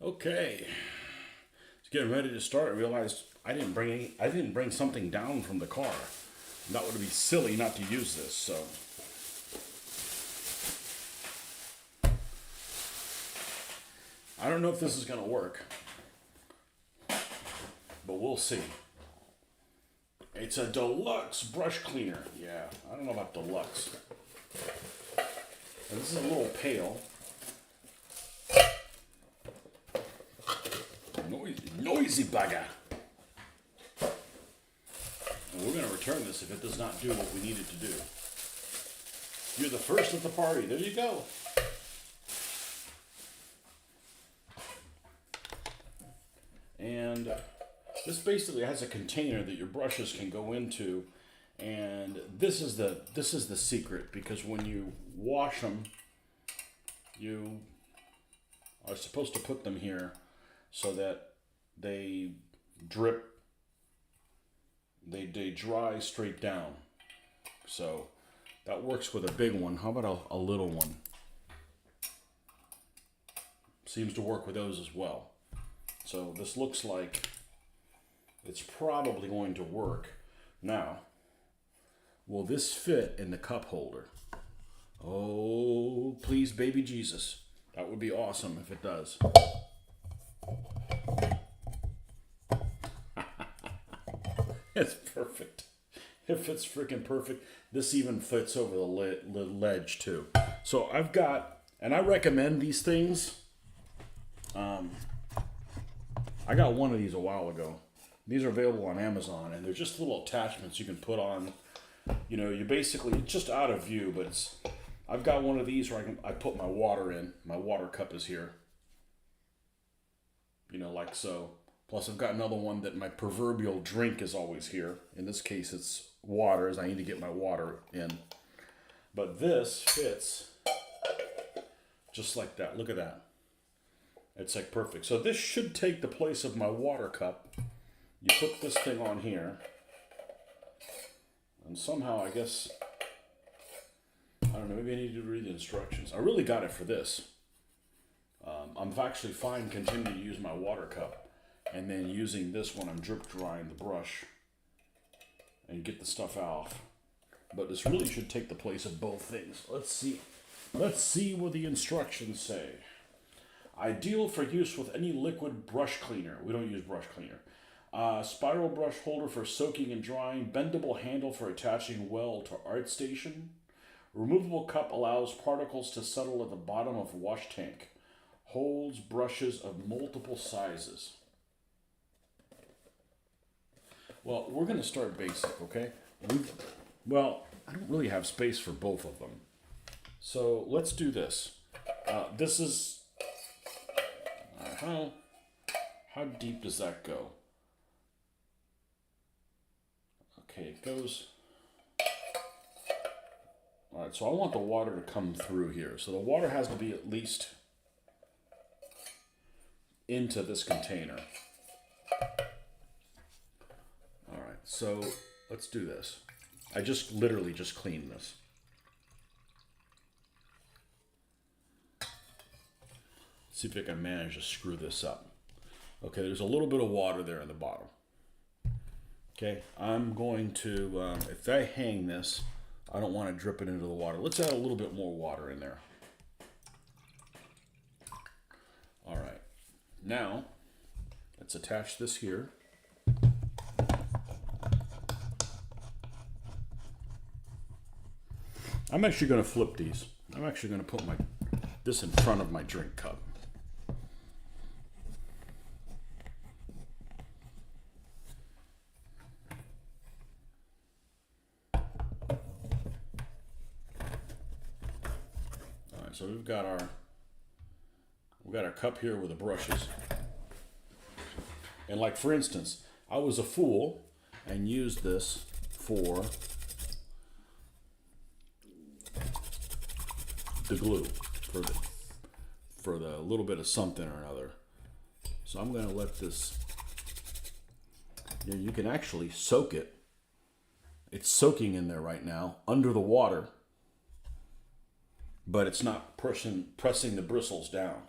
Okay, it's getting ready to start. I realized I didn't bring something down from the car. That would be silly not to use this. So I don't know if this is gonna work, but we'll see. It's a deluxe brush cleaner. Yeah, I don't know about deluxe. And this is a little pail. Noisy bugger. And we're going to return this if it does not do what we need it to do. You're the first at the party. There you go. And this basically has a container that your brushes can go into, and this is the secret, because when you wash them, you are supposed to put them here so that they drip, they dry straight down. So that works with a big one. How about a little one? Seems to work with those as well. So this looks like it's probably going to work. Now, will this fit in the cup holder? Oh, please, baby Jesus. That would be awesome if it does. It's perfect. It fits freaking perfect. This even fits over the ledge too. So I've got, and I recommend these things. I got one of these a while ago. These are available on Amazon, and they're just little attachments you can put on. You know, you basically, it's just out of view, but it's, I've got one of these where I put my water in. My water cup is here. You know, like so. Plus I've got another one that my proverbial drink is always here. In this case it's water, as I need to get my water in. But this fits just like that. Look at that. It's like perfect. So this should take the place of my water cup. You put this thing on here. And somehow, I guess, I don't know, maybe I need to read the instructions. I really got it for this. I'm actually fine continuing to use my water cup. And then using this when I'm drip drying the brush and get the stuff off. But this really should take the place of both things. Let's see. Let's see what the instructions say. Ideal for use with any liquid brush cleaner. We don't use brush cleaner. Spiral brush holder for soaking and drying. Bendable handle for attaching well to ArtStation. Removable cup allows particles to settle at the bottom of wash tank. Holds brushes of multiple sizes. Well, we're going to start basic, okay? Well, I don't really have space for both of them. So let's do this. This is... how deep does that go? Okay, it goes... Alright, so I want the water to come through here. So the water has to be at least into this container. Alright, so let's do this. I just literally just cleaned this. See if I can manage to screw this up. Okay, there's a little bit of water there in the bottom. Okay, I'm going to, if I hang this, I don't want to drip it into the water. Let's add a little bit more water in there. All right, now let's attach this here. I'm actually going to flip these. I'm actually going to put this in front of my drink cup. So we've got our cup here with the brushes. And like for instance, I was a fool and used this for the glue, for the little bit of something or another. So I'm going to let this, you can actually soak it. It's soaking in there right now under the water. But it's not pressing the bristles down.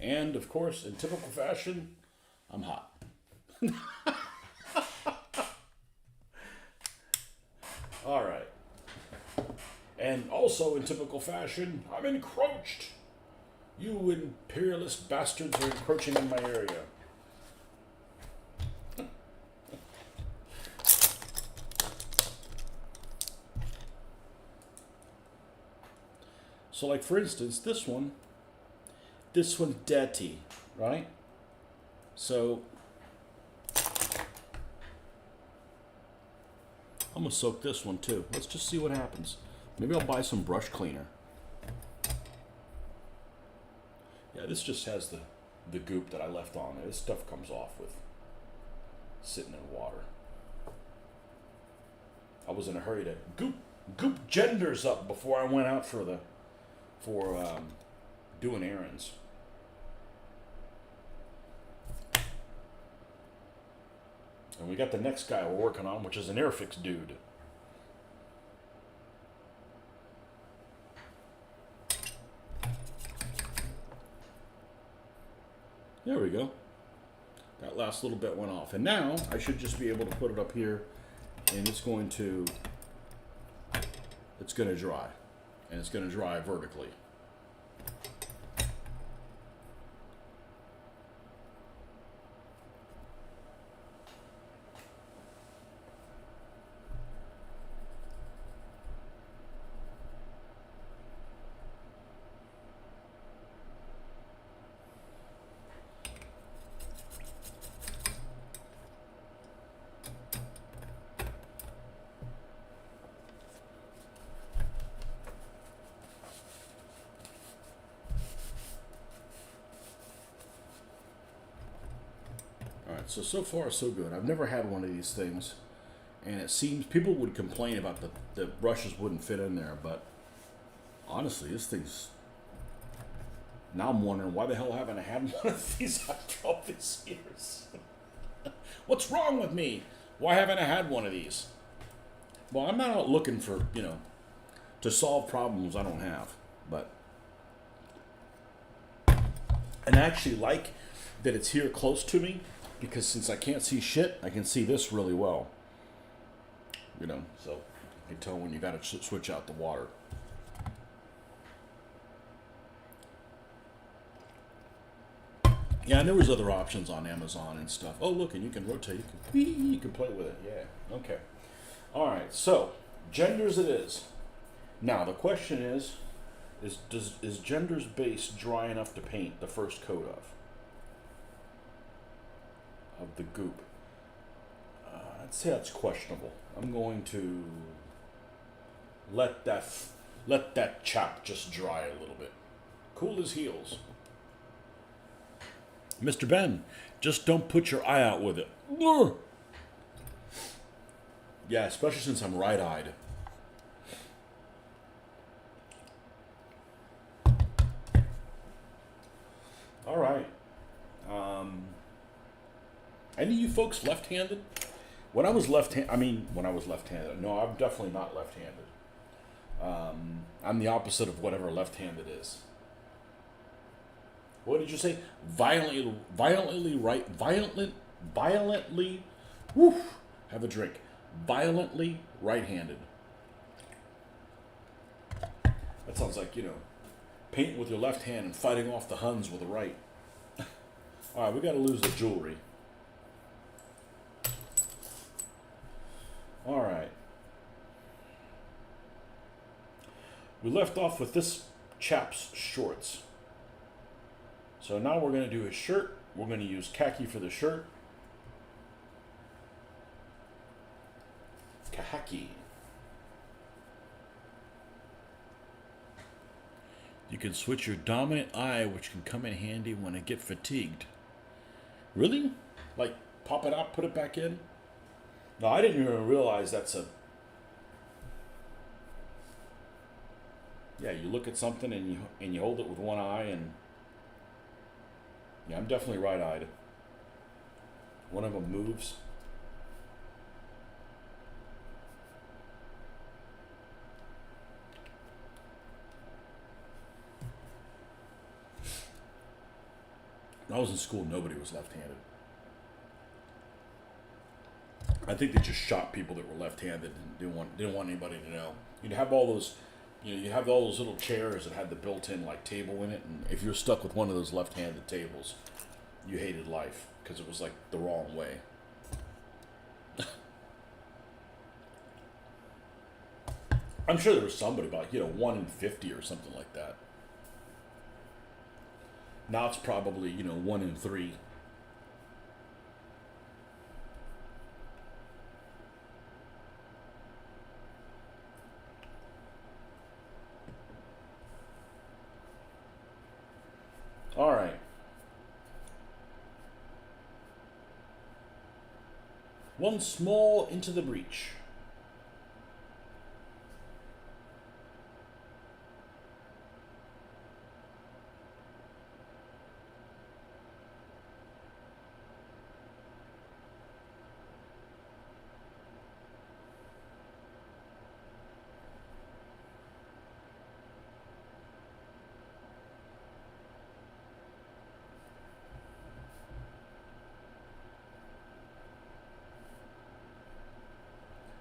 And of course, in typical fashion, I'm hot. All right. And also in typical fashion, I'm encroached. You imperialist bastards are encroaching in my area. So like for instance, this one dirty, right? So I'm gonna soak this one too. Let's just see what happens. Maybe I'll buy some brush cleaner. Yeah, this just has the goop that I left on. This stuff comes off with sitting in water. I was in a hurry to goop genders up before I went out for doing errands. And we got the next guy we're working on, which is an Airfix dude. There we go. That last little bit went off. And now I should just be able to put it up here, and it's going to dry. And it's going to dry vertically. So far so good. I've never had one of these things, and it seems people would complain about the brushes wouldn't fit in there, but honestly, this thing's. Now I'm wondering why the hell haven't I had one of these after all these years? What's wrong with me? Why haven't I had one of these? Well, I'm not out looking for, to solve problems I don't have, but. And I actually like that it's here close to me, because since I can't see shit, I can see this really well. So you can tell when you got to switch out the water. Yeah, and there was other options on Amazon and stuff. Oh, look, and you can rotate. You can play with it. Yeah. Okay. All right. So, genders it is. Now the question is genders base dry enough to paint the first coat of the goop? I'd say that's questionable. I'm going to let that chap just dry a little bit. Cool his heels. Mr. Ben, just don't put your eye out with it. Yeah, especially since I'm right-eyed. All right. Any of you folks left-handed? When I was left-handed. No, I'm definitely not left-handed. I'm the opposite of whatever left-handed is. What did you say? Violently, have a drink. Violently right-handed. That sounds like, painting with your left hand and fighting off the Huns with the right. All right, we got to lose the jewelry. All right. We left off with this chap's shorts. So now we're going to do his shirt. We're going to use khaki for the shirt. Khaki. You can switch your dominant eye, which can come in handy when I get fatigued. Really? Like, pop it out, put it back in? No, I didn't even realize that's a... Yeah, you look at something and you hold it with one eye and... Yeah, I'm definitely right-eyed. One of them moves. When I was in school, nobody was left-handed. I think they just shot people that were left-handed and didn't want anybody to know. You'd have all those, you have all those little chairs that had the built-in like table in it, and if you're stuck with one of those left-handed tables, you hated life because it was like the wrong way. I'm sure there was somebody about 1 in 50 or something like that. Now it's probably 1 in 3. All right. One small into the breach.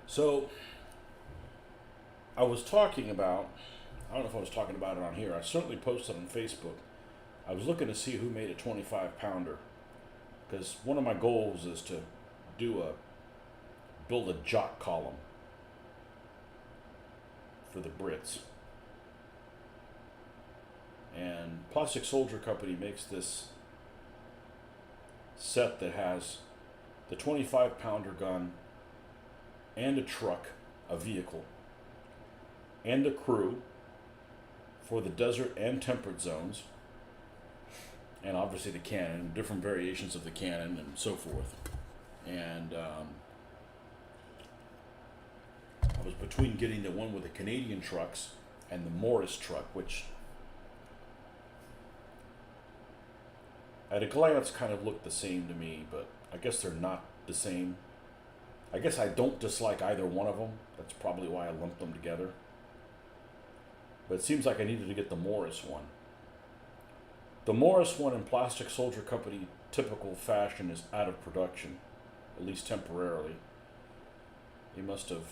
So, I was talking about, I don't know if I was talking about it on here. I certainly posted on Facebook. I was looking to see who made a 25 pounder. Because one of my goals is to build a jock column for the Brits. And Plastic Soldier Company makes this set that has the 25 pounder gun and a truck, a vehicle, and a crew for the desert and temperate zones, and obviously the cannon, different variations of the cannon, and so forth. And I was between getting the one with the Canadian trucks and the Morris truck, which at a glance kind of look the same to me, but I guess they're not the same. I guess I don't dislike either one of them. That's probably why I lumped them together. But it seems like I needed to get the Morris one. The Morris one in Plastic Soldier Company typical fashion is out of production, at least temporarily. They must have...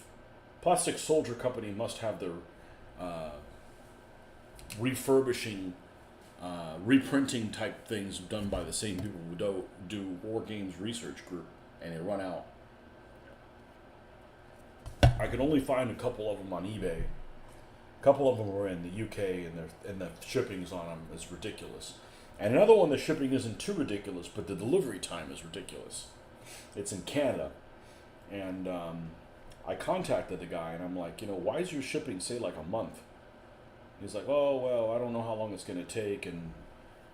Plastic Soldier Company must have their refurbishing, reprinting type things done by the same people who do War Games Research Group, and they run out. I could only find a couple of them on eBay. A couple of them were in the UK, and the shippings on them is ridiculous. And another one, the shipping isn't too ridiculous, but the delivery time is ridiculous. It's in Canada. And I contacted the guy, and I'm like, why is your shipping say like a month? He's like, oh, well, I don't know how long it's going to take. And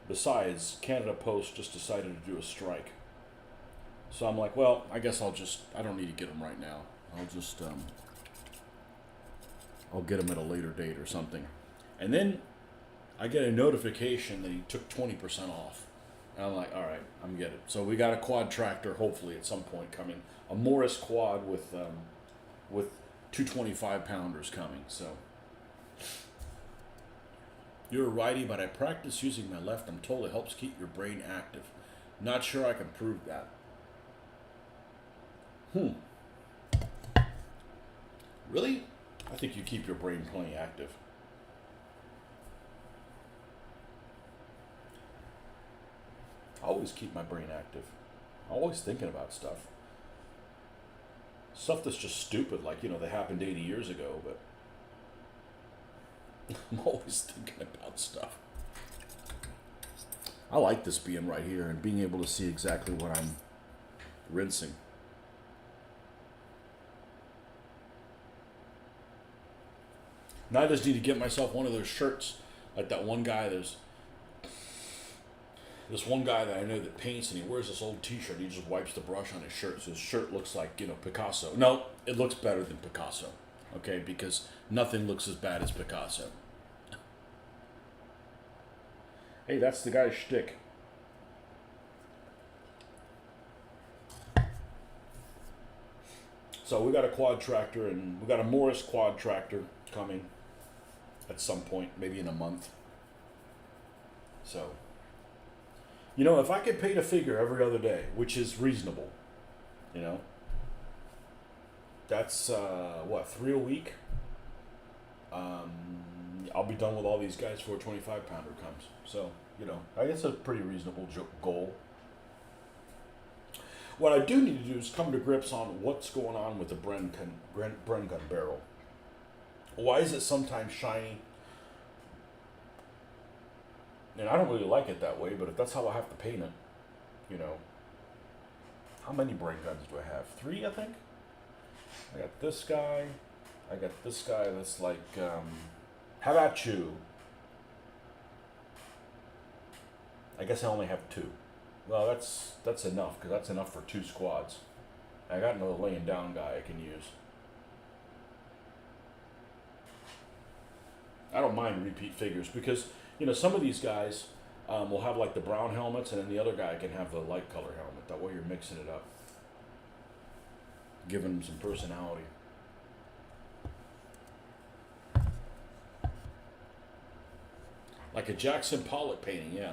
besides, Canada Post just decided to do a strike. So I'm like, well, I guess I don't need to get them right now. I'll get them at a later date or something. And then I get a notification that he took 20% off. And I'm like, all right, I'm getting it. So we got a quad tractor, hopefully at some point coming. A Morris quad with 2 25 pounders coming. So you're a righty, but I practice using my left. I'm told it helps keep your brain active. Not sure I can prove that. Really? I think you keep your brain plenty active. I always keep my brain active. I'm always thinking about stuff. Stuff that's just stupid, like, that happened 80 years ago, but I'm always thinking about stuff. I like this being right here and being able to see exactly what I'm rinsing. Now I just need to get myself one of those shirts, like that one guy. There's this one guy that I know that paints, and he wears this old T-shirt. He just wipes the brush on his shirt, so his shirt looks like Picasso. No, it looks better than Picasso, okay? Because nothing looks as bad as Picasso. Hey, that's the guy's shtick. So we got a quad tractor, and we got a Morris quad tractor coming at some point, maybe in a month. So You know, if I could paint a figure every other day, which is reasonable, you know, that's what, 3 a week. I'll be done with all these guys before a 25-pounder comes. So, you know, I guess a pretty reasonable goal. What I do need to do is come to grips on what's going on with the Bren gun barrel. Why is it sometimes shiny? And I don't really like it that way, but if that's how I have to paint it, you know. How many Bren guns do I have? 3, I think? I got this guy. I got this guy that's like, how about you? I guess I only have 2. Well, that's enough, because that's enough for 2 squads. I got another laying down guy I can use. I don't mind repeat figures because, you know, some of these guys will have like the brown helmets, and then the other guy can have the light color helmet. That way you're mixing it up, giving them some personality. Like a Jackson Pollock painting, yeah.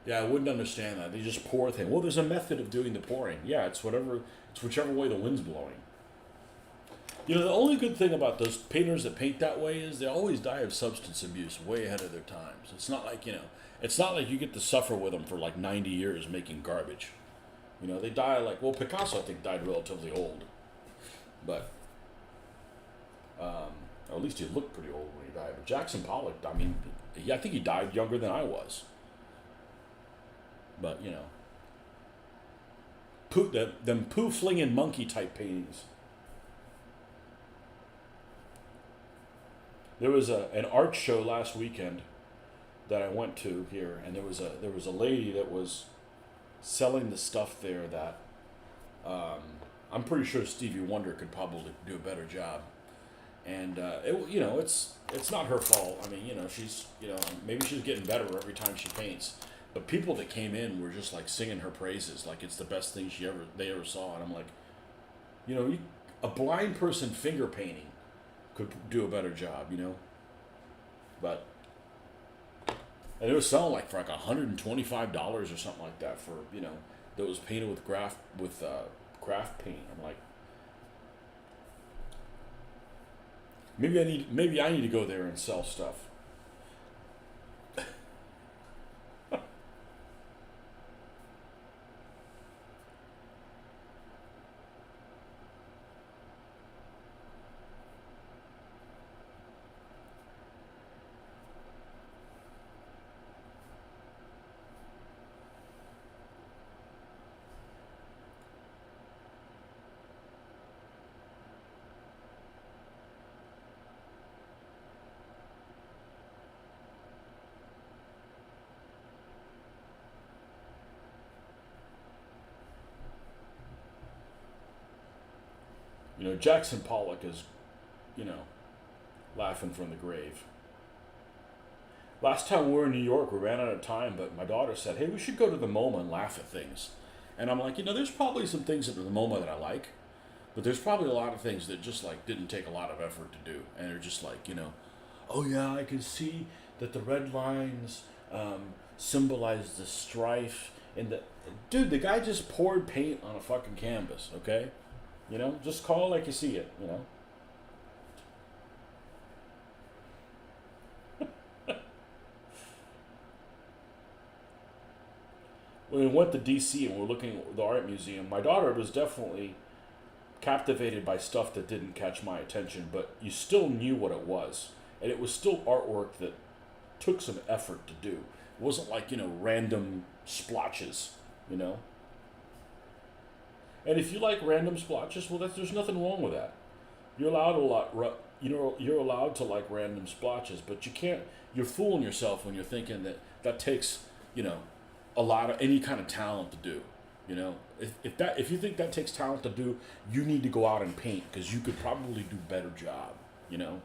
Yeah, I wouldn't understand that. They just pour things. Well, there's a method of doing the pouring. Yeah, it's whichever way the wind's blowing. You know, the only good thing about those painters that paint that way is they always die of substance abuse way ahead of their times. It's not like, you know, it's not like you get to suffer with them for like 90 years making garbage. You know, they die like, well, Picasso, I think, died relatively old. But, or at least he looked pretty old when he died. But Jackson Pollock, I mean, I think he died younger than I was. But, you know, them poo-flinging monkey type paintings. There was an art show last weekend that I went to here, and there was a lady that was selling the stuff there that I'm pretty sure Stevie Wonder could probably do a better job. And you know, it's not her fault. I mean, you know, she's, you know, maybe she's getting better every time she paints. But people that came in were just like singing her praises, like it's the best thing they ever saw. And I'm like, you know, a blind person finger painting could do a better job, you know. But and it was selling like for like $125 or something like that for, you know, that was painted with craft paint. I'm like, maybe I need to go there and sell stuff. You know, Jackson Pollock is, you know, laughing from the grave. Last time we were in New York, we ran out of time, but my daughter said, hey, we should go to the MoMA and laugh at things. And I'm like, you know, there's probably some things at the MoMA that I like, but there's probably a lot of things that just like didn't take a lot of effort to do. And they're just like, you know, oh yeah, I can see that the red lines symbolize the strife. And dude, the guy just poured paint on a fucking canvas, okay? You know, just call it like you see it, you know? When we went to D.C. and we're looking at the art museum, my daughter was definitely captivated by stuff that didn't catch my attention, but you still knew what it was. And it was still artwork that took some effort to do. It wasn't like, you know, random splotches, you know? And if you like random splotches, well, there's nothing wrong with that. You're allowed you're allowed to like random splotches, but you can't. You're fooling yourself when you're thinking that takes, you know, a lot of any kind of talent to do. You know, if you think that takes talent to do, you need to go out and paint because you could probably do a better job. You know.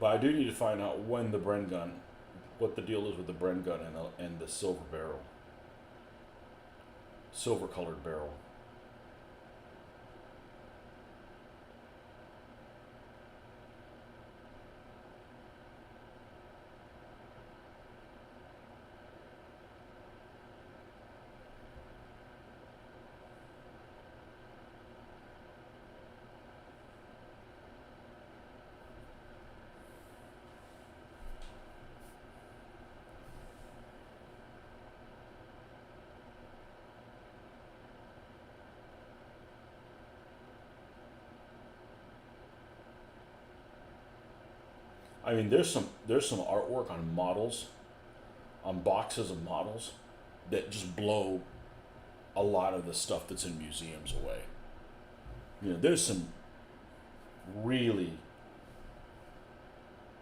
But I do need to find out when the Bren gun, what the deal is with the Bren gun and the silver barrel, silver colored barrel. I mean, there's some artwork on models, on boxes of models, that just blow a lot of the stuff that's in museums away. There's some really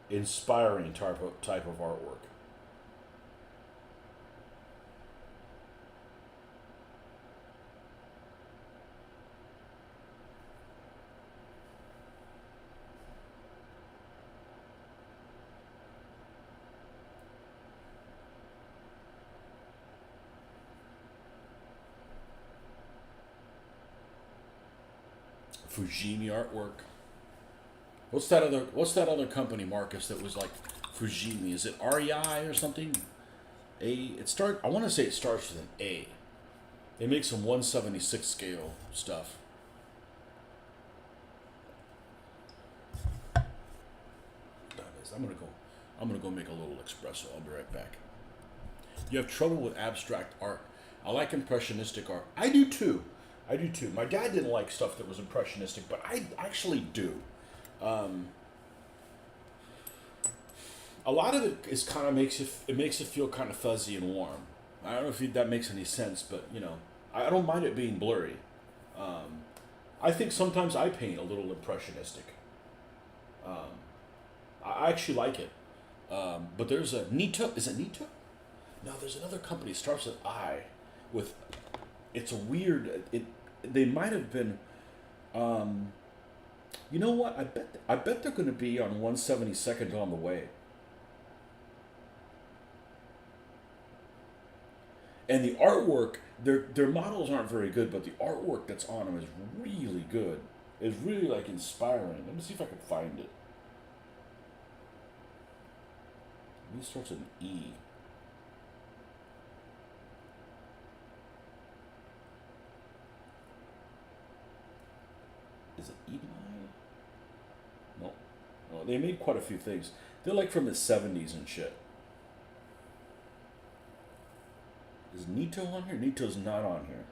inspiring type of artwork. Fujimi artwork. What's that other company, Marcus, that was like Fujimi? Is it REI or something? I want to say it starts with an A. They make some 176 scale stuff. I'm gonna go make a little espresso. I'll be right back. You have trouble with abstract art. I like impressionistic art. I do too. I do too. My dad didn't like stuff that was impressionistic, but I actually do. Um, a lot of it is kind of makes it feel kind of fuzzy and warm. I don't know if that makes any sense, but I don't mind it being blurry. Um, I think sometimes I paint a little impressionistic. Um, I actually like it. But there's a Nito. Is it Nito? No, there's another company. It starts with I. With it's a weird. They might have been. Um, you know what? I bet they're going to be on 172nd on the way. And the artwork, their models aren't very good, but the artwork that's on them is really good. It's really like inspiring. Let me see if I can find it. It starts with an E. Is it E? No. No, they made quite a few things. They're like from the 70s and shit. Is Nito on here? Nito's not on here.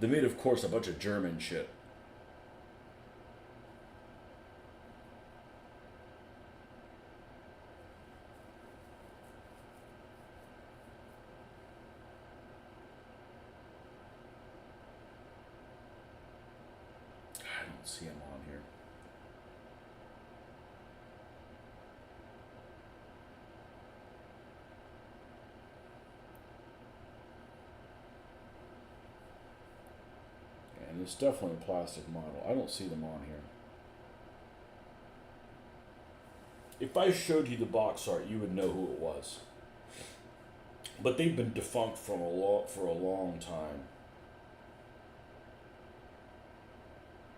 They made, of course, a bunch of German shit. I don't see him on here. And it's definitely a plastic model. I don't see them on here. If I showed you the box art, you would know who it was. But they've been defunct for a long time.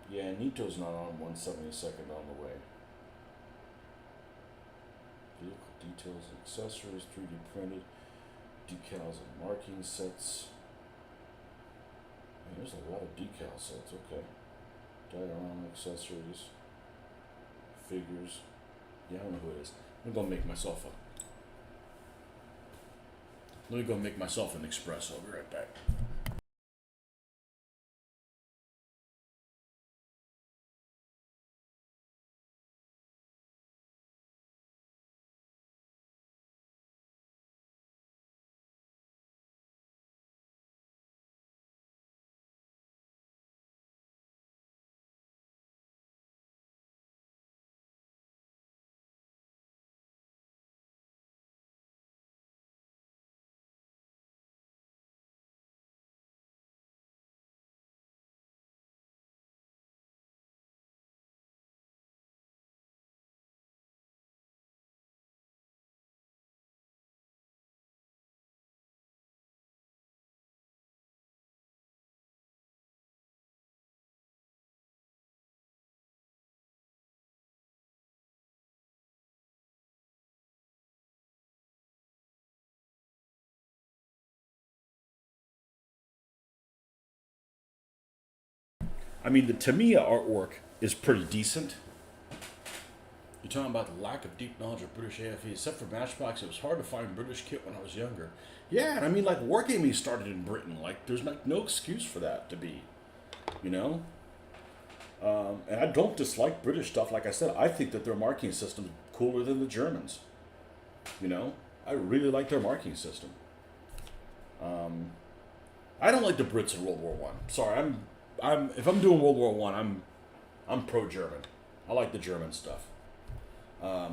Yeah, Nito's not on 172nd on the way. Vehicle details and accessories, 3D printed, decals and marking sets. Man, there's a lot of decal sets, okay. Diorama accessories, figures. Yeah, I don't know who it is. Let me go make myself an espresso. I'll be right back. I mean, the Tamiya artwork is pretty decent. You're talking about the lack of deep knowledge of British AFE. Except for Matchbox, it was hard to find British kit when I was younger. Yeah, and I mean, like, Wargaming started in Britain. Like, there's like no excuse for that to be, you know? And I don't dislike British stuff. Like I said, I think that their marking system is cooler than the Germans. You know? I really like their marking system. I don't like the Brits in World War One. Sorry, if I'm doing World War One, I'm pro-German. I like the German stuff.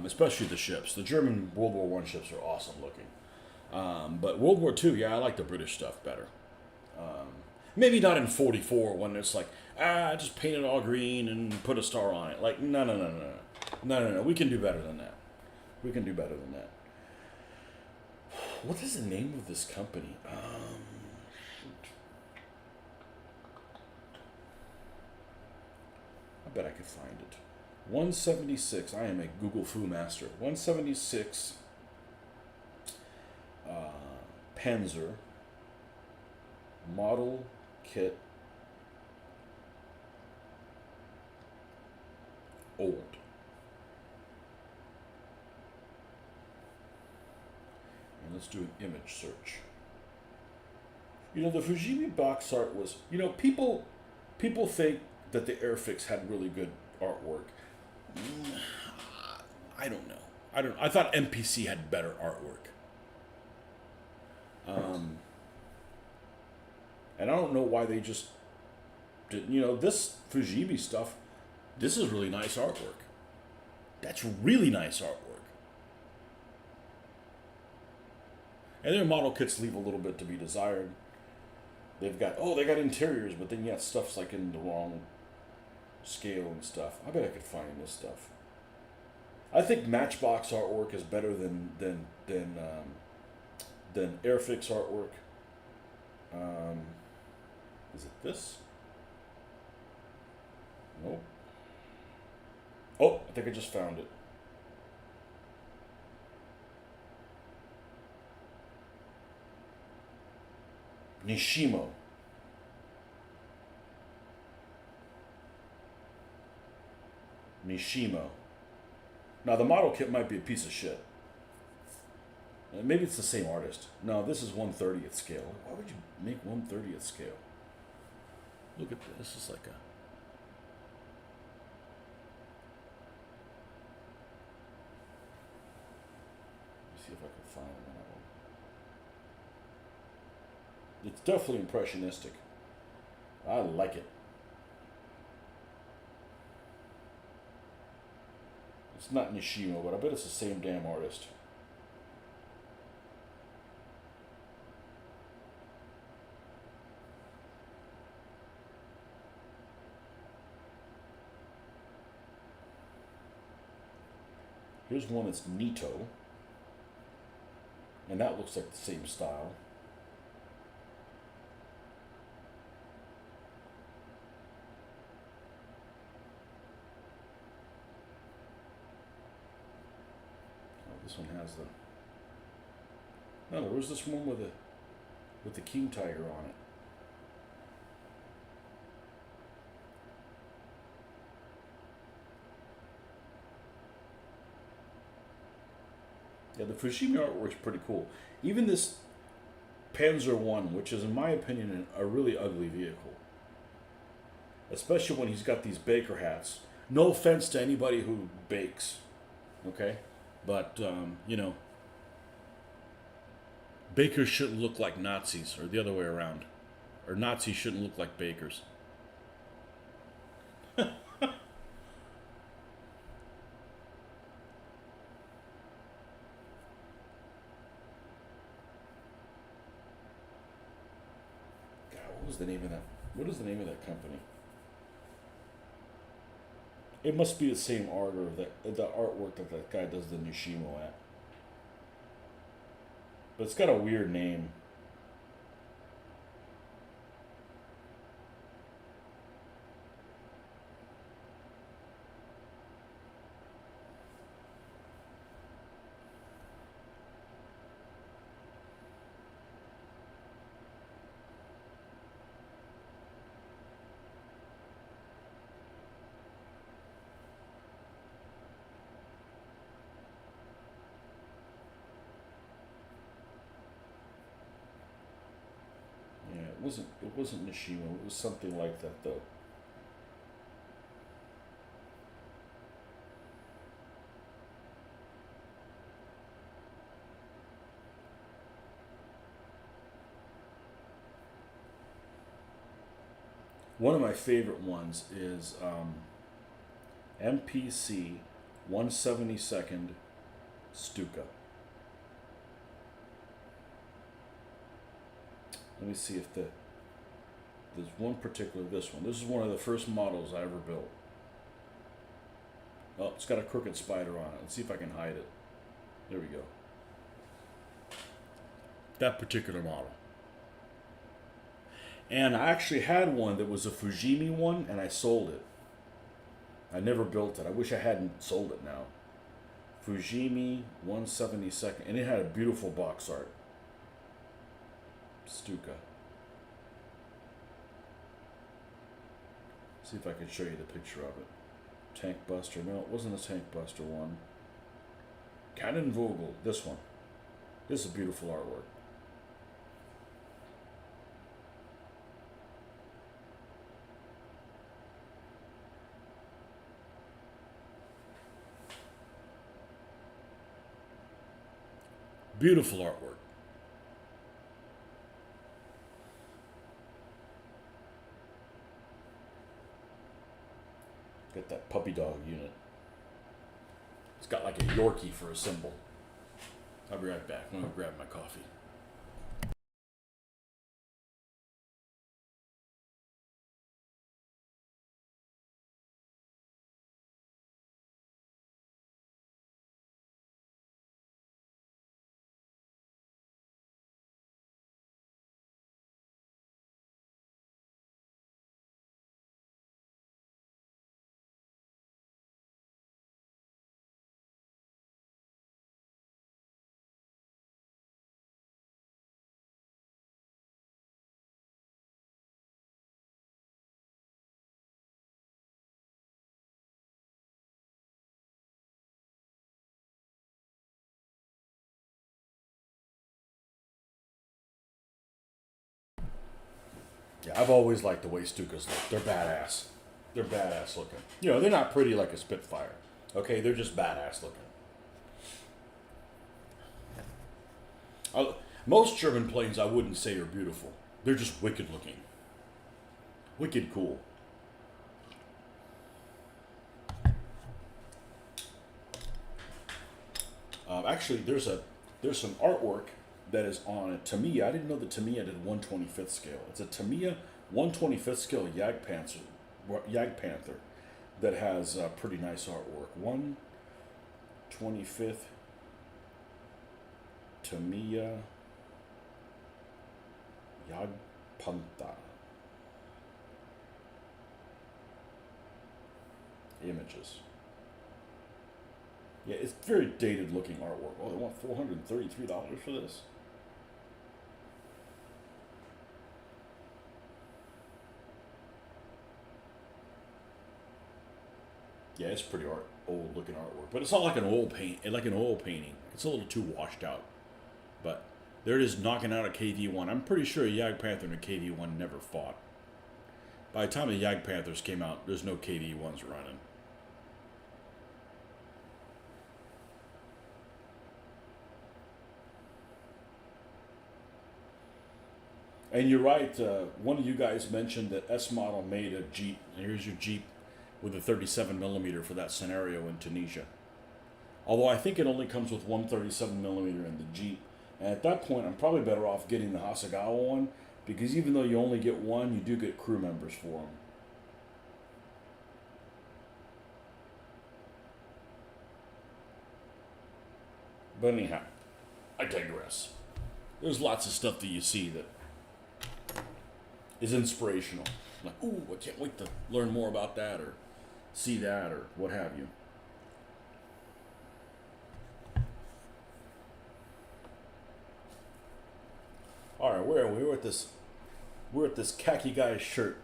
Especially the ships. The German World War One ships are awesome looking. But World War Two, yeah, I like the British stuff better. Maybe not in 44 when it's like, just paint it all green and put a star on it. Like, no. We can do better than that. We can do better than that. What is the name of this company? Shoot. I bet I could find it. 176. I am a Google Foo master. 176 Panzer model kit old. And let's do an image search. You know, the Fujimi box art was, you know, people think that the Airfix had really good artwork. I don't know. I thought MPC had better artwork. And I don't know why they just didn't. You know, this Fujimi stuff, this is really nice artwork. That's really nice artwork. And their model kits leave a little bit to be desired. They got interiors, but then yet stuff's like in the wrong scale and stuff. I bet I could find this stuff. I think Matchbox artwork is better than Airfix artwork. Is it this? Nope. Oh, I think I just found it. Nishimo. Now the model kit might be a piece of shit. Maybe it's the same artist. No, this is 1/30th scale. Why would you make 1/30th scale? Look at this. This is like a... Let me see if I can find one of them. It's definitely impressionistic. I like it. It's not Nishimo, but I bet it's the same damn artist. Here's one that's Nito. And that looks like the same style. This one has the... No, where's this one with the king tiger on it? Yeah, the Fujimi artwork's pretty cool. Even this Panzer One, which is, in my opinion, a really ugly vehicle. Especially when he's got these baker hats. No offense to anybody who bakes, okay? But, you know, bakers shouldn't look like Nazis, or the other way around. Or Nazis shouldn't look like bakers. What is the name of that company? It must be the same art or the artwork that guy does the Nishimo at. But it's got a weird name. It wasn't Nishima. It was something like that though. One of my favorite ones is MPC 172nd Stuka. Let me see if there's one particular, this one. This is one of the first models I ever built. Oh, it's got a crooked spider on it. Let's see if I can hide it. There we go. That particular model. And I actually had one that was a Fujimi one, and I sold it. I never built it. I wish I hadn't sold it now. Fujimi 172nd, and it had a beautiful box art. Stuka. See if I can show you the picture of it. Tank Buster. No, it wasn't a Tank Buster one. Cannon Vogel. This one. This is a beautiful artwork. Beautiful artwork. Got that puppy dog unit. It's got like a Yorkie for a symbol. I'll be right back. I'm gonna grab my coffee. Yeah, I've always liked the way Stukas look. They're badass. They're badass looking. You know, they're not pretty like a Spitfire. Okay, they're just badass looking. Most German planes I wouldn't say are beautiful. They're just wicked looking. Wicked cool. Actually, there's some artwork that is on a Tamiya. I didn't know that Tamiya did 1/25th scale. It's a Tamiya 1/25th scale Jagdpanther that has pretty nice artwork. 1/25th Tamiya Jagdpanther. Images. Yeah, it's very dated looking artwork. Oh, they want $433 for this? Yeah, it's pretty old looking artwork, but it's not like an oil painting. It's a little too washed out. But there it is, knocking out a KV-1. I'm pretty sure a Jagdpanther and a KV-1 never fought. By the time the Jagdpanthers came out, there's no KV-1s running. And you're right. One of you guys mentioned that S Model made a Jeep. And here's your Jeep with a 37 millimeter for that scenario in Tunisia. Although I think it only comes with one 37 millimeter in the Jeep. And at that point, I'm probably better off getting the Hasegawa one, because even though you only get one, you do get crew members for them. But anyhow, I digress. There's lots of stuff that you see that is inspirational. Like, ooh, I can't wait to learn more about that or see that or what have you. All right, where are we? We're at this khaki guy's shirt.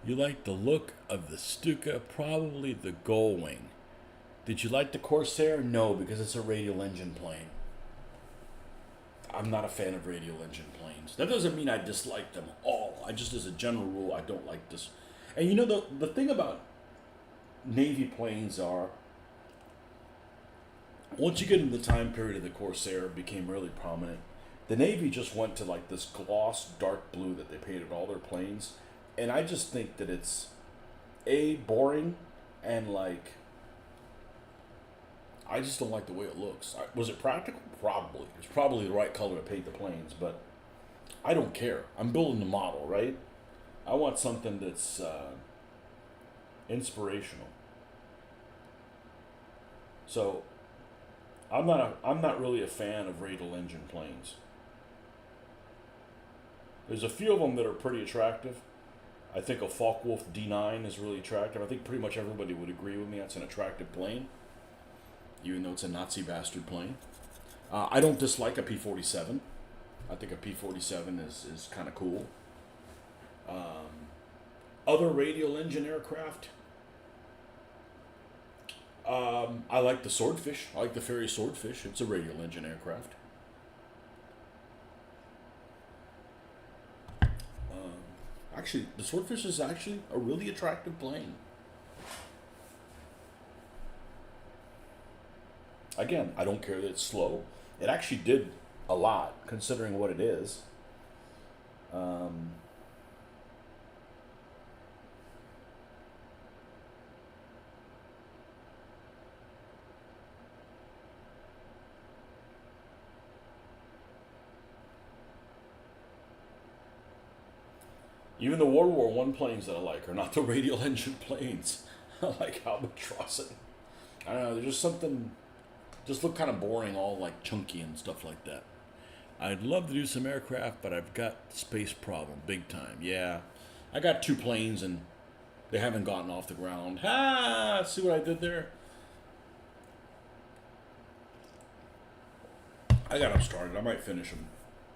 You like the look of the Stuka, probably the Gullwing. Did you like the Corsair? No, because it's a radial engine plane. I'm not a fan of radial engine planes. That doesn't mean I dislike them all. I just, as a general rule, I don't like this. And you know, the thing about Navy planes are, once you get into the time period of the Corsair, it became really prominent. The Navy just went to like this gloss dark blue that they painted all their planes. And I just think that it's boring, and like I just don't like the way it looks. Was it practical? Probably. It's probably the right color to paint the planes, but I don't care. I'm building the model, right? I want something that's inspirational. So I'm not really a fan of radial engine planes. There's a few of them that are pretty attractive. I think a Focke-Wulf D9 is really attractive. I think pretty much everybody would agree with me. That's an attractive plane, even though it's a Nazi bastard plane. I don't dislike a P-47. I think a P-47 is kind of cool. Other radial engine aircraft, I like the Swordfish. I like the Fairey Swordfish. It's a radial engine aircraft. Actually, the Swordfish is actually a really attractive plane. Again, I don't care that it's slow. It actually did a lot, considering what it is. Even the World War I planes that I like are not the radial engine planes. I like Albatross. I don't know, there's just something, just look kind of boring, all like chunky and stuff like that. I'd love to do some aircraft, but I've got space problem, big time. Yeah, I got 2 planes and they haven't gotten off the ground. Ha! See what I did there? I got them started. I might finish them.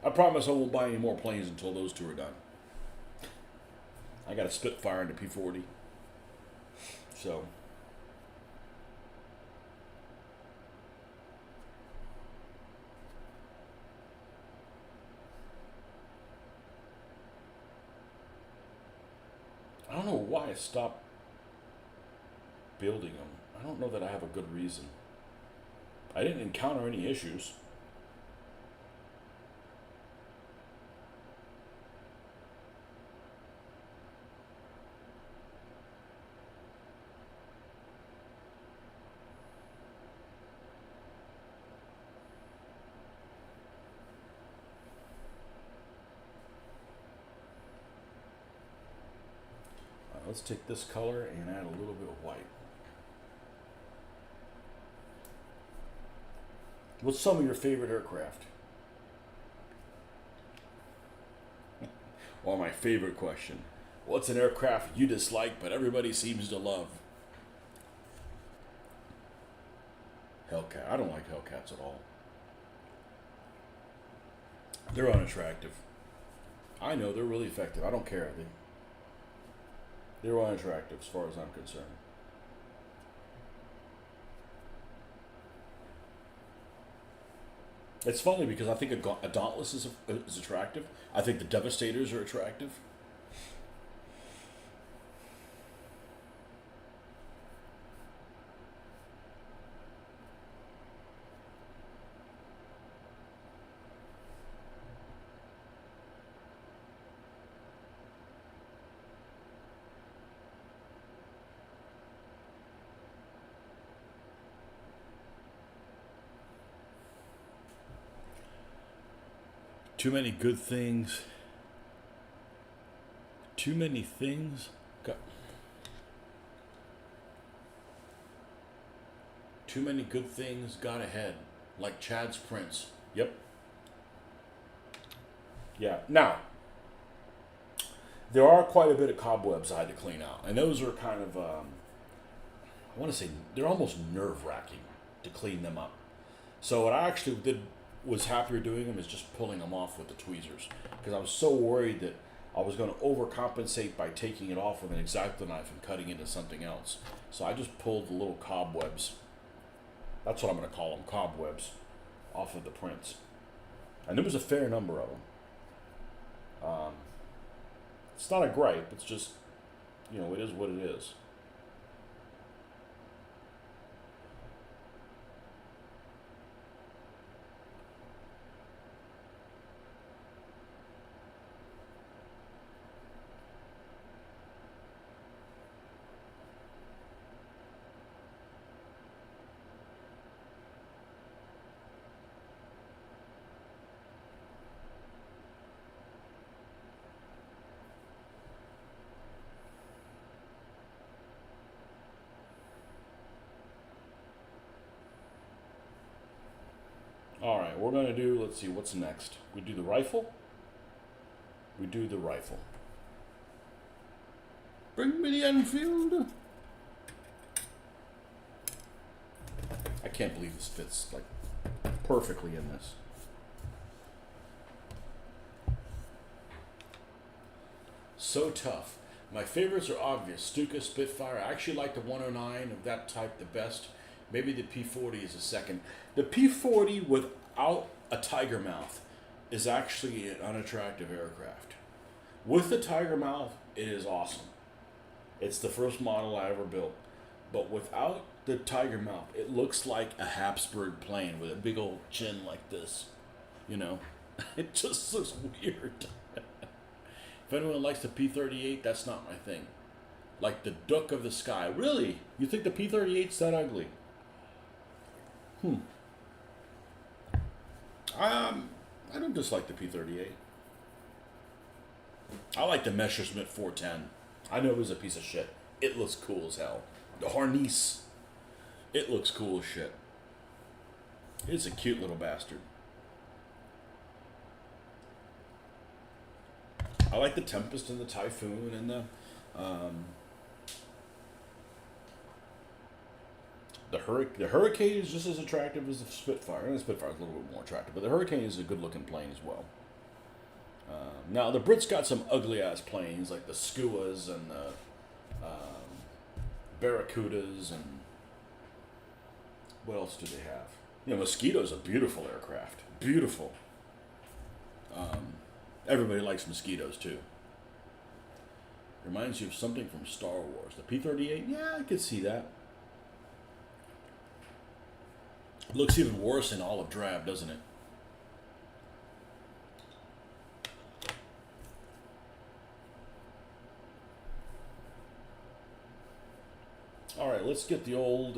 I promise I won't buy any more planes until those 2 are done. I got a Spitfire and a P-40. So. I don't know why I stopped building them. I don't know that I have a good reason. I didn't encounter any issues. Let's take this color and add a little bit of white. What's some of your favorite aircraft? Or my favorite question. What's an aircraft you dislike but everybody seems to love? Hellcat. I don't like Hellcats at all. They're unattractive. I know, they're really effective. I don't care. They're unattractive as far as I'm concerned. It's funny because I think a Dauntless is attractive. I think the Devastators are attractive. Too many good things. Too many things. Too many good things got ahead. Like Chad's Prince. Yep. Yeah. Now, there are quite a bit of cobwebs I had to clean out. And those are kind of, I want to say, they're almost nerve-wracking to clean them up. So what I actually was happier doing them is just pulling them off with the tweezers. Because I was so worried that I was going to overcompensate by taking it off with an X-Acto knife and cutting into something else. So I just pulled the little cobwebs. That's what I'm going to call them, cobwebs, off of the prints. And there was a fair number of them. It's not a gripe. It's just, it is what it is. All right, we're going to do, let's see, what's next? We do the rifle. We do the rifle. Bring me the Enfield. I can't believe this fits like perfectly in this. So tough. My favorites are obvious. Stuka, Spitfire. I actually like the 109 of that type the best. Maybe the P40 is a second. The P40 without a tiger mouth is actually an unattractive aircraft. With the tiger mouth, it is awesome. It's the first model I ever built. But without the tiger mouth, it looks like a Habsburg plane with a big old chin like this. It just looks weird. If anyone likes the P-38, that's not my thing. Like the Duck of the Sky. Really? You think the P-38's that ugly? I don't dislike the P-38. I like the Messerschmitt 410. I know it was a piece of shit. It looks cool as hell. The Harnies. It looks cool as shit. It's a cute little bastard. I like the Tempest and the Typhoon and the Hurricane is just as attractive as the Spitfire. And the Spitfire is a little bit more attractive, but the Hurricane is a good-looking plane as well. Now, the Brits got some ugly-ass planes, like the Skuas and the Barracudas, and what else do they have? Mosquito's a beautiful aircraft. Beautiful. Everybody likes Mosquitoes, too. Reminds you of something from Star Wars. The P-38? Yeah, I could see that. Looks even worse in olive drab, doesn't it? All right, let's get the old...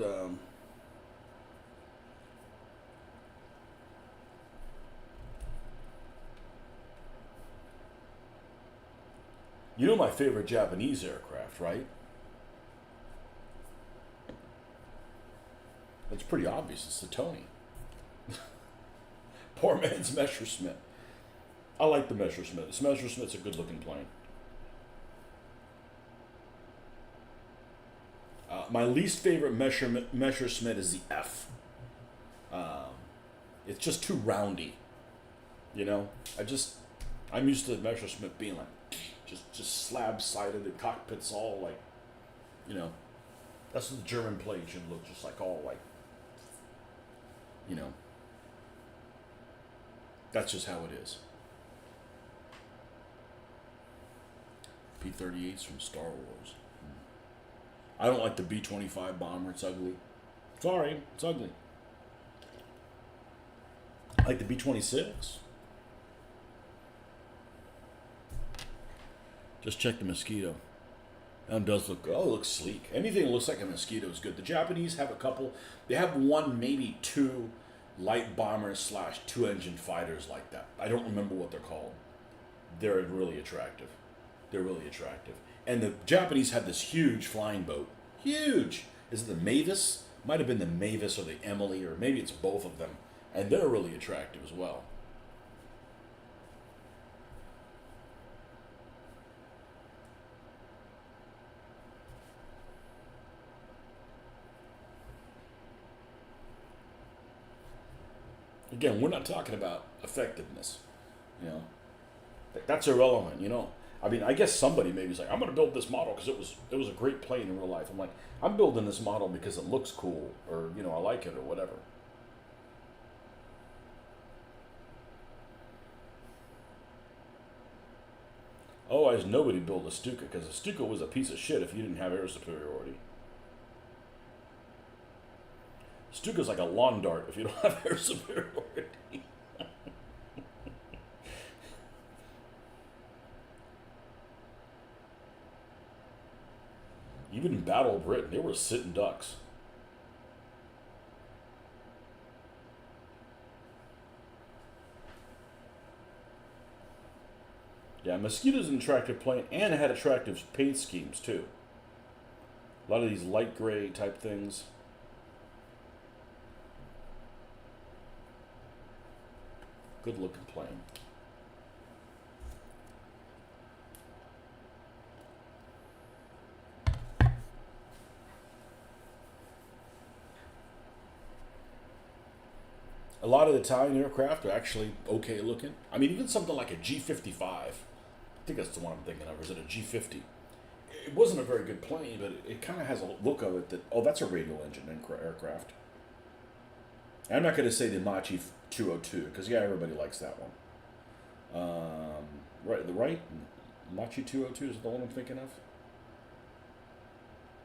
You know my favorite Japanese aircraft, right? It's pretty obvious. It's the Tony. Poor man's Messerschmitt. I like the Messerschmitt. The Messerschmitt's a good-looking plane. My least favorite Messerschmitt is the F. It's just too roundy. I'm used to the Messerschmitt being like, just slab-sided. The cockpit's all like, that's what the German plane should look, just like all like, that's just how it is. P-38s from Star Wars. I don't like the B-25 bomber. It's ugly. Sorry, it's ugly. I like the B-26. Just check the Mosquito. That does look good. Oh, it looks sleek. Anything that looks like a Mosquito is good. The Japanese have a couple. They have one, maybe two light bombers / two-engine fighters like that. I don't remember what they're called. They're really attractive. And the Japanese have this huge flying boat. Huge! Is it the Mavis? Might have been the Mavis or the Emily, or maybe it's both of them. And they're really attractive as well. Again, we're not talking about effectiveness. That's irrelevant. I mean, I guess somebody maybe is like, I'm going to build this model because it was a great plane in real life. I'm like, I'm building this model because it looks cool, or I like it, or whatever. Otherwise, nobody built a Stuka because a Stuka was a piece of shit if you didn't have air superiority. Stuka's like a lawn dart if you don't have air superiority. Even in Battle of Britain, they were sitting ducks. Yeah, Mosquito's an attractive plane, and it had attractive paint schemes too. A lot of these light gray type things. Good looking plane. A lot of the Italian aircraft are actually okay looking. I mean, even something like a G-55. I think that's the one I'm thinking of. Or is it a G-50? It wasn't a very good plane, but it kind of has a look of it that, oh, that's a radial engine aircraft. I'm not going to say the Machi 202, because, yeah, everybody likes that one. Right? Machi 202 is the one I'm thinking of?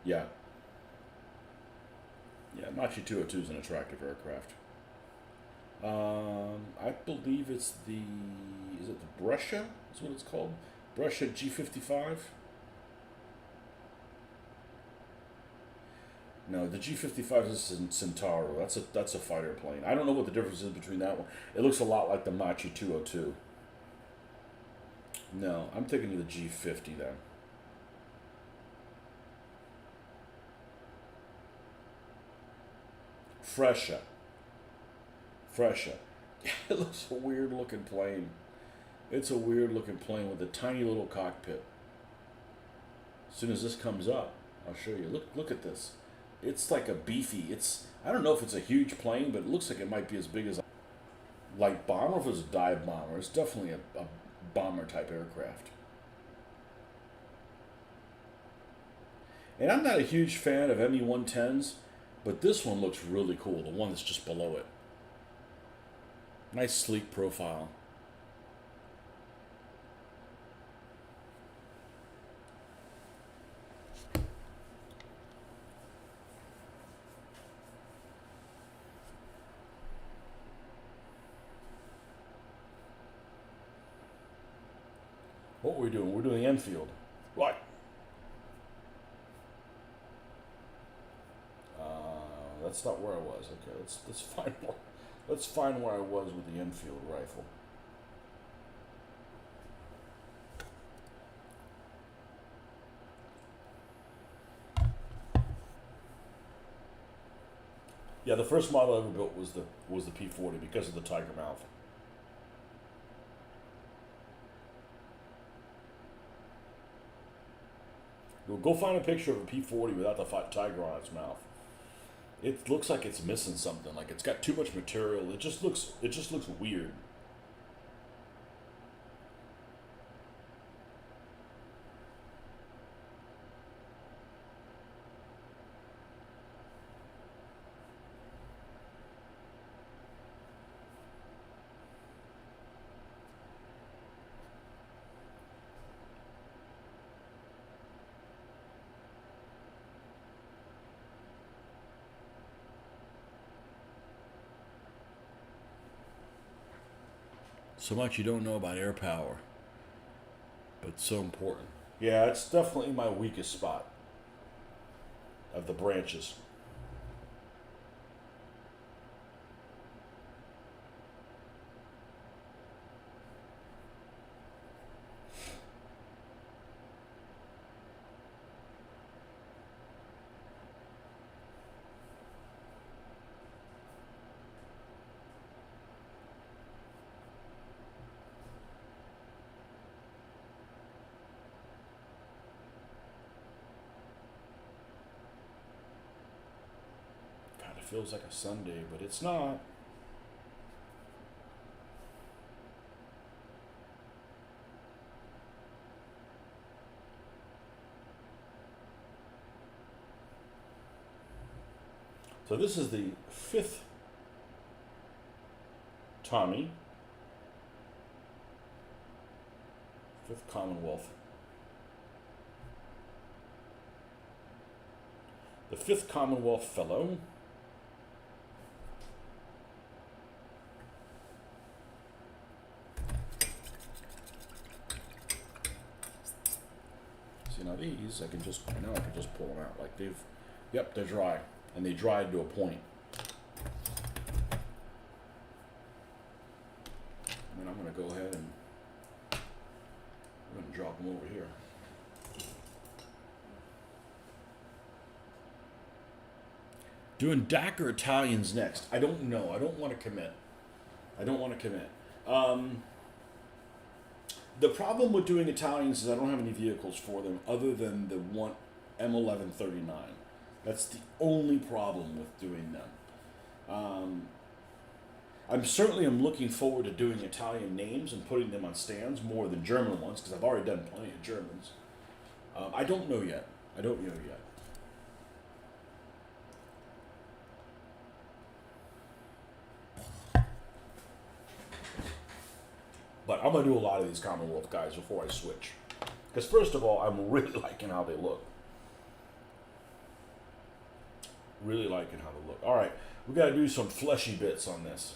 Yeah. Yeah, Machi 202 is an attractive aircraft. I believe is it the Brescia? Is what it's called? Brescia G55? No, the G55 is a Centauro. That's a fighter plane. I don't know what the difference is between that one. It looks a lot like the Machi 202. No, I'm thinking of the G50 then. Frescia. It looks a weird looking plane. It's a weird looking plane with a tiny little cockpit. As soon as this comes up, I'll show you. Look at this. It's like a beefy. I don't know if it's a huge plane, but it looks like it might be as big as a light bomber. If it's a dive bomber, it's definitely a bomber type aircraft. And I'm not a huge fan of ME-110s, but this one looks really cool. The one that's just below it. Nice sleek profile. What were we doing? We're doing Enfield. Right. That's not where I was. Okay, let's find where I was with the Enfield rifle. Yeah, the first model I ever built was the P40 because of the tiger mouth. Go find a picture of a P40 without the tiger on its mouth. It looks like it's missing something. Like it's got too much material. It just looks weird. So much you don't know about air power, but so important. Yeah, it's definitely my weakest spot of the branches. God, it feels like a Sunday, but it's not. So this is the 5th Tommy, 5th Commonwealth. The 5th Commonwealth Fellow. See, now these I can just pull them out. Like yep, they're dry. And they dried to a point. And then I'm gonna go ahead and I'm gonna drop them over here. Doing DAC or Italians next? I don't know. I don't want to commit. The problem with doing Italians is I don't have any vehicles for them other than the one M1139. That's the only problem with doing them. I'm certainly looking forward to doing Italian names and putting them on stands more than German ones because I've already done plenty of Germans. I don't know yet. But I'm going to do a lot of these Commonwealth guys before I switch. Because first of all, I'm really liking how they look. All right, we got to do some fleshy bits on this.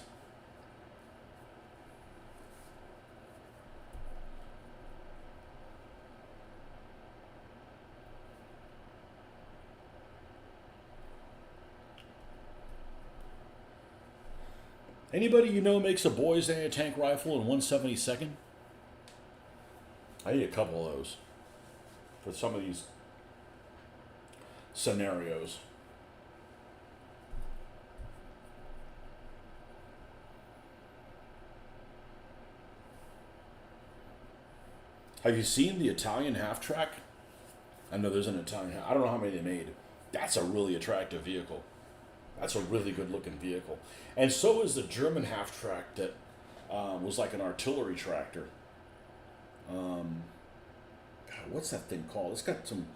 Anybody you know makes a boys' anti-tank rifle in 1/72nd? I need a couple of those for some of these scenarios. Have you seen the Italian half-track? I know there's an Italian. I don't know how many they made. That's a really attractive vehicle. That's a really good-looking vehicle. And so is the German half-track that was like an artillery tractor. God, what's that thing called? It's got some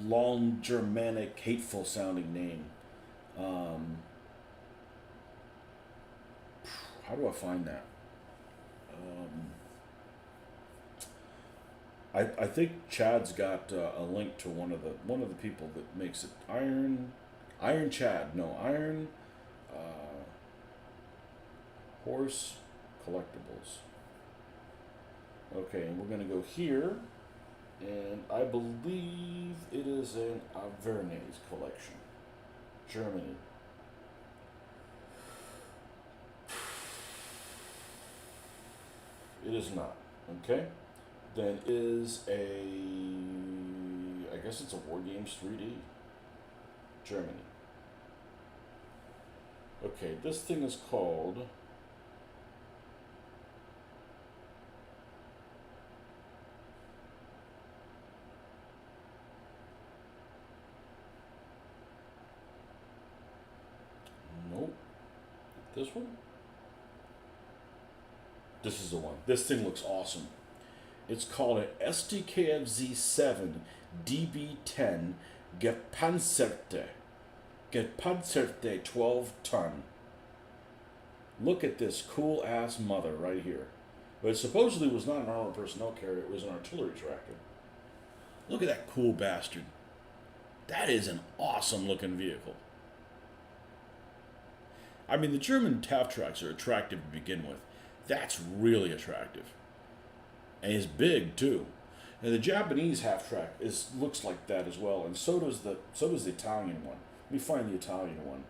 long Germanic, hateful-sounding name. How do I find that? I think Chad's got a link to one of the people that makes it. Iron Horse Collectibles. Okay, and we're gonna go here, and I believe it is an Avernay's collection, Germany. It is not. Okay. Then is I guess it's a War Games 3D. Germany. Okay, this thing is called nope. This one? This is the one. This thing looks awesome. It's called an STKFZ7 DB10 Gepanzerte 12 ton. Look at this cool ass mother right here. But it supposedly was not an armored personnel carrier, it was an artillery tractor. Look at that cool bastard. That is an awesome looking vehicle. I mean, the German half tracks are attractive to begin with. That's really attractive. And it's big too. And the Japanese half track looks like that as well, and so does the Italian one. Let me find the Italian one.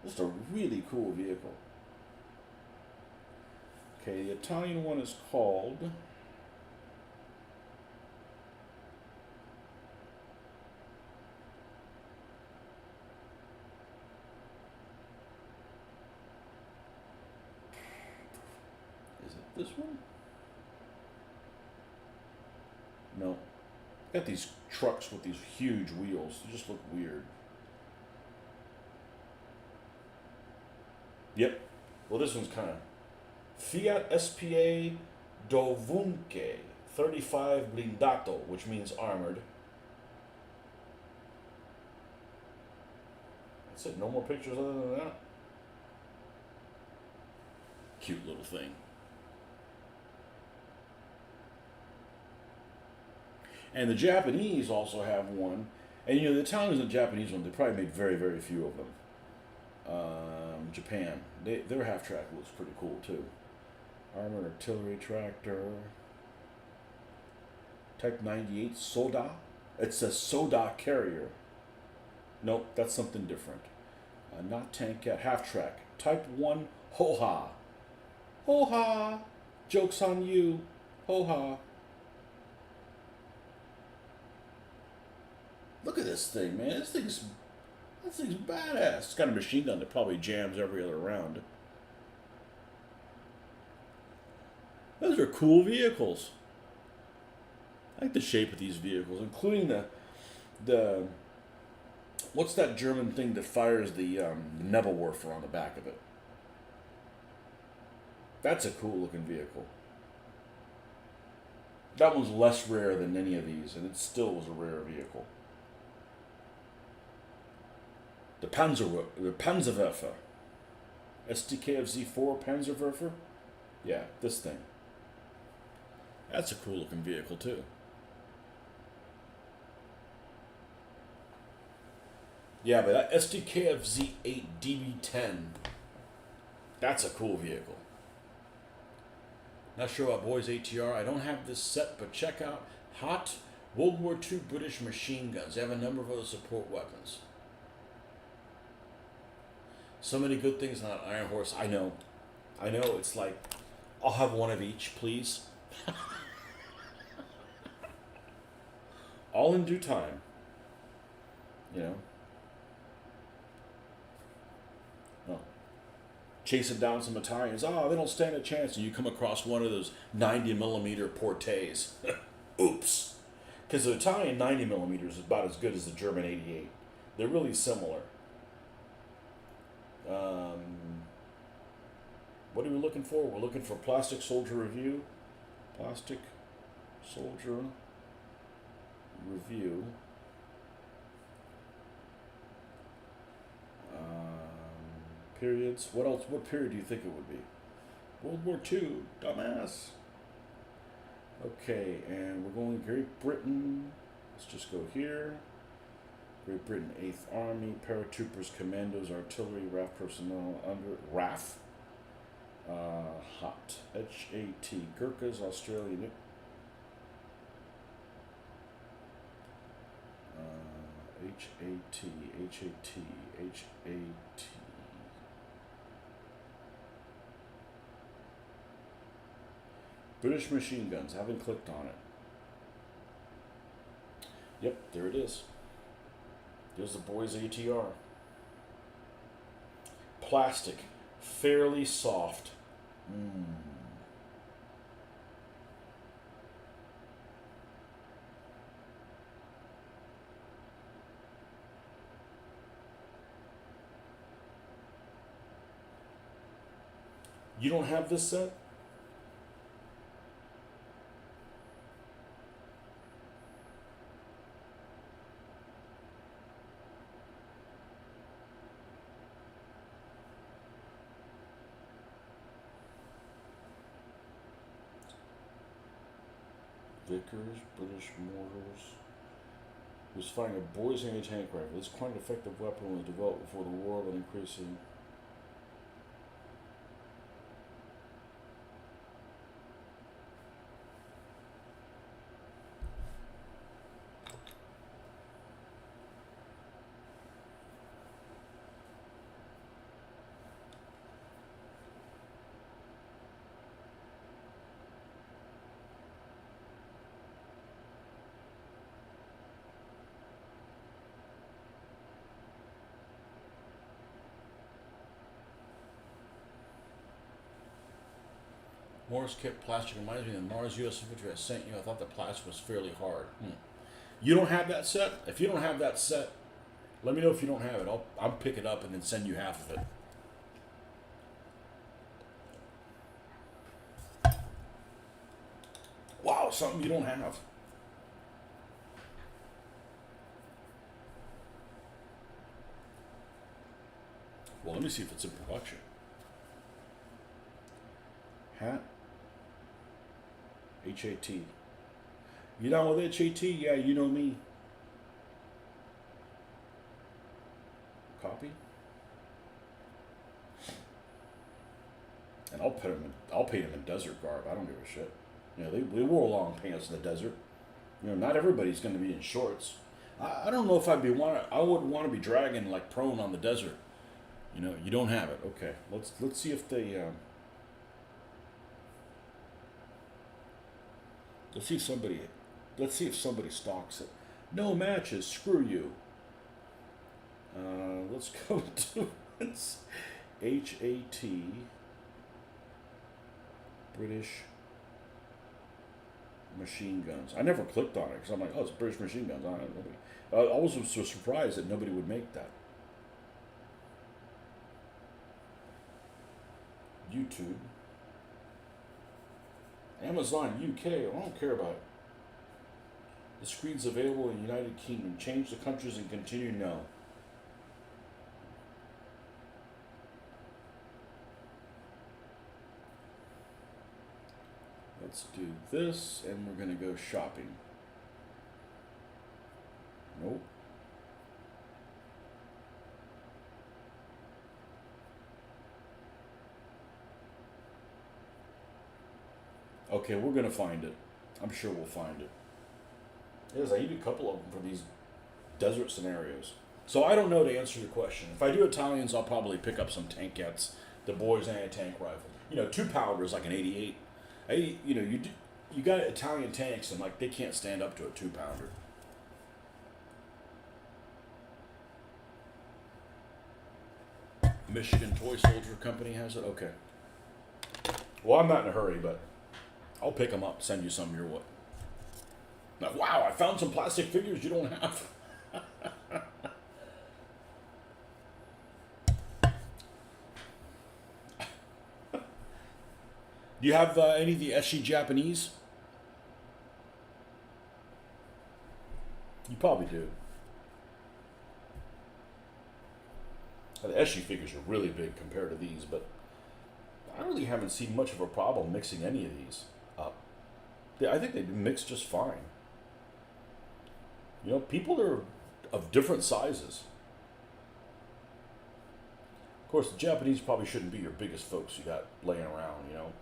Just a really cool vehicle. Okay, the Italian one is called is it this one? No. Got these trucks with these huge wheels. They just look weird. Yep. Well, this one's kind of Fiat SPA Dovunque 35 Blindato, which means armored. That's it. No more pictures other than that. Cute little thing. And the Japanese also have one. And you know, the Italians and the Japanese one, they probably made very, very few of them. Japan, their half track looks pretty cool too. Armored artillery tractor. Type 98 Soda. It's a Soda carrier. Nope, that's something different. Not tank cat, half track. Type 1 Ho-Ha. Ho-Ha! Joke's on you. Ho-Ha. Look at this thing, man. This thing's badass. It's got a machine gun that probably jams every other round. Those are cool vehicles. I like the shape of these vehicles, including the what's that German thing that fires the Nebelwerfer on the back of it? That's a cool looking vehicle. That one's less rare than any of these, and it still was a rare vehicle. The Panzerwerfer. SDKFZ4 Panzerwerfer? Yeah, this thing. That's a cool looking vehicle too. Yeah, but that SDKFZ8 DB10, that's a cool vehicle. Not sure about Boys ATR. I don't have this set, but check out Hot World War II British machine guns. They have a number of other support weapons. So many good things on Iron Horse. I know. It's like, I'll have one of each, please. All in due time. You know. Well, chasing down some Italians. Oh, they don't stand a chance. And you come across one of those 90mm Portes. Oops. Because the Italian 90mm is about as good as the German 88. They're really similar. What are we looking for? We're looking for Plastic Soldier Review. Plastic Soldier Review. Periods. What else? What period do you think it would be? World War II. Dumbass. Okay, and we're going Great Britain. Let's just go here. Great Britain 8th Army, paratroopers, commandos, artillery, RAF personnel, RAF. Hot. HAT. Gurkhas, Australia. HAT. British machine guns. Haven't clicked on it. Yep, there it is. There's the Boys ATR. Plastic. Fairly soft. You don't have this set? Vickers, British mortars. He was firing a Boys anti-tank rifle. This quite an effective weapon was developed before the war, but increasing. Morris kit plastic reminds me of the Mars US infantry I sent you. I thought the plastic was fairly hard. You don't have that set? If you don't have that set, let me know if you don't have it. I'll pick it up and then send you half of it. Wow, something you don't have. me see if it's in production. Hat. HAT. You down with HAT? Yeah, you know me. Copy. And I'll paint them in desert garb. I don't give a shit. You know, they wore long pants in the desert. You know, not everybody's going to be in shorts. I don't know if I would want to be dragging like prone on the desert. You know, you don't have it. Okay, let's see if they. Let's see if somebody stalks it. No matches. Screw you. Let's go to HAT. British machine guns. I never clicked on it because I'm like, oh, it's British machine guns. I was so surprised that nobody would make that. YouTube. Amazon UK. I don't care about it. The screen's available in the United Kingdom. Change the countries and continue. No. Let's do this, and we're going to go shopping. Nope. Okay, we're going to find it. I'm sure we'll find it. Yes, I need a couple of them for these desert scenarios. So I don't know to answer your question. If I do Italians, I'll probably pick up some tankettes, the boys anti-tank rifle. You know, 2-pounder is like an 88. You got Italian tanks and like they can't stand up to a 2-pounder. Michigan Toy Soldier Company has it. Okay. Well, I'm not in a hurry, but I'll pick them up. Send you some your way. Now, wow! I found some plastic figures you don't have. Do you have any of the SG Japanese? You probably do. The SG figures are really big compared to these, but I really haven't seen much of a problem mixing any of these up. I think they mix just fine. You know, people are of different sizes. Of course, the Japanese probably shouldn't be your biggest folks you got laying around, you know.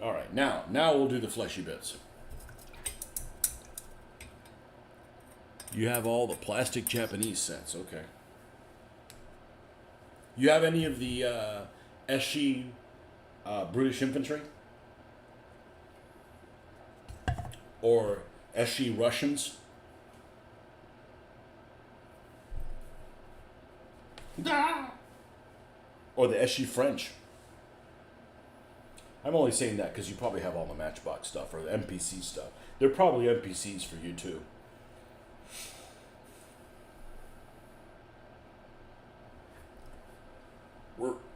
All right, now we'll do the fleshy bits. You have all the plastic Japanese sets, okay. You have any of the SG British infantry? Or SG Russians? Or the SG French? I'm only saying that because you probably have all the Matchbox stuff or the NPC stuff. They're probably NPCs for you too.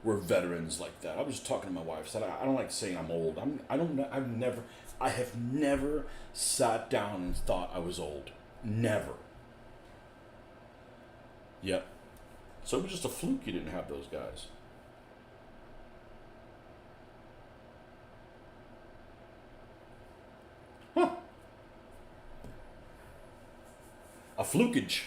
We're veterans like that. I was talking to my wife. Said I don't like saying I'm old. I have never sat down and thought I was old. Never. Yep. So it was just a fluke you didn't have those guys. Huh. A flukage.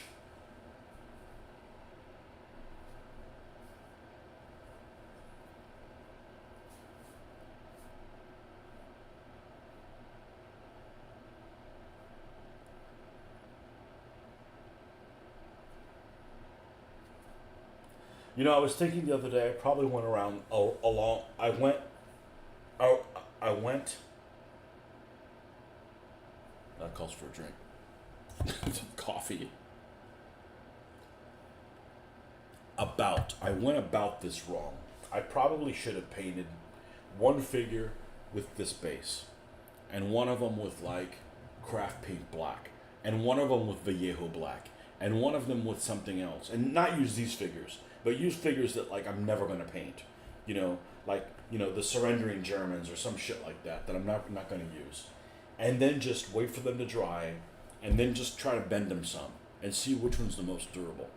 You know, I was thinking the other day, I probably went around along. I went. That calls for a drink. Some coffee. I went about this wrong. I probably should have painted one figure with this base, and one of them with like craft paint black. and one of them with Vallejo black, and one of them with something else, and not use these figures, but use figures that like I'm never gonna paint, you know, like the surrendering Germans or some shit like that that I'm not gonna use, and then just wait for them to dry, and then just try to bend them some and see which one's the most durable.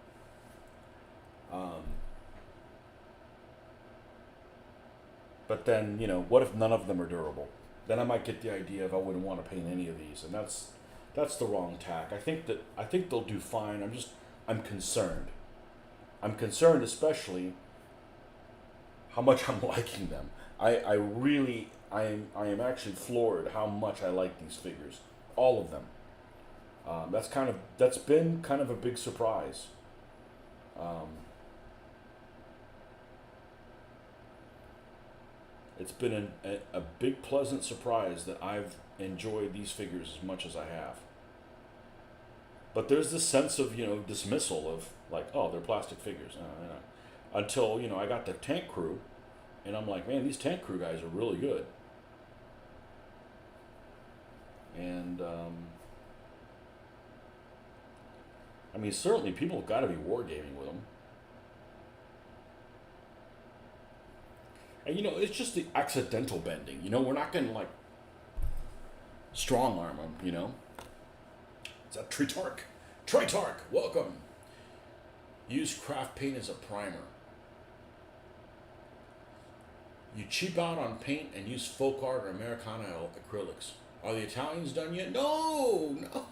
But then what if none of them are durable? Then I might get the idea of I wouldn't want to paint any of these, and that's the wrong tack. I think they'll do fine. I'm concerned. I'm concerned, especially how much I'm liking them. I am actually floored how much I like these figures, all of them. That's been kind of a big surprise. Um, it's been a big pleasant surprise that I've enjoyed these figures as much as I have. But there's this sense of dismissal of like, oh, they're plastic figures, until I got the tank crew, and I'm like, man, these tank crew guys are really good. And I mean, certainly people have got to be wargaming with them. And it's just the accidental bending. We're not going to like strong arm them. It's a Tritarch. Tritarch, welcome. Use craft paint as a primer. You cheap out on paint and use folk art or Americana acrylics. Are the Italians done yet? No, no.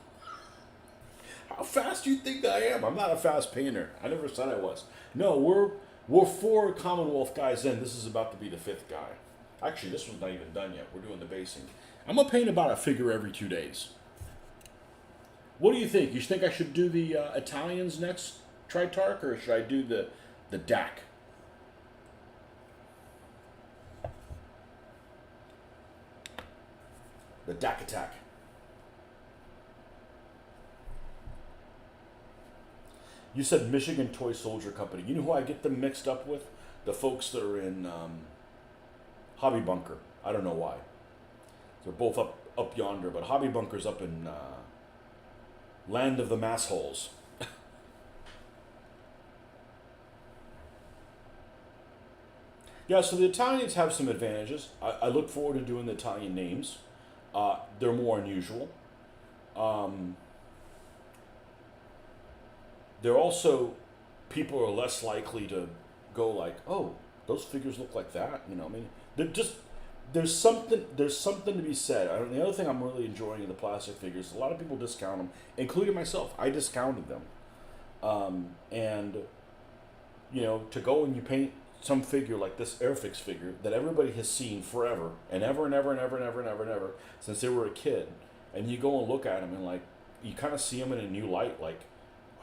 How fast do you think I am? I'm not a fast painter. I never said I was. No, we're 4 Commonwealth guys in. This is about to be the 5th guy. Actually, this one's not even done yet. We're doing the basing. I'm gonna paint about a figure every 2 days. What do you think? You think I should do the Italians next, Tritarch, or should I do the DAC? The DAC attack. You said Michigan Toy Soldier Company. You know who I get them mixed up with? The folks that are in Hobby Bunker. I don't know why. They're both up yonder, but Hobby Bunker's up in Land of the Massholes. Yeah, so the Italians have some advantages. I look forward to doing the Italian names. They're more unusual. They're also, people are less likely to go like, oh, those figures look like that. I mean, they're just, there's something to be said. The other thing I'm really enjoying in the plastic figures, a lot of people discount them, including myself. I discounted them. And to go and you paint some figure like this Airfix figure that everybody has seen forever and ever and ever and ever and ever and ever and ever since they were a kid, and you go and look at them and like you kind of see them in a new light, like,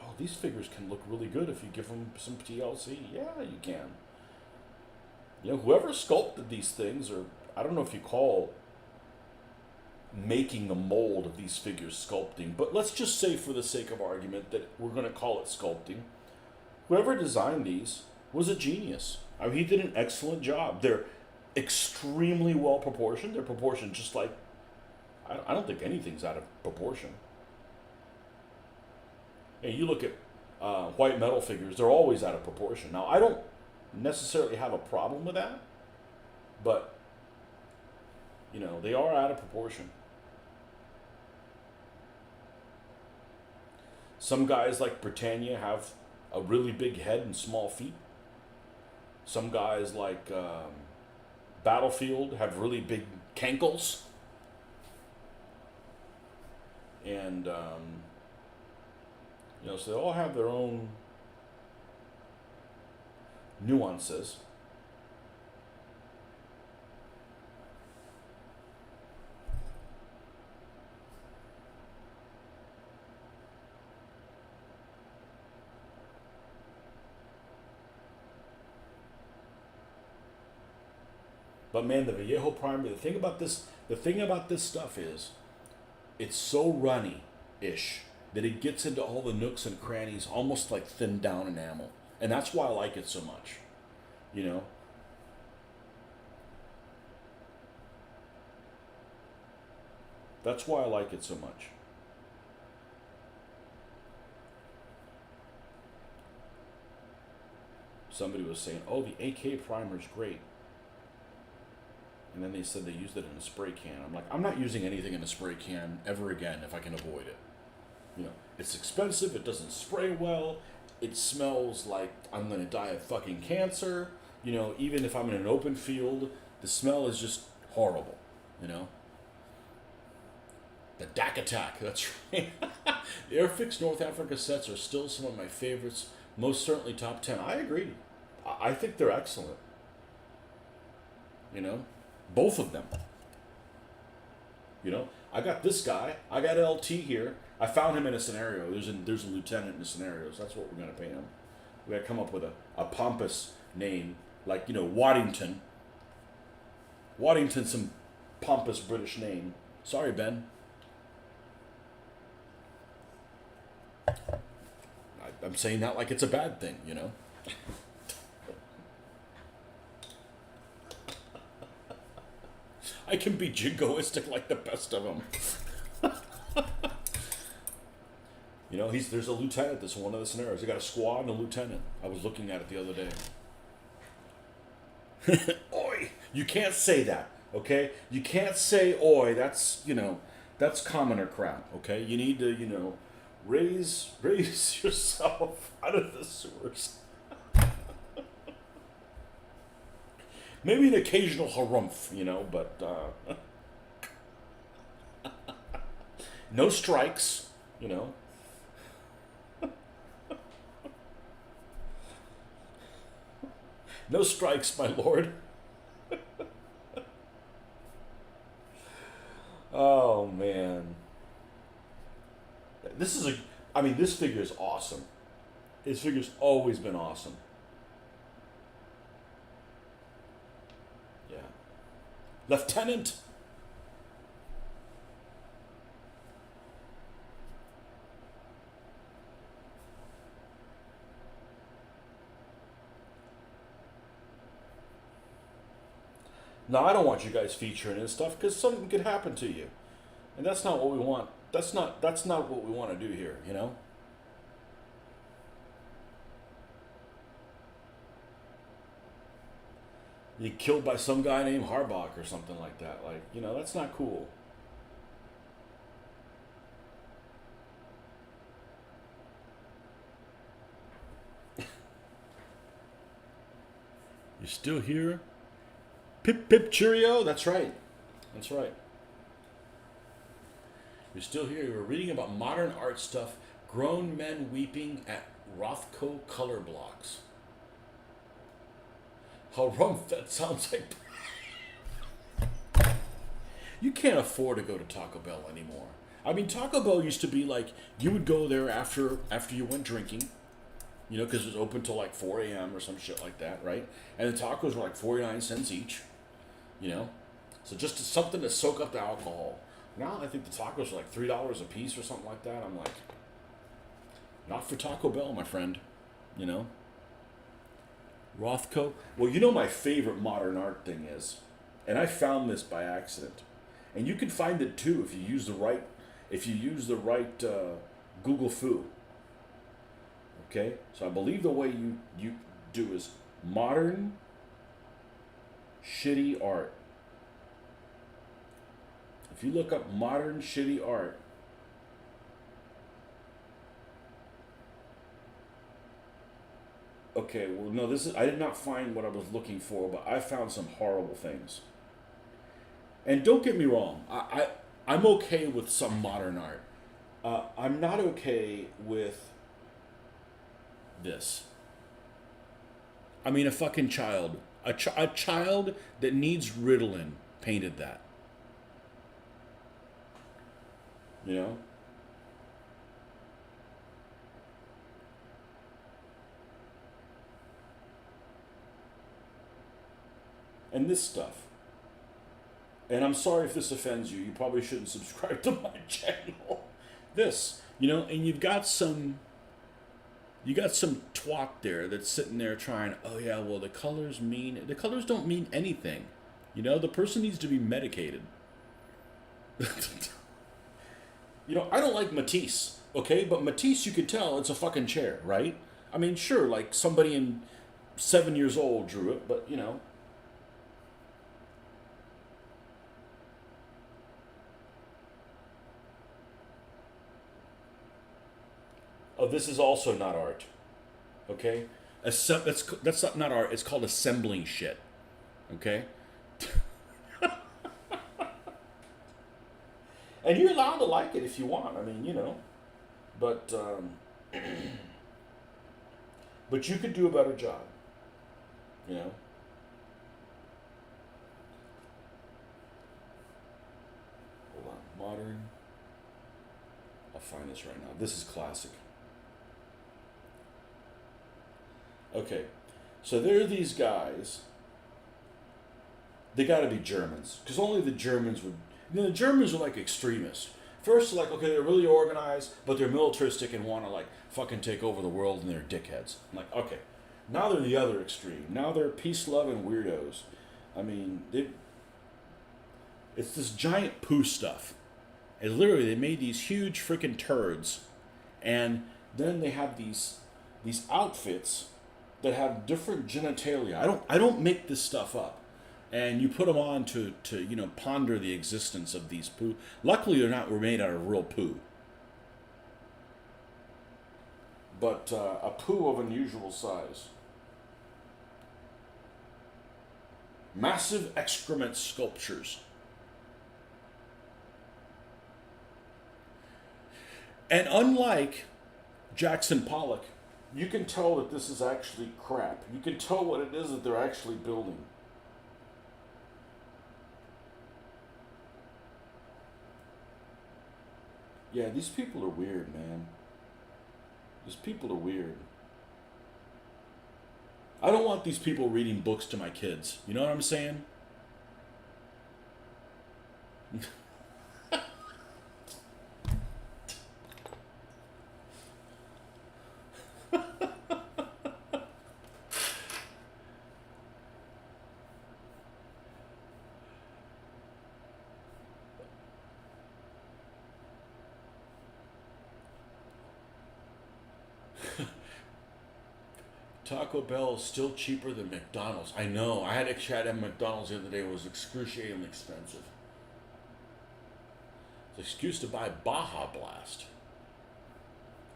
oh, these figures can look really good if you give them some TLC. Yeah, you can. Whoever sculpted these things, or I don't know if you call making the mold of these figures sculpting, but let's just say for the sake of argument that we're going to call it sculpting. Whoever designed these was a genius. I mean, he did an excellent job. They're extremely well proportioned. They're proportioned just like, I don't think anything's out of proportion. And you look at white metal figures, they're always out of proportion. Now, I don't necessarily have a problem with that, but, they are out of proportion. Some guys like Britannia have a really big head and small feet. Some guys like Battlefield have really big cankles. And, so they all have their own nuances. But man, the Vallejo primer, the thing about this stuff is it's so runny-ish that it gets into all the nooks and crannies, almost like thinned down enamel. And that's why I like it so much. That's why I like it so much. somebody was saying, "Oh, the AK primer's great," and then they said they used it in a spray can. I'm like, I'm not using anything in a spray can ever again if I can avoid it. You know, it's expensive. It doesn't spray well. It smells like I'm gonna die of fucking cancer. You know, even if I'm in an open field, the smell is just horrible. You know. The Dak Attack, that's right. The Airfix North Africa sets are still some of my favorites, most certainly top 10. I agree. I think they're excellent. You know, both of them. You know, I got this guy, I got LT here. I found him in a scenario. There's a lieutenant in the scenario, so that's what we're going to pay him. We got to come up with a pompous name, like, you know, Waddington. Waddington's some pompous British name. Sorry, Ben. I'm saying that like it's a bad thing, you know? I can be jingoistic like the best of them. You know, there's a lieutenant. That's one of the scenarios. They got a squad and a lieutenant. I was looking at it the other day. Oi! You can't say that, okay? You can't say oi. That's, you know, that's commoner crap, okay? You need to, you know, raise yourself out of the sewers. Maybe an occasional harumph, you know, but no strikes, you know. No strikes, my lord. Oh, man. This figure is awesome. His figure's always been awesome. Yeah. Lieutenant! Now, I don't want you guys featuring and stuff because something could happen to you. And that's not what we want. That's not what we want to do here, you know? You killed by some guy named Harbach or something like that. Like, you know, that's not cool. You're still here? Pip pip cheerio. That's right. That's right. You're still here. You're reading about modern art stuff. Grown men weeping at Rothko color blocks. Harumph, that sounds like... You can't afford to go to Taco Bell anymore. I mean, Taco Bell used to be like, you would go there after you went drinking, you know, because it was open till like 4 a.m. or some shit like that, right? And the tacos were like 49 cents each, you know? So just something to soak up the alcohol. Now I think the tacos are like $3 a piece or something like that. I'm like, not for Taco Bell, my friend, you know? Rothko. Well, you know my favorite modern art thing is, and I found this by accident, and you can find it too if you use the right Google Foo. Okay, so I believe the way you do is modern shitty art. If you look up modern shitty art, okay, well, no, I did not find what I was looking for, but I found some horrible things. And don't get me wrong, I'm okay with some modern art. I'm not okay with this. I mean, a fucking child. A child that needs Ritalin painted that. You know? And this stuff. And I'm sorry if this offends you. You probably shouldn't subscribe to my channel. This, you know, and you got some twat there that's sitting there trying, oh yeah, well the colors don't mean anything. You know, the person needs to be medicated. You know, I don't like Matisse, okay? But Matisse, you could tell it's a fucking chair, right? I mean, sure, like somebody in 7 years old drew it, but you know. Oh, this is also not art. Okay? That's not art. It's called assembling shit. Okay? And you're allowed to like it if you want. I mean, you know. But but you could do a better job. You know? Hold on. Modern. I'll find this right now. This is classic. Okay. So there are these guys. They got to be Germans, because only the Germans would. You know, the Germans are like extremists. First, like, okay, they're really organized, but they're militaristic and want to like fucking take over the world, and they're dickheads. I'm like, okay, now they're the other extreme. Now they're peace loving weirdos. I mean, it's this giant poo stuff. And literally, they made these huge freaking turds, and then they have these outfits that have different genitalia. I don't make this stuff up. And you put them on to you know, ponder the existence of these poo. Luckily, they're not were made out of real poo, but a poo of unusual size. Massive excrement sculptures. And unlike Jackson Pollock, you can tell that this is actually crap. You can tell what it is that they're actually building. Yeah, these people are weird, man. These people are weird. I don't want these people reading books to my kids. You know what I'm saying? Taco Bell is still cheaper than McDonald's. I know. I actually had at McDonald's the other day. It was excruciatingly expensive. It's an excuse to buy Baja Blast.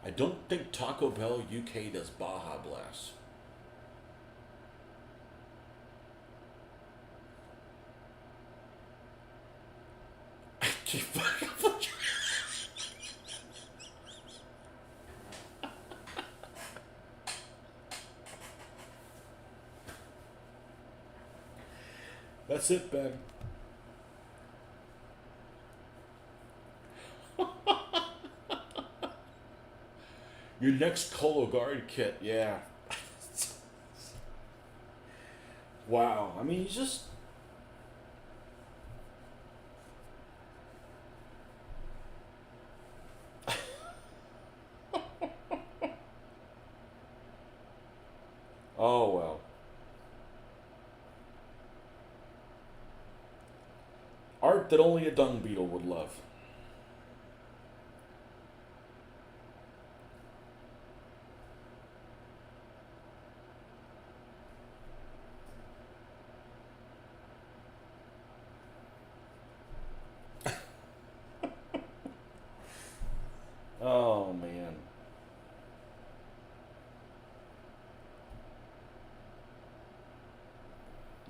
I don't think Taco Bell UK does Baja Blast. That's it, Ben. Your next Colo Guard kit, yeah. Wow. I mean, he's just. Oh, well. Art that only a dung beetle would love. Oh, man.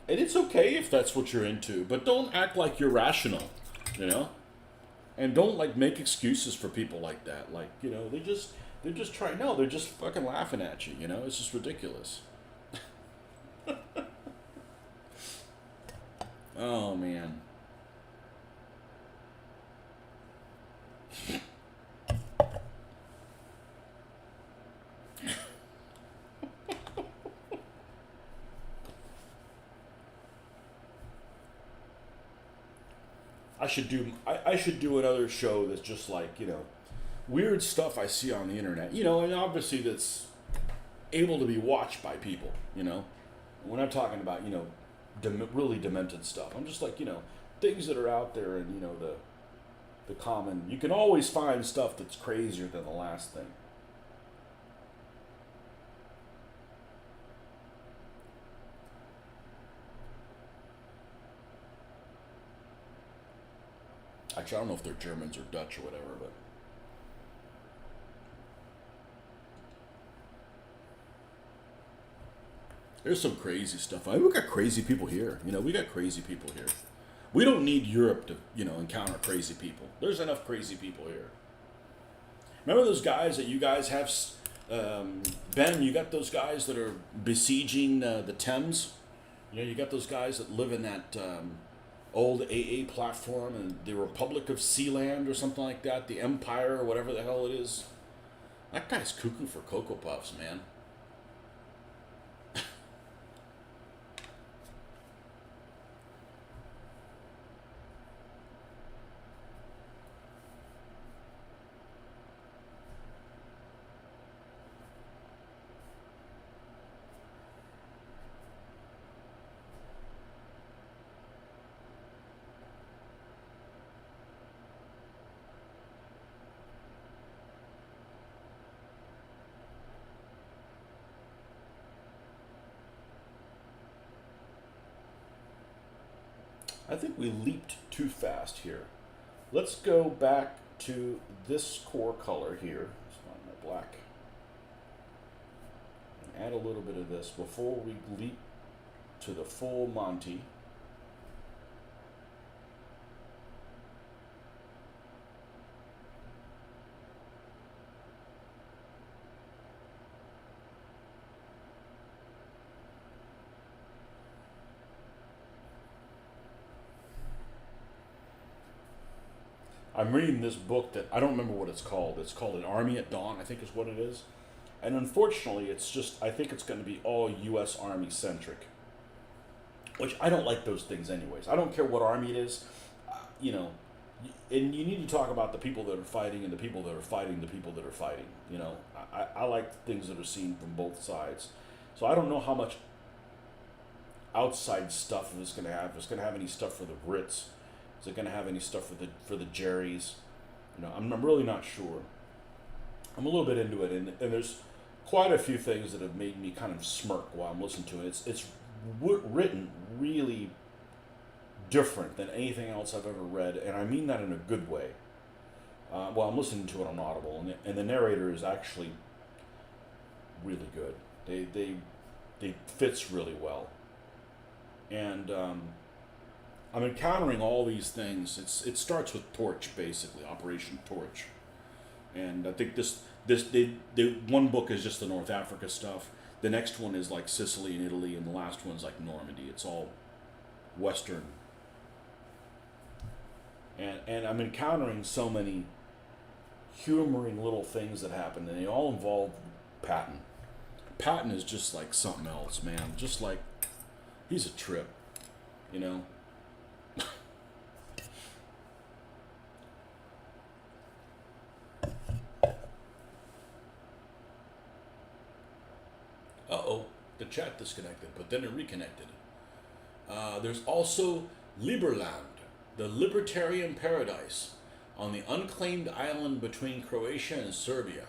And it's okay if that's what you're into, but don't act like you're rational, you know? And don't like make excuses for people like that. Like, you know, they're just trying. No, they're just fucking laughing at you. You know, it's just ridiculous. Oh man. I should do another show that's just like, you know, weird stuff I see on the internet. You know, and obviously that's able to be watched by people. You know, we're not talking about, you know, really demented stuff. I'm just like, you know, things that are out there, and you know, the common. You can always find stuff that's crazier than the last thing. Actually, I don't know if they're Germans or Dutch or whatever, but there's some crazy stuff. We got crazy people here. We got crazy people here. We don't need Europe to, encounter crazy people. There's enough crazy people here. Remember those guys that you guys have, Ben? You got those guys that are besieging the Thames. You got those guys that live in that old AA platform and the Republic of Sealand or something like that, the Empire or whatever the hell it is. That guy's cuckoo for Cocoa Puffs, man. I think we leaped too fast here. Let's go back to this core color here. Let's find my black. And add a little bit of this before we leap to the full Monty. I'm reading this book that I don't remember what it's called. It's called An Army at Dawn, I think is what it is. And unfortunately, I think it's going to be all U.S. Army centric. Which I don't like those things anyways. I don't care what army it is. And you need to talk about the people that are fighting and the people that are fighting the people that are fighting. I like things that are seen from both sides. So I don't know how much outside stuff it's going to have. If it's going to have any stuff for the Brits. Is it going to have any stuff for the Jerrys? I'm really not sure. I'm a little bit into it, and there's quite a few things that have made me kind of smirk while I'm listening to it. It's written really different than anything else I've ever read, and I mean that in a good way. Well, I'm listening to it on Audible, and the narrator is actually really good. They fits really well, and I'm encountering all these things. It starts with Torch, basically, Operation Torch, and I think this one book is just the North Africa stuff. The next one is like Sicily and Italy, and the last one's like Normandy. It's all Western, and I'm encountering so many humoring little things that happen, and they all involve Patton. Patton is just like something else, man. Just like he's a trip, you know. Uh-oh, the chat disconnected, but then it reconnected. There's also Liberland, the libertarian paradise on the unclaimed island between Croatia and Serbia.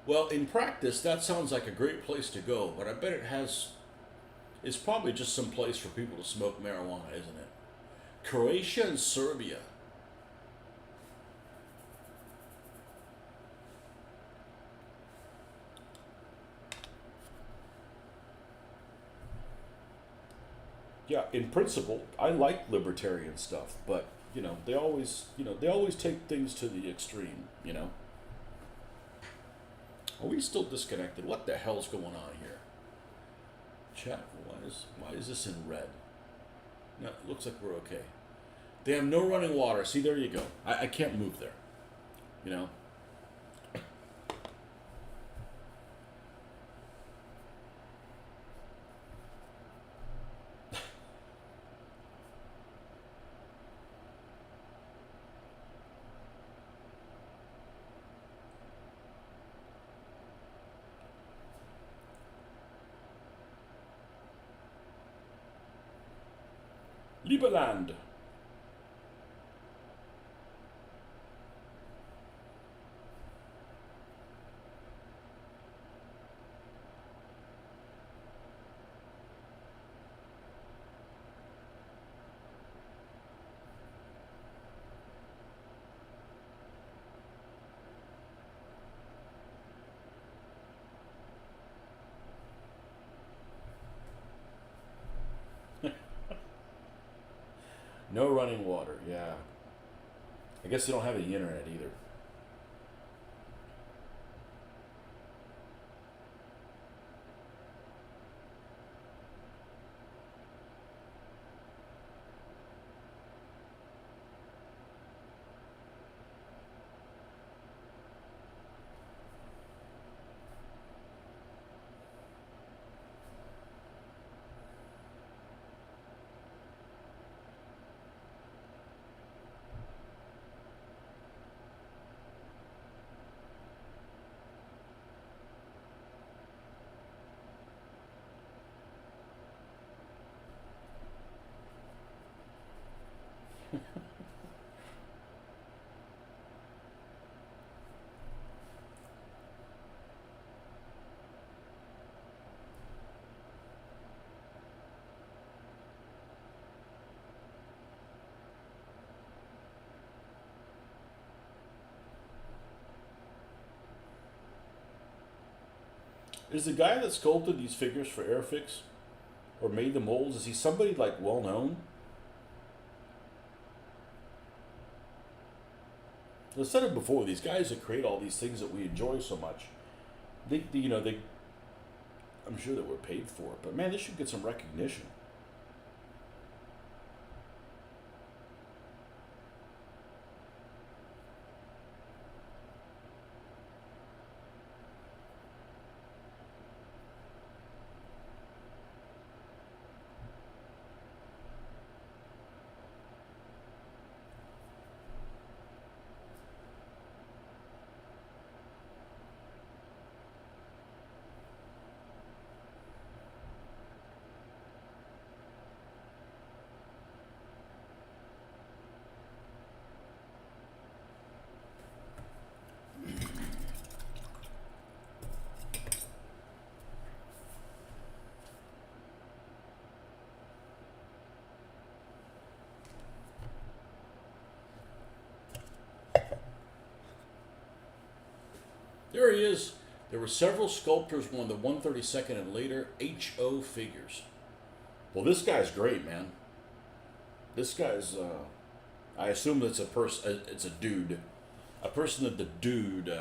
Well, in practice, that sounds like a great place to go, but I bet it's probably just some place for people to smoke marijuana, isn't it? Croatia and Serbia. Yeah, in principle, I like libertarian stuff, but they always take things to the extreme. Are we still disconnected? What the hell's going on here? Chat, why is this in red? No, it looks like we're okay. They have no running water. See, there you go. I can't move there. Lieberland. No running water. Yeah. I guess they don't have the internet either. Is the guy that sculpted these figures for Airfix or made the molds, is he somebody like well known? I said it before. These guys that create all these things that we enjoy so much, they I'm sure that we're paid for it, but man, they should get some recognition. There he is. There were several sculptors won the 132nd and later HO figures. Well, this guy's great, man. This guy's, I assume that's a person, it's a dude. A person of the dude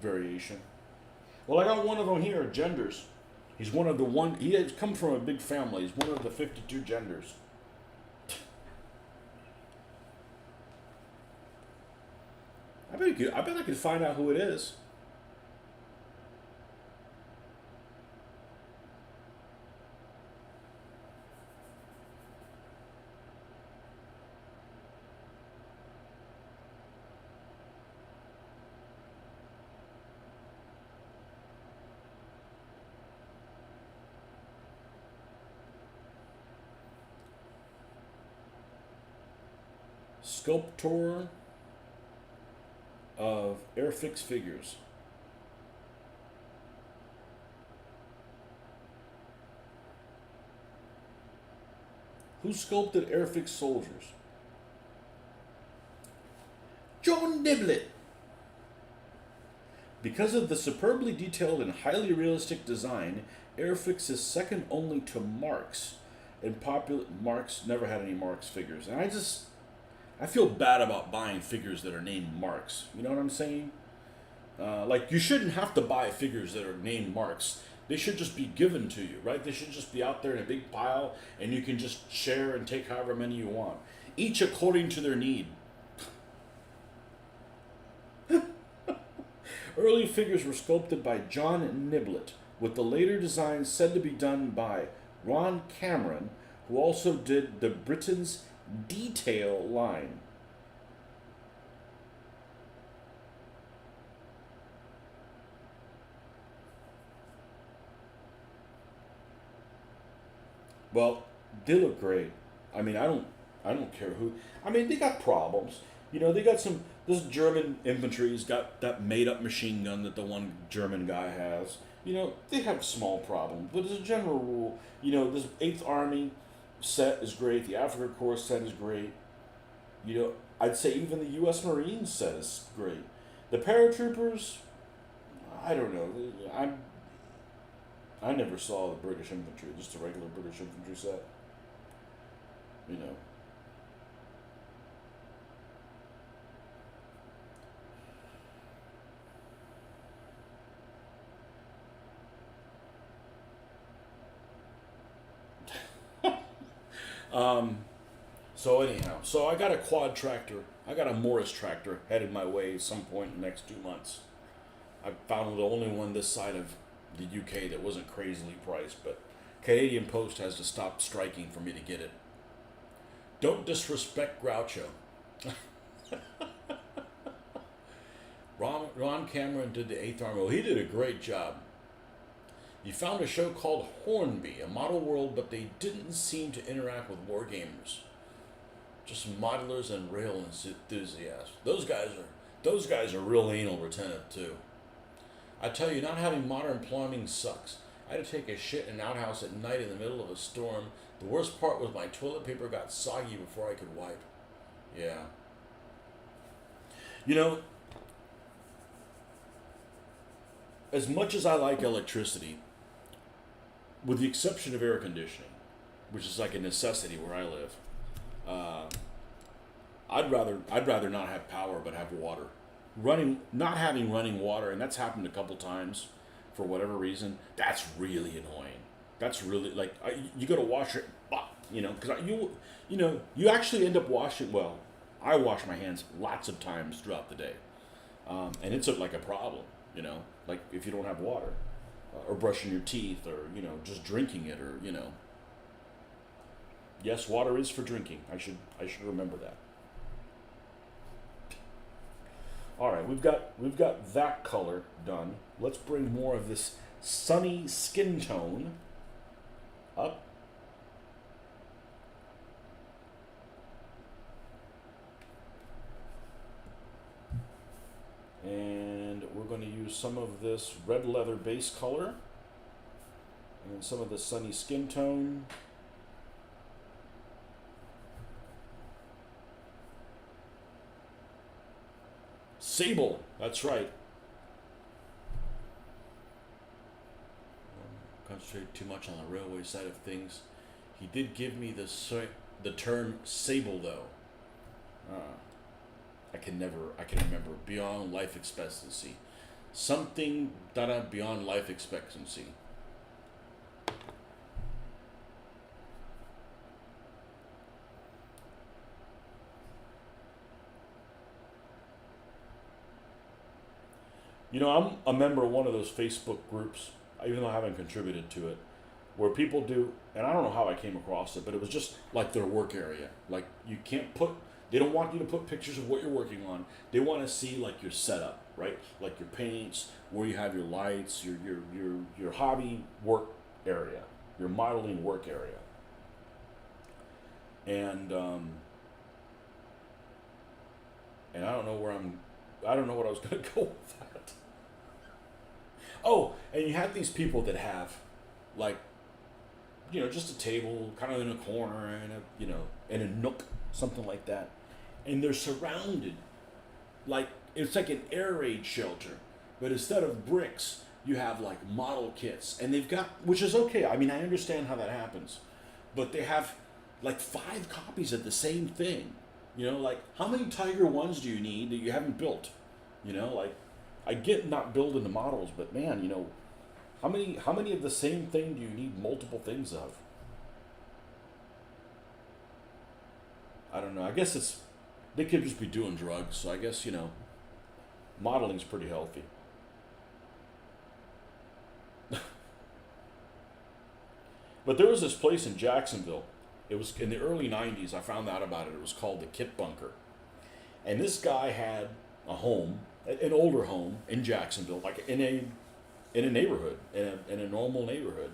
variation. Well, I got one of them here, genders. He's one of the one, he has come from a big family. He's one of the 52 genders. I bet I could find out who it is. Sculptor of Airfix figures. Who sculpted Airfix soldiers? John Niblett. Because of the superbly detailed and highly realistic design, Airfix is second only to Marx. And popular Marx never had any Marx figures, and I feel bad about buying figures that are named Marx. You know what I'm saying? Like, you shouldn't have to buy figures that are named Marx. They should just be given to you, right? They should just be out there in a big pile, and you can just share and take however many you want, each according to their need. Early figures were sculpted by John Niblett, with the later designs said to be done by Ron Cameron, who also did the Britain's Detail line. Well, they look great. I mean, I don't care who. I mean, they got problems. They got some. This German infantry's got that made-up machine gun that the one German guy has. They have small problems, but as a general rule, this Eighth Army set is great. The Africa Corps set is great. I'd say even the U.S. Marines set is great. The paratroopers, I don't know. I never saw the British infantry, just a regular British infantry set. You know, So anyhow, so I got a quad tractor. I got a Morris tractor headed my way at some point in the next 2 months. I found the only one this side of the UK that wasn't crazily priced, but Canadian Post has to stop striking for me to get it. Don't disrespect Groucho. Ron Cameron did the Eighth Army. Well, he did a great job. He found a show called Hornby, a model world, but they didn't seem to interact with wargamers. Just modelers and rail enthusiasts. Those guys are real anal retentive too. I tell you, not having modern plumbing sucks. I had to take a shit in an outhouse at night in the middle of a storm. The worst part was my toilet paper got soggy before I could wipe. Yeah. You know, as much as I like electricity, with the exception of air conditioning, which is like a necessity where I live, I'd rather not have power but have water. Not having running water, and that's happened a couple times for whatever reason. That's really annoying. That's really like you go to wash it, because you actually end up washing. Well, I wash my hands lots of times throughout the day, and it's like a problem. Like if you don't have water, or brushing your teeth, or just drinking it, or Yes, water is for drinking. I should remember that. All right, we've got that color done. Let's bring more of this sunny skin tone up. And we're going to use some of this red leather base color and some of the sunny skin tone. Sable, that's right. Concentrate too much on the railway side of things. He did give me the term sable though. I can remember beyond life expectancy. Something beyond life expectancy. I'm a member of one of those Facebook groups, even though I haven't contributed to it, where people do, and I don't know how I came across it, but it was just like their work area. Like they don't want you to put pictures of what you're working on. They want to see like your setup, right? Like your paints, where you have your lights, your hobby work area, your modeling work area. And I don't know what I was going to go with that. Oh, and you have these people that have, like, just a table, kind of in a corner, and in a nook, something like that, and they're surrounded, like it's like an air raid shelter, but instead of bricks, you have like model kits, and they've got, which is okay. I mean, I understand how that happens, but they have like 5 copies of the same thing. Like how many Tiger Ones do you need that you haven't built? Like. I get not building the models, but man, how many of the same thing do you need multiple things of? I don't know. I guess they could just be doing drugs. So I guess modeling's pretty healthy. But there was this place in Jacksonville. It was in the early '90s. I found out about it. It was called the Kit Bunker, and this guy had a home. An older home in Jacksonville, like in a neighborhood, in a normal neighborhood.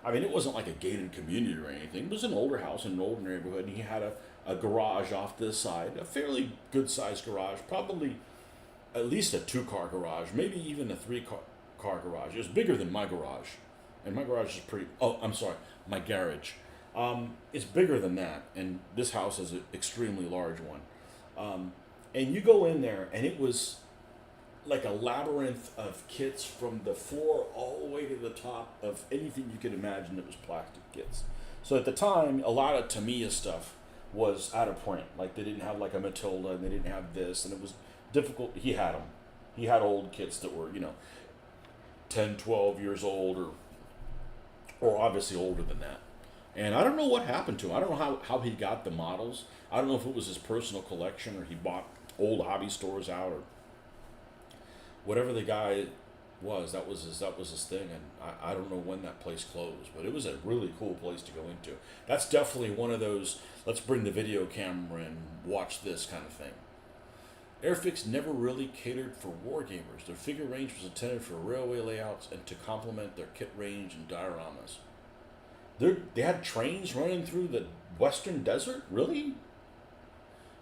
I mean, it wasn't like a gated community or anything. It was an older house in an older neighborhood, and he had a garage off to the side, a fairly good-sized garage, probably at least a 2-car garage, maybe even a 3-car garage. It was bigger than my garage, and my garage is pretty. Oh, I'm sorry, my garage. It's bigger than that, and this house is an extremely large one. And you go in there, and it was like a labyrinth of kits from the floor all the way to the top of anything you could imagine that was plastic kits. So at the time, a lot of Tamiya stuff was out of print. Like they didn't have like a Matilda, and they didn't have this, and it was difficult. He had them. He had old kits that were 10, 12 years old, or obviously older than that. And I don't know what happened to him. I don't know how he got the models. I don't know if it was his personal collection or he bought old hobby stores out or whatever the guy was. That was his thing. And I don't know when that place closed, but it was a really cool place to go into. That's definitely one of those, let's bring the video camera and watch this kind of thing. Airfix never really catered for wargamers. Their figure range was intended for railway layouts and to complement their kit range and dioramas. They had trains running through the western desert? Really?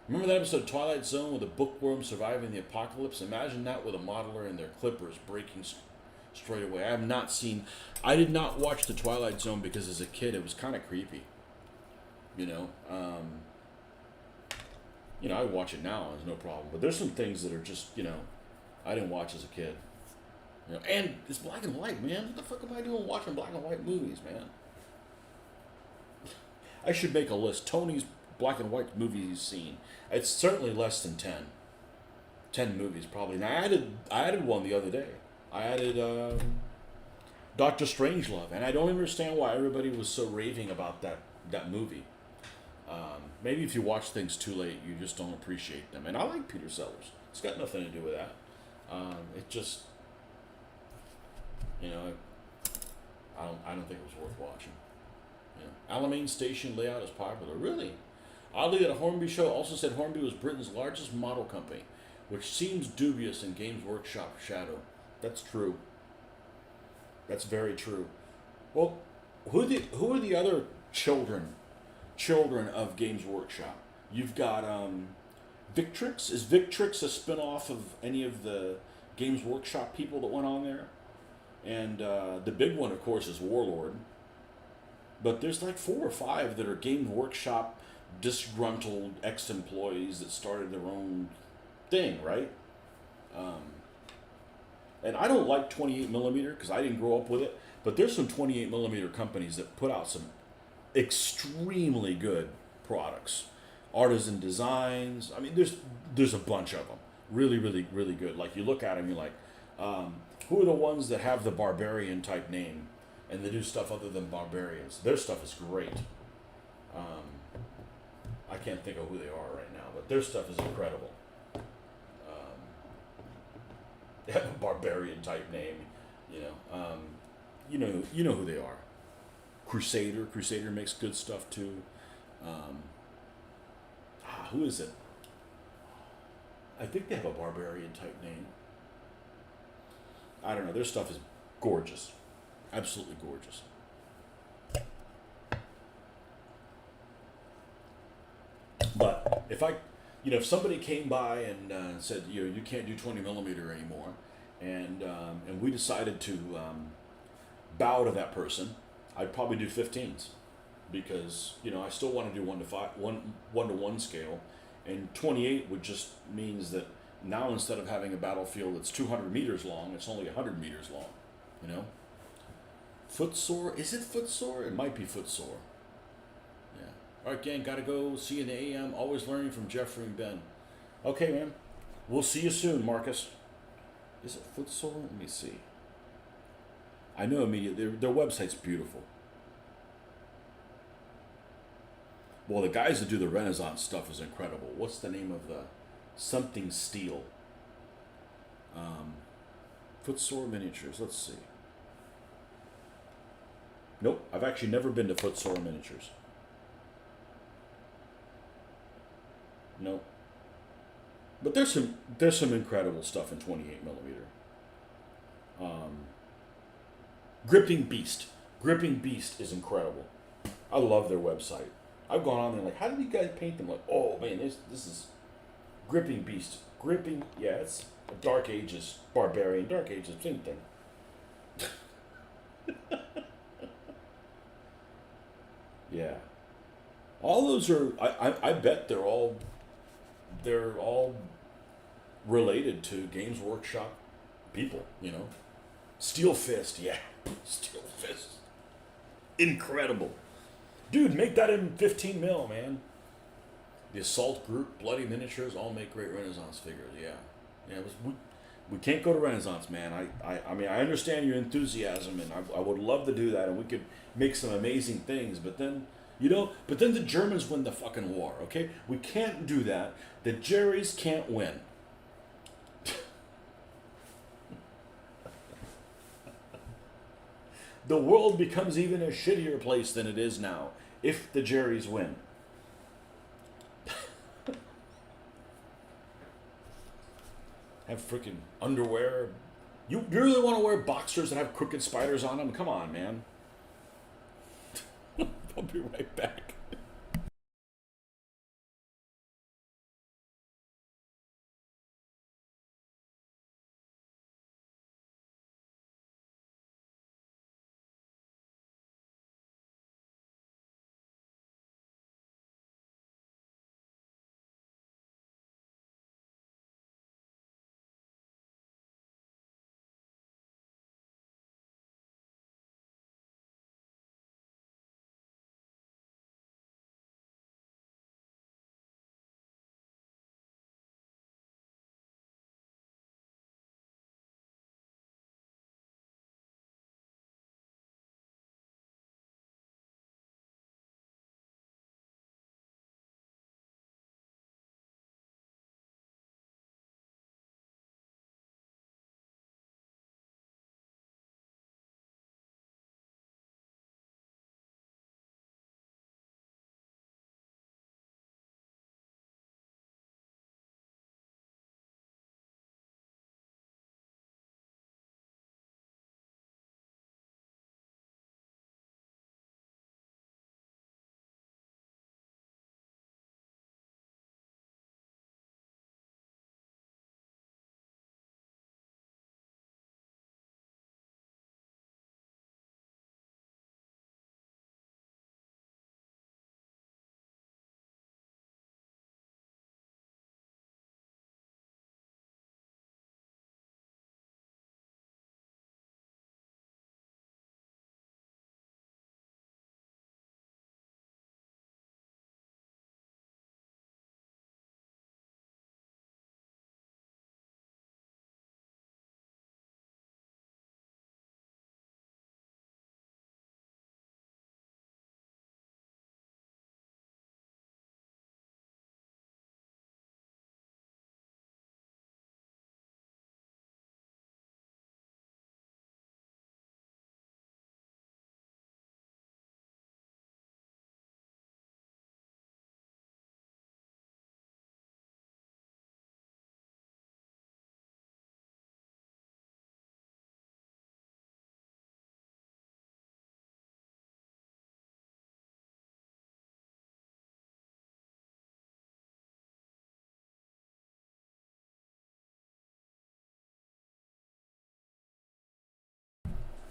Remember that episode of Twilight Zone with the bookworm surviving the apocalypse? Imagine that with a modeler and their clippers breaking straight away. I did not watch the Twilight Zone because as a kid it was kind of creepy. You know? I watch it now, there's no problem. But there's some things that are just, I didn't watch as a kid. And it's black and white, man. What the fuck am I doing watching black and white movies, man? I should make a list. Tony's black and white movies he's seen. It's certainly less than 10. 10 movies, probably. And I added one the other day. I added Doctor Strangelove. And I don't understand why everybody was so raving about that movie. Maybe if you watch things too late, you just don't appreciate them. And I like Peter Sellers. It's got nothing to do with that. It just, I don't think it was worth watching. Alamein Station layout is popular. Really? Oddly, that Hornby show also said Hornby was Britain's largest model company, which seems dubious in Games Workshop shadow. That's true. That's very true. Well, who are the other children of Games Workshop? You've got Victrix. Is Victrix a spin-off of any of the Games Workshop people that went on there? And the big one, of course, is Warlord. But there's like 4 or 5 that are Games Workshop disgruntled ex-employees that started their own thing, right? And I don't like 28mm because I didn't grow up with it. But there's some 28mm companies that put out some extremely good products. Artisan Designs. I mean, there's a bunch of them. Really, really, really good. Like, you look at them, you're like, who are the ones that have the Barbarian type name and they do stuff other than Barbarians? Their stuff is great. I can't think of who they are right now, but their stuff is incredible. They have a Barbarian type name, you know who they are. Crusader makes good stuff too. Who is it? I think they have a Barbarian type name. I don't know. Their stuff is gorgeous, absolutely gorgeous. But if somebody came by and said, you can't do 20mm anymore, and we decided to bow to that person, I'd probably do 15s because I still want to do 1:1 scale, and 28 would just means that now instead of having a battlefield that's 200 meters long, it's only 100 meters long. Footsore? Is it footsore? It might be footsore. Yeah. All right, gang, gotta go. See you in the AM. Always learning from Jeffrey and Ben. Okay, man. We'll see you soon, Marcus. Is it footsore? Let me see. I know immediately. Their website's beautiful. Well, the guys that do the Renaissance stuff is incredible. What's the name of the something steel? Footsore Miniatures. Let's see. Nope, I've actually never been to Footsore Miniatures. Nope. But there's some incredible stuff in 28mm. Gripping Beast. Gripping Beast is incredible. I love their website. I've gone on there like, how did you guys paint them? Like, oh man, this is Gripping Beast. It's Dark Ages, Barbarian, Dark Ages, same thing. Yeah. All those are, I bet they're all related to Games Workshop people, Steel Fist, yeah. Steel Fist. Incredible. Dude, make that in 15mm, man. The Assault Group, Bloody Miniatures, all make great Renaissance figures, yeah. Yeah, We can't go to Renaissance, man. I mean, I understand your enthusiasm, and I would love to do that, and we could make some amazing things. But then, but then the Germans win the fucking war. Okay, we can't do that. The Jerrys can't win. The world becomes even a shittier place than it is now if the Jerrys win. Have freaking underwear. You really want to wear boxers that have crooked spiders on them? Come on, man. I'll be right back.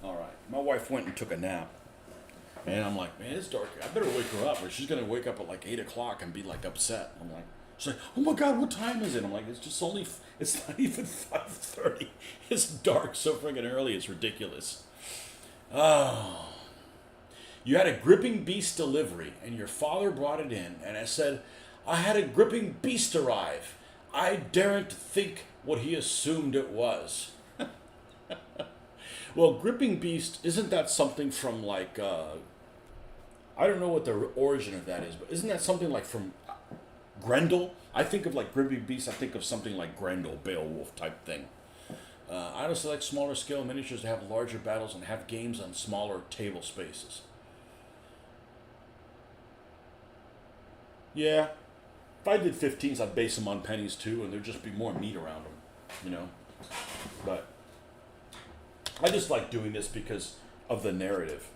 All right. My wife went and took a nap. And I'm like, man, it's dark. I better wake her up, or she's gonna wake up at like 8 o'clock and be like upset. I'm like, she's like, oh my god, what time is it? I'm like, it's just only, it's not even 5:30. It's dark so friggin' early. It's ridiculous. Oh, you had a gripping beast delivery, and your father brought it in, and I said, I had a gripping beast arrive. I daren't think what he assumed it was. Well, gripping beast, isn't that something from like I don't know what the origin of that is, but isn't that something like from Grendel? I think of like Gripping Beast, I think of something like Grendel, Beowulf type thing. I also like smaller scale miniatures to have larger battles and have games on smaller table spaces. Yeah, if I did 15s, I'd base them on pennies too, and there'd just be more meat around them, you know. But I just like doing this because of the narrative.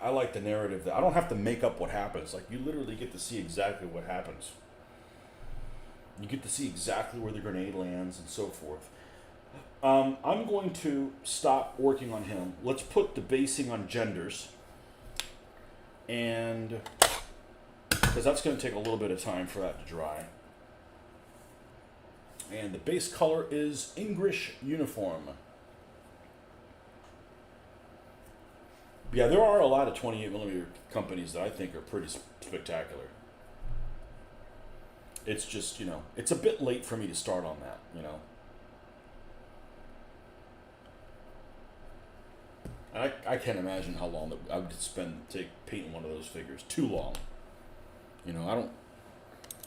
I like the narrative that I don't have to make up what happens. Like, you literally get to see exactly what happens. You get to see exactly where the grenade lands and so forth. I'm going to stop working on him. Let's put the basing on genders. And because that's going to take a little bit of time for that to dry. And the base color is English Uniform. Yeah, there are a lot of 28mm companies that I think are pretty spectacular. It's just, it's a bit late for me to start on that. And I can't imagine how long I would spend painting one of those figures. Too long. You know, I don't.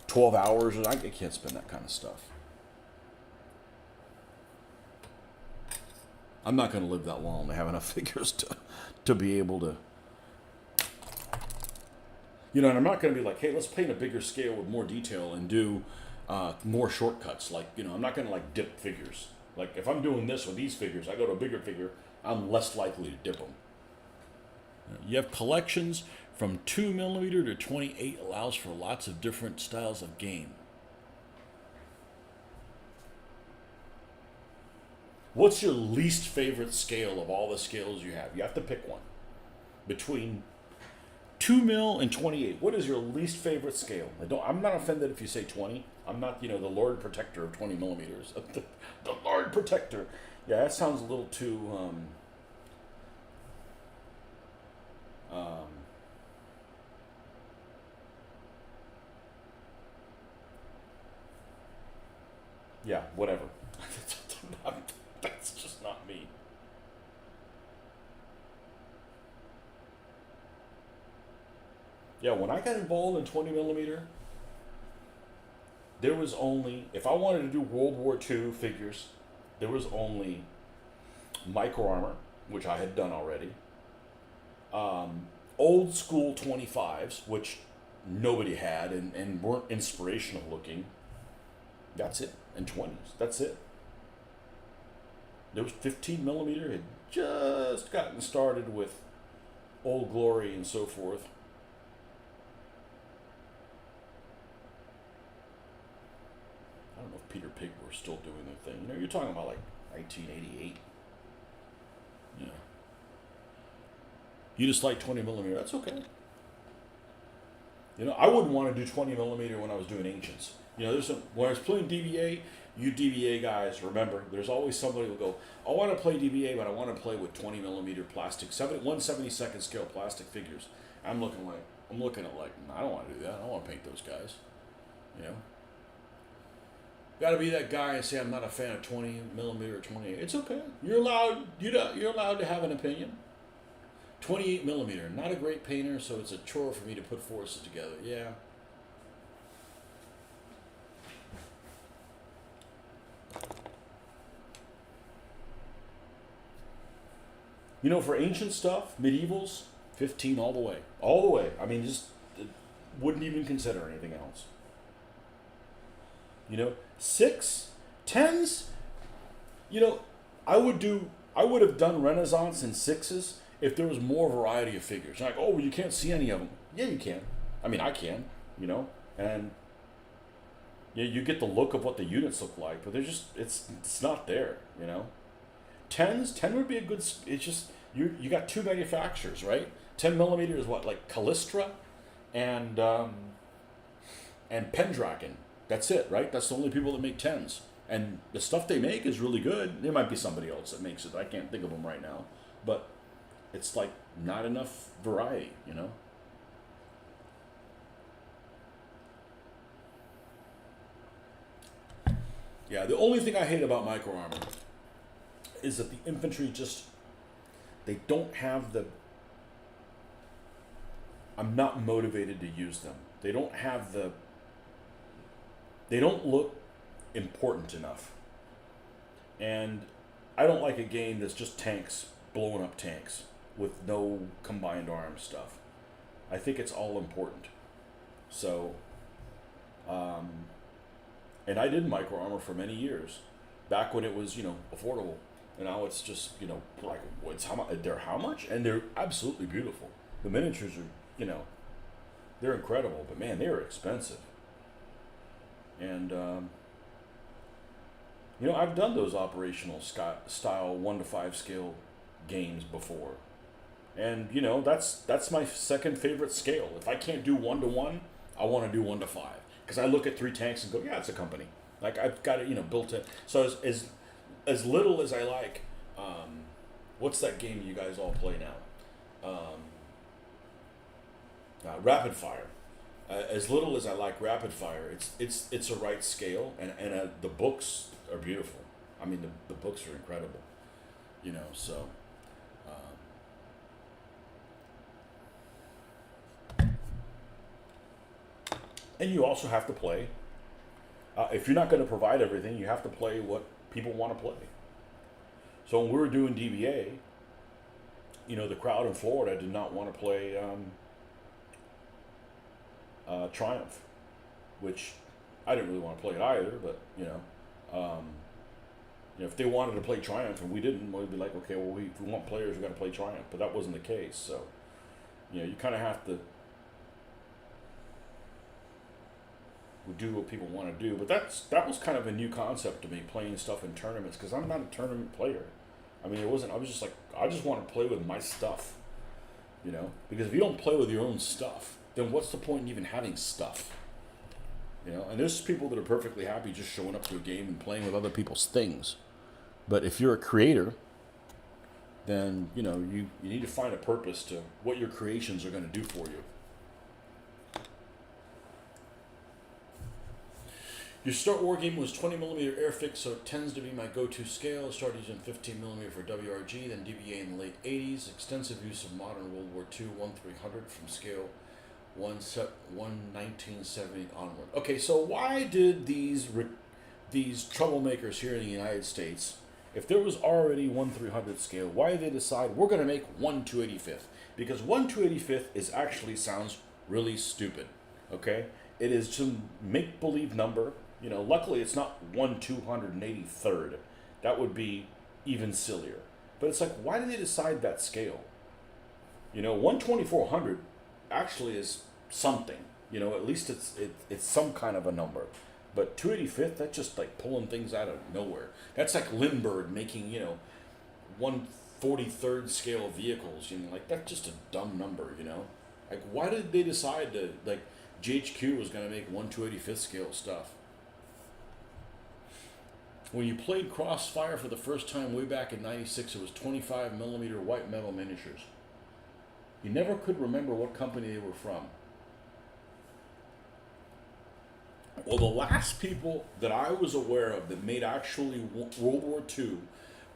12 hours. I can't spend that kind of stuff. I'm not going to live that long to have enough figures to be able to. You know, and I'm not going to be like, hey, let's paint a bigger scale with more detail and do more shortcuts. Like, you know, I'm not going to like dip figures. Like, if I'm doing this with these figures, I go to a bigger figure, I'm less likely to dip them. You have collections from 2mm to 28 allows for lots of different styles of game. What's your least favorite scale of all the scales you have? You have to pick one. Between 2mm and 28. What is your least favorite scale? I'm not offended if you say 20. I'm not, you know, the Lord Protector of 20mm. The Lord Protector. Yeah, that sounds a little too. Yeah, whatever. That's just not me. Yeah, when I got involved in 20mm, there was only, if I wanted to do World War II figures, there was only Micro Armor, which I had done already, old school 25s, which nobody had and weren't inspirational looking. That's it. And 20s. That's it. There was 15mm, had just gotten started with Old Glory and so forth. I don't know if Peter Pig were still doing their thing. You know, you're talking about like 1988. Yeah. You just like 20mm, that's okay. You know, I wouldn't want to do 20mm when I was doing Ancients. You know, when I was playing DBA, you DBA guys, remember, there's always somebody who'll go, I want to play DBA, but I want to play with 20mm plastic, 1/72 scale plastic figures. I'm looking at like, I don't want to do that. I don't want to paint those guys. You know? Got to be that guy and say I'm not a fan of 20mm or 28. It's okay. You're allowed to have an opinion. 28mm, not a great painter, so it's a chore for me to put forces together. Yeah. You know, for ancient stuff, medievals, 15 all the way. All the way. I mean, just wouldn't even consider anything else. You know, 6, 10s, you know, I would have done Renaissance in 6s if there was more variety of figures. Like, oh, well, you can't see any of them. Yeah, you can. I mean, I can, you know, and yeah, you get the look of what the units look like, but they're just, it's not there, you know. 10 would be a good, it's just, you got two manufacturers, right? 10mm is what, like Callistra and Pendragon. That's it, right? That's the only people that make 10s. And the stuff they make is really good. There might be somebody else that makes it. I can't think of them right now. But it's like not enough variety, you know? Yeah, the only thing I hate about Micro Armor is that the infantry just, they don't have the, I'm not motivated to use them. They don't have the, they don't look important enough. And I don't like a game that's just tanks blowing up tanks with no combined arms stuff. I think it's all important. So, and I did Micro Armor for many years, back when it was, you know, affordable. And now it's just, you know, like, what's how much? They're how much? And they're absolutely beautiful. The miniatures are, you know, they're incredible. But man, they are expensive. And you know, I've done those operational style 1-to-5 scale games before, and you know, that's my second favorite scale. If I can't do 1-to-1, I want to do 1-to-5 because I look at 3 tanks and go, yeah, it's a company. Like I've got it, you know, built in. So as little as I like, what's that game you guys all play now? Rapid Fire. As little as I like Rapid Fire, it's a right scale, and the books are beautiful. I mean, the books are incredible, you know. So, And you also have to play. If you're not going to provide everything, you have to play what people want to play. So when we were doing DBA, you know, the crowd in Florida did not want to play Triumph, which I didn't really want to play it either. But if they wanted to play Triumph and we didn't, we'd be like, okay, well, if we want players, we got to play Triumph. But that wasn't the case. So, you kind of have to do what people want to do. But that was kind of a new concept to me, playing stuff in tournaments, because I'm not a tournament player. I mean, it wasn't. I was just like, I just want to play with my stuff, because if you don't play with your own stuff, then what's the point in even having stuff? And there's people that are perfectly happy just showing up to a game and playing with other people's things. But if you're a creator, then, you need to find a purpose to what your creations are going to do for you. Your start war game was 20mm Airfix, so it tends to be my go-to scale. I started using 15mm for WRG, then DBA in the late 80s. Extensive use of modern World War II 1/300 from scale 1970 onward. Okay, so why did these troublemakers here in the United States, if there was already 1/300 scale, why did they decide we're going to make 1/285th? Because 1/285th actually sounds really stupid. Okay, it is some make-believe number. Luckily it's not 1/283rd. That would be even sillier. But it's like, why did they decide that scale? 1/2400 actually is something. At least it's some kind of a number. But 285th, that's just like pulling things out of nowhere. That's like Lindbergh making 1/43rd scale vehicles. Like, that's just a dumb number. Like, why did they decide to, like, GHQ was going to make 1/285th scale stuff? When you played Crossfire for the first time way back in '96, it was 25mm white metal miniatures. You never could remember what company they were from. Well, the last people that I was aware of that made actually World War II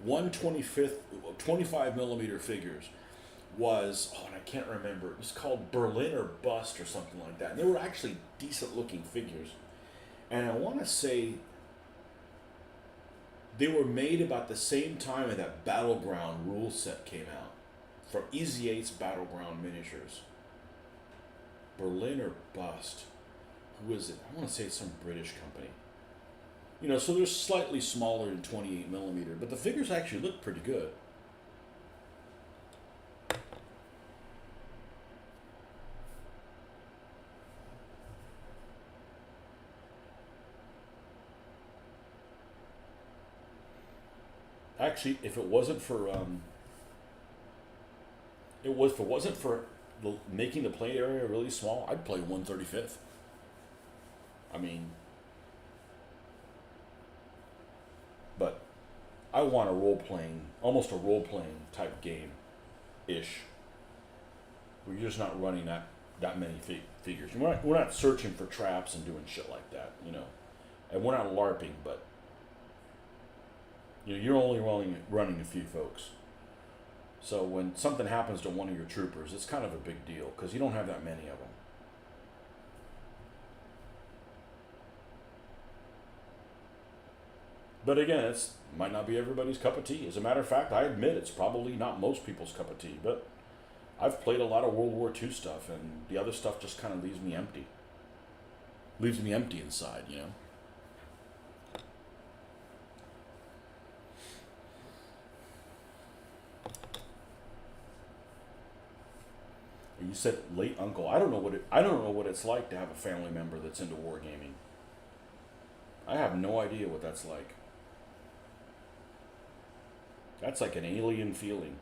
25mm figures was, and I can't remember, it was called Berlin or Bust or something like that. And they were actually decent looking figures. And I want to say they were made about the same time that Battleground rule set came out from Easy 8's Battleground miniatures. Berlin or Bust. Who is it? I want to say it's some British company. So they're slightly smaller than 28mm, but the figures actually look pretty good. Actually, if it wasn't for making the play area really small, I'd play 1/35th. I mean, but I want almost a role-playing type game-ish, where you're just not running that many figures. We're not searching for traps and doing shit like that, and we're not LARPing, but you're only running a few folks. So when something happens to one of your troopers, it's kind of a big deal because you don't have that many of them. But again, it might not be everybody's cup of tea. As a matter of fact, I admit it's probably not most people's cup of tea, but I've played a lot of World War II stuff, and the other stuff just kind of leaves me empty. Leaves me empty inside, You said late uncle. I don't know what it's like to have a family member that's into wargaming. I have no idea what that's like. That's like an alien feeling.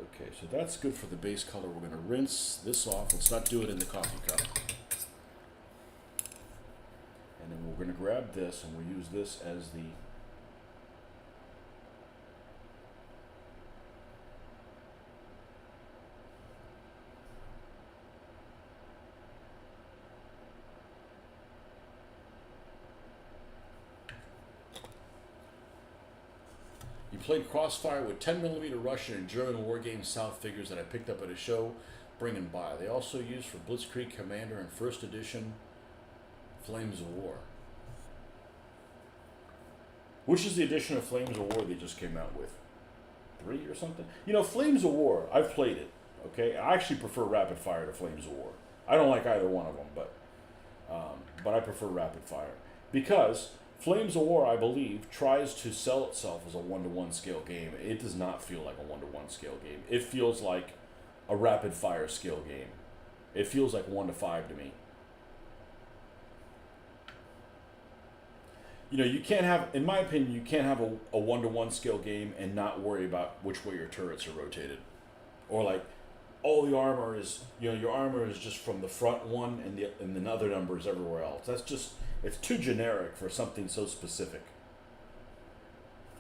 Okay, so that's good for the base color. We're going to rinse this off. Let's not do it in the coffee cup. And then we're going to grab this and we'll use this as the He played Crossfire with 10mm Russian and German wargame South figures that I picked up at a show bringing by. They also used for Blitzkrieg Commander and First Edition Flames of War. Which is the edition of Flames of War they just came out with? 3 or something? You know, Flames of War, I've played it. Okay, I actually prefer Rapid Fire to Flames of War. I don't like either one of them, but I prefer Rapid Fire because Flames of War, I believe, tries to sell itself as a 1-to-1 scale game. It does not feel like a 1-to-1 scale game. It feels like a Rapid Fire scale game. It feels like 1-to-5 to me. You know, you can't have, in my opinion, you can't have a 1-to-1 scale game and not worry about which way your turrets are rotated. Or like, all the armor is, you know, your armor is just from the front one and the other numbers everywhere else. That's just, it's too generic for something so specific.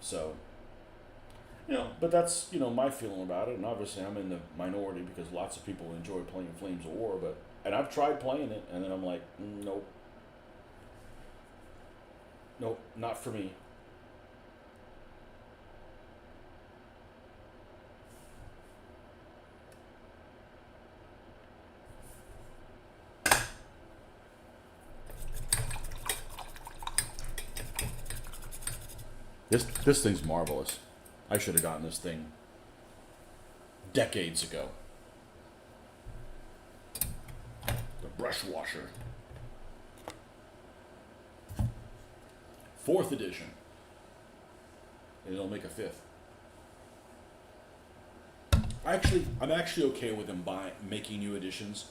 So, you know, but that's, you know, my feeling about it. And obviously I'm in the minority because lots of people enjoy playing Flames of War, and I've tried playing it and then I'm like, nope. Nope, not for me. This thing's marvelous. I should have gotten this thing decades ago. The brush washer. 4th edition. And it'll make a 5th. I'm actually okay with them making new editions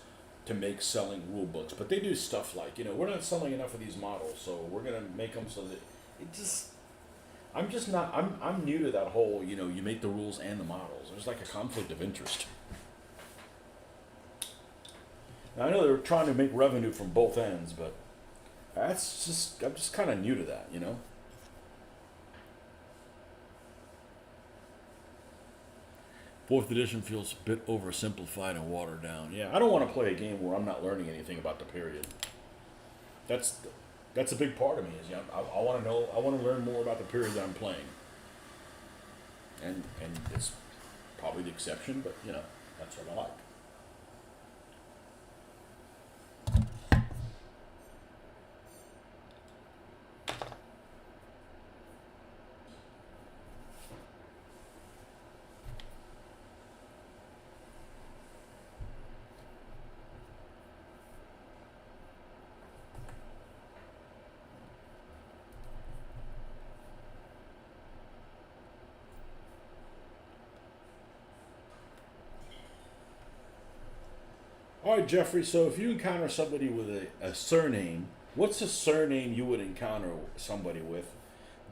to make selling rule books, but they do stuff like, you know, we're not selling enough of these models, so we're gonna make them so that it just. I'm just not. I'm new to that whole, you know, you make the rules and the models. There's like a conflict of interest. Now, I know they're trying to make revenue from both ends, but I'm just kind of new to that, you know. Fourth edition feels a bit oversimplified and watered down. Yeah, I don't want to play a game where I'm not learning anything about the period. That's a big part of me. Is, you know, I want to know. I want to learn more about the period that I'm playing. And it's probably the exception, but you know, that's what I like. All right, Jeffrey. So if you encounter somebody with a surname, what's a surname you would encounter somebody with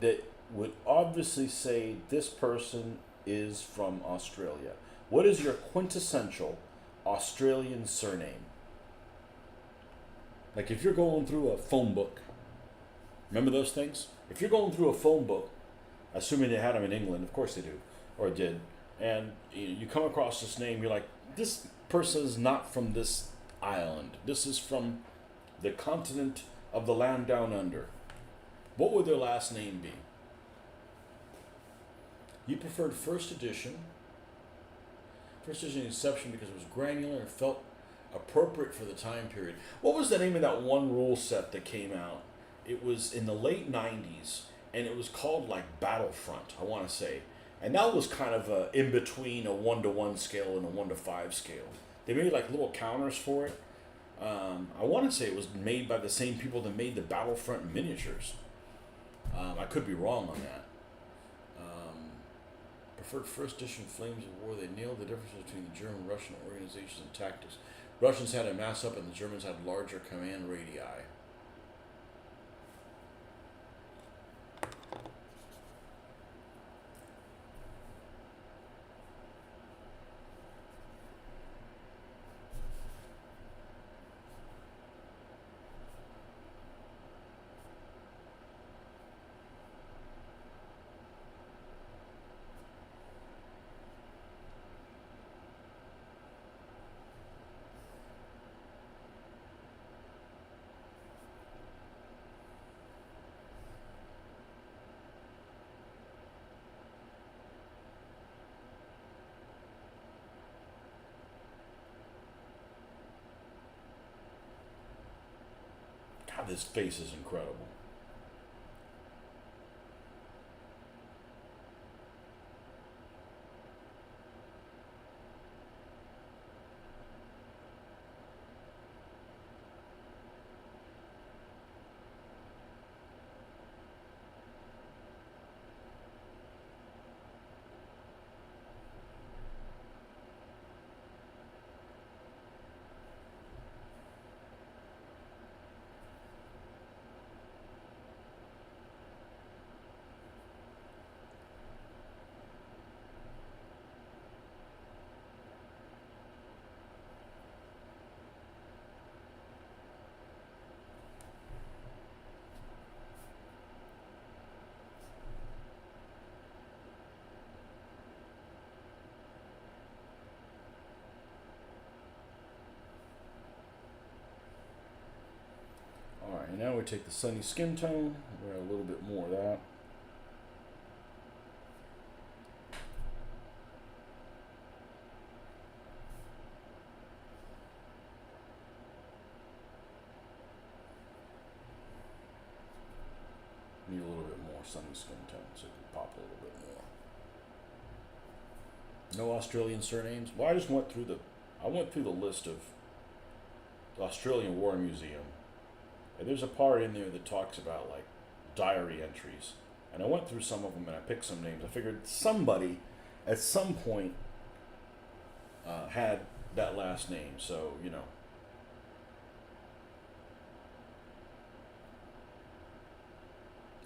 that would obviously say this person is from Australia? What is your quintessential Australian surname? Like if you're going through a phone book, remember those things? If you're going through a phone book, assuming they had them in England, of course they do, or did, and you come across this name, you're like, this person is not from this island. This is from the continent of the land down under. What would their last name be? You preferred first edition. First edition exception because it was granular and felt appropriate for the time period. What was the name of that one rule set that came out? It was in the late 90s and it was called like Battlefront, I want to say. And that was kind of in between a 1-to-1 scale and a 1-to-5 scale. They made like little counters for it. I want to say it was made by the same people that made the Battlefront miniatures. I could be wrong on that. Preferred first edition Flames of War. They nailed the difference between the German and Russian organizations and tactics. Russians had a mass up and the Germans had larger command radii. God, this face is incredible. Alright, and now we take the sunny skin tone, wear a little bit more of that. Need a little bit more sunny skin tone so it can pop a little bit more. No Australian surnames? Well, I just went through the list of the Australian War Museum. And there's a part in there that talks about like diary entries. And I went through some of them and I picked some names. I figured somebody at some point had that last name. So, you know.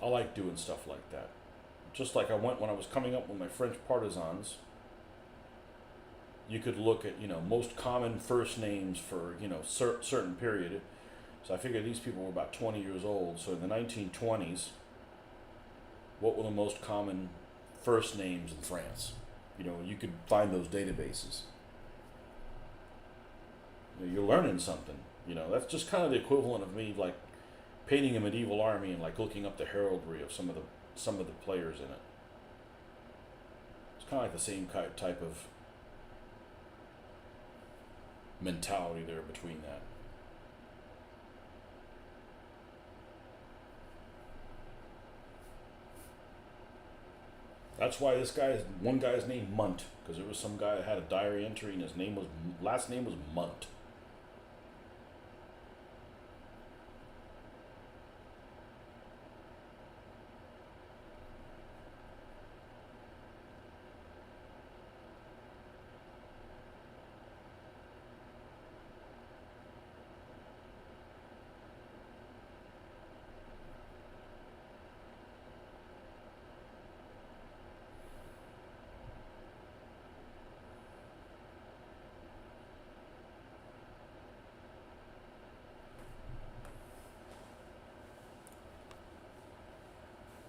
I like doing stuff like that. Just like I went when I was coming up with my French partisans. You could look at, you know, most common first names for, you know, certain period. So I figured these people were about 20 years old. So in the 1920s, what were the most common first names in France? You know, you could find those databases. You know, you're learning something. You know, that's just kind of the equivalent of me like painting a medieval army and like looking up the heraldry of some of the players in it. It's kind of like the same type of mentality there between that. That's why one guy's named Munt, because there was some guy that had a diary entry and his last name was Munt.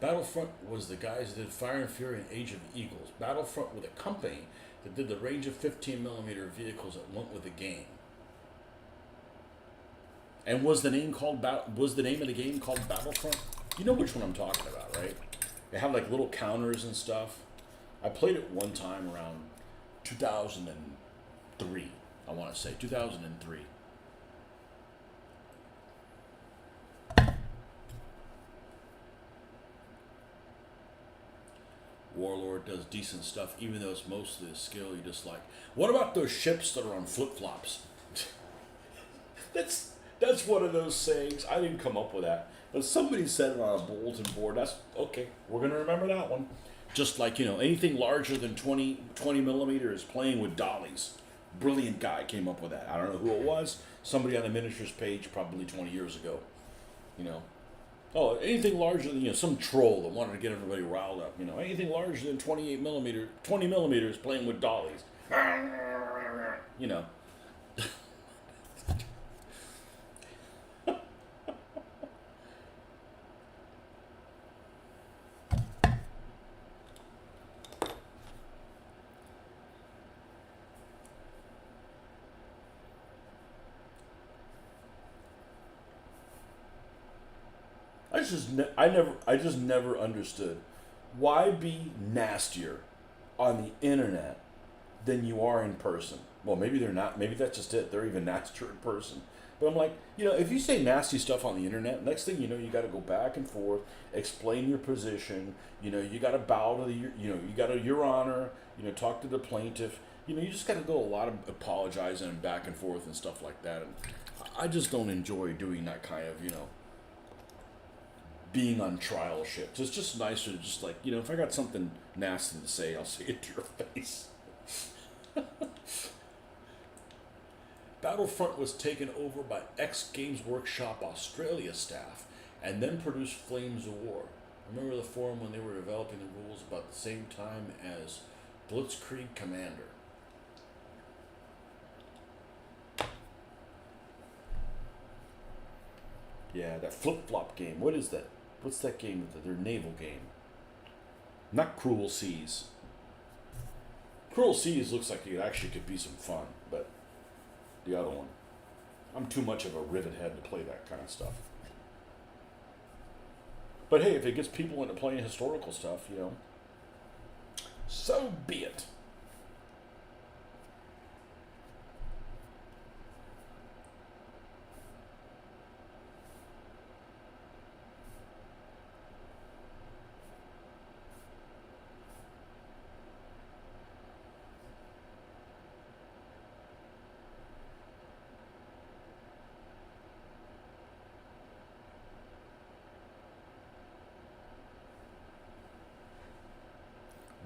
Battlefront was the guys that did Fire and Fury and Age of Eagles. Battlefront were the company that did the range of 15mm vehicles that went with the game. And was the name of the game called Battlefront? You know which one I'm talking about, right? They have like little counters and stuff. I played it one time around 2003. I want to say 2003. Warlord does decent stuff, even though it's mostly a skill you just like. What about those ships that are on flip-flops? That's one of those sayings. I didn't come up with that. But somebody said it on a bulletin board. That's okay. We're going to remember that one. Just like, you know, anything larger than 20 millimeters playing with dollies. Brilliant guy came up with that. I don't know who it was. Somebody on the miniatures page probably 20 years ago. You know. Oh, anything larger than, you know, some troll that wanted to get everybody riled up. You know, anything larger than 20 millimeters playing with dollies. You know. I just never understood why be nastier on the internet than you are in person. Well, maybe they're not. Maybe that's just it. They're even nastier in person. But I'm like, if you say nasty stuff on the internet, next thing you know, you got to go back and forth, explain your position. You got to bow to the, you got to, Your Honor, talk to the plaintiff. You just got to go a lot of apologizing and back and forth and stuff like that. And I just don't enjoy doing that kind of, being on trial shit. So it's just nicer to just like, if I got something nasty to say, I'll say it to your face. Battlefront was taken over by ex-Games Workshop Australia staff and then produced Flames of War. I remember the forum when they were developing the rules about the same time as Blitzkrieg Commander. Yeah, that flip-flop game. What is that? What's that game? Their naval game. Not Cruel Seas. Cruel Seas looks like it actually could be some fun, but the other one. I'm too much of a rivet head to play that kind of stuff. But hey, if it gets people into playing historical stuff, so be it.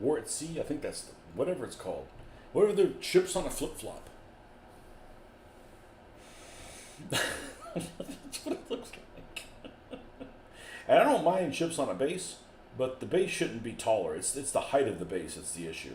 War at Sea, I think that's whatever it's called. Whatever the ships on a flip flop. That's what it looks like. And I don't mind ships on a base, but the base shouldn't be taller. It's the height of the base that's the issue.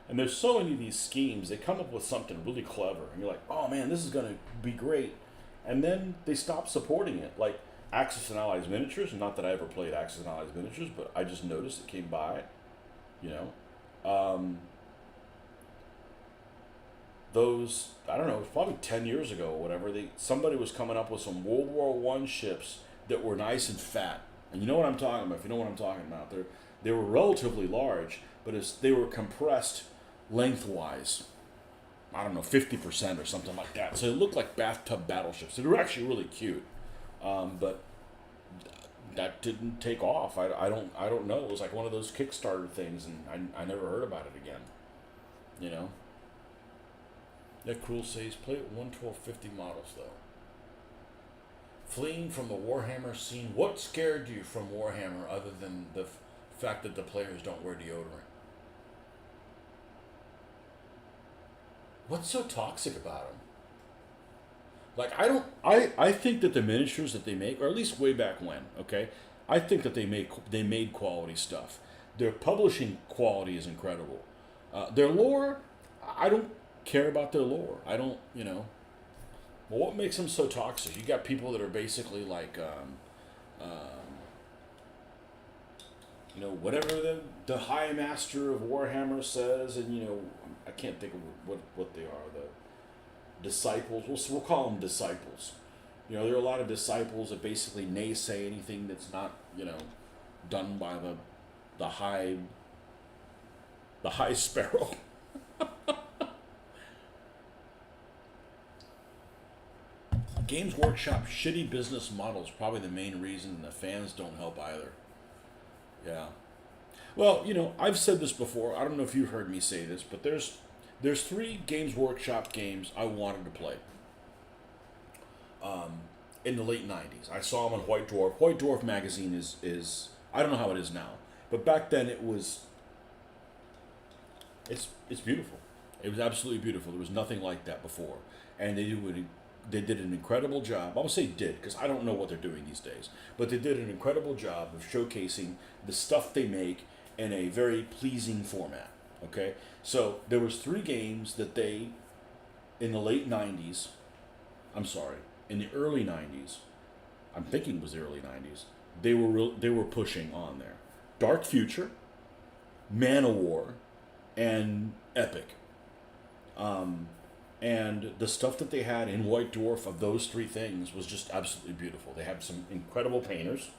And there's so many of these schemes, they come up with something really clever, and you're like, oh man, this is going to be great. And then they stop supporting it. Like Axis and Allies Miniatures, not that I ever played Axis and Allies Miniatures, but I just noticed it came by, Those, I don't know, it was probably 10 years ago or whatever, somebody was coming up with some World War One ships that were nice and fat. And you know what I'm talking about, if you know what I'm talking about. They were relatively large, but they were compressed lengthwise, I don't know, 50% or something like that. So it looked like bathtub battleships. They were actually really cute, but that didn't take off. I don't know. It was like one of those Kickstarter things, and I never heard about it again. Yeah, Cruel says play at 11250 models though. Fleeing from the Warhammer scene. What scared you from Warhammer other than the fact that the players don't wear deodorant? What's so toxic about them? Like, I think that the miniatures that they make, or at least way back when, okay, I think that they made quality stuff. Their publishing quality is incredible. Their lore, I don't care about their lore. I don't, well, what makes them so toxic? You got people that are basically like, whatever the High Master of Warhammer says, and I can't think of what they are. The disciples. We'll call them disciples. There are a lot of disciples that basically naysay anything that's not done by the high sparrow. Games Workshop shitty business model is probably the main reason, and the fans don't help either. Yeah. Well, I've said this before. I don't know if you've heard me say this, but there's 3 Games Workshop games I wanted to play. In the late 90s. I saw them on White Dwarf. White Dwarf magazine is I don't know how it is now, but back then it's beautiful. It was absolutely beautiful. There was nothing like that before. And they did an incredible job. I'm going to say did, because I don't know what they're doing these days. But they did an incredible job of showcasing the stuff they make in a very pleasing format. Okay? So there was 3 games that they, in the late 90s, in the early 90s, I'm thinking it was the early '90s. They were pushing on there. Dark Future, Man of War, and Epic. Um, and the stuff that they had in White Dwarf of those three things was just absolutely beautiful. They had some incredible painters,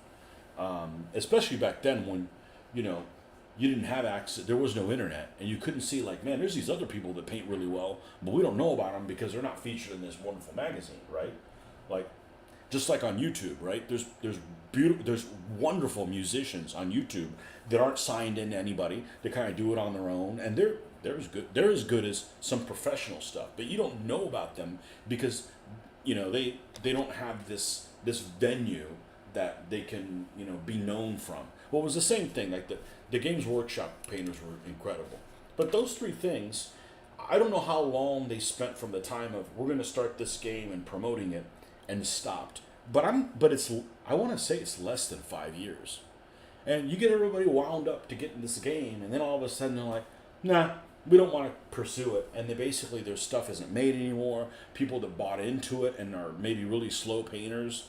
especially back then when, you know, you didn't have access. There was no internet, and you couldn't see like, man, there's these other people that paint really well, but we don't know about them because they're not featured in this wonderful magazine, right? Like, just like on YouTube, right? There's wonderful musicians on YouTube that aren't signed into anybody. They kind of do it on their own, and they're as good as some professional stuff, but you don't know about them because, you know, they don't have this venue that they can, you know, be known from. Well, it was the same thing. Like the Games Workshop painters were incredible, but those three things, I don't know how long they spent from the time of we're going to start this game and promoting it and stopped. But it's I want to say it's less than 5 years, and you get everybody wound up to get in this game, and then all of a sudden they're like, nah, we don't want to pursue it, and they basically their stuff isn't made anymore. People that bought into it and are maybe really slow painters,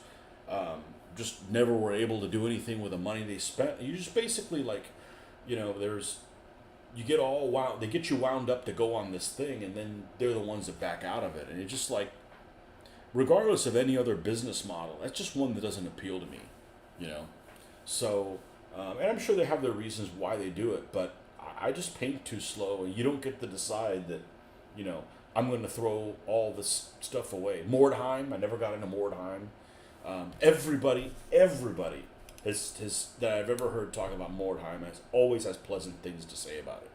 just never were able to do anything with the money they spent. You just basically like, you know, you get all wound, they get you wound up to go on this thing, and then they're the ones that back out of it, and it's just like, regardless of any other business model, that's just one that doesn't appeal to me, you know. So, and I'm sure they have their reasons why they do it, but I just paint too slow, and you don't get to decide that, you know, I'm going to throw all this stuff away. Mordheim, I never got into Mordheim. Everybody has that I've ever heard talk about Mordheim always has pleasant things to say about it.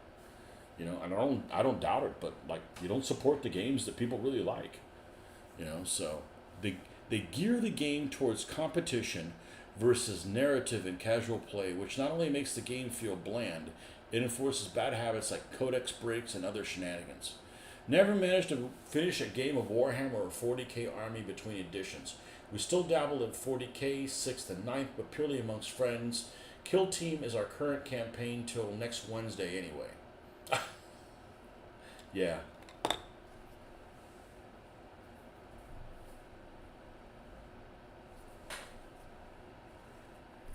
You know, and I don't doubt it, but like you don't support the games that people really like. You know, so they gear the game towards competition versus narrative and casual play, which not only makes the game feel bland, it enforces bad habits like codex breaks and other shenanigans. Never managed to finish a game of Warhammer or 40k Army between editions. We still dabble in 40k, 6th and ninth, but purely amongst friends. Kill Team is our current campaign till next Wednesday anyway. Yeah.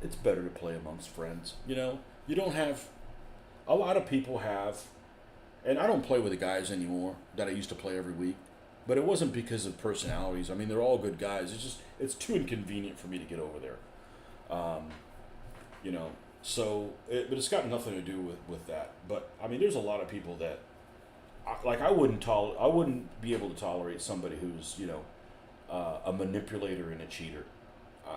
It's better to play amongst friends. You know, you don't have, a lot of people have, and I don't play with the guys anymore that I used to play every week, but it wasn't because of personalities. I mean, they're all good guys. It's too inconvenient for me to get over there. Um, you know, but it's got nothing to do with that. But I mean, there's a lot of people that, like, I wouldn't be able to tolerate somebody who's, you know, a manipulator and a cheater.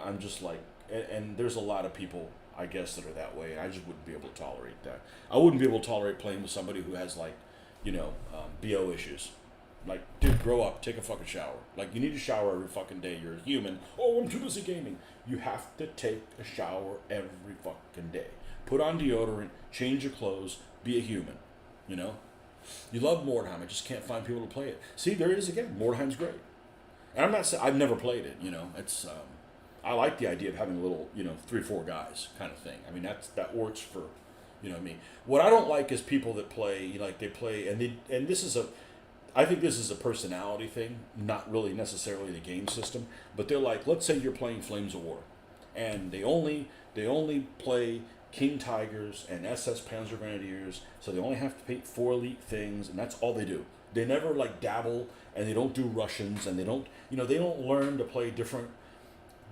I'm just like, and there's a lot of people, I guess, that are that way. I just wouldn't be able to tolerate that. I wouldn't be able to tolerate playing with somebody who has, like, you know, BO issues. Like, dude, grow up, take a fucking shower. Like, you need a shower every fucking day. You're a human. Oh, I'm too busy gaming. You have to take a shower every fucking day. Put on deodorant, change your clothes, be a human. You know? You love Mordheim. I just can't find people to play it. See, there it is again. Mordheim's great. And I'm not saying, I've never played it, you know. It's, I like the idea of having a little, you know, 3 or 4 guys kind of thing. I mean, that works for, you know what I mean. What I don't like is people that play, you know, like they play, and this is I think this is a personality thing, not really necessarily the game system. But they're like, let's say you're playing Flames of War, and they only play King Tigers and SS Panzer Grenadiers, so they only have to pick 4 elite things, and that's all they do. They never like dabble, and they don't do Russians, and they don't learn to play different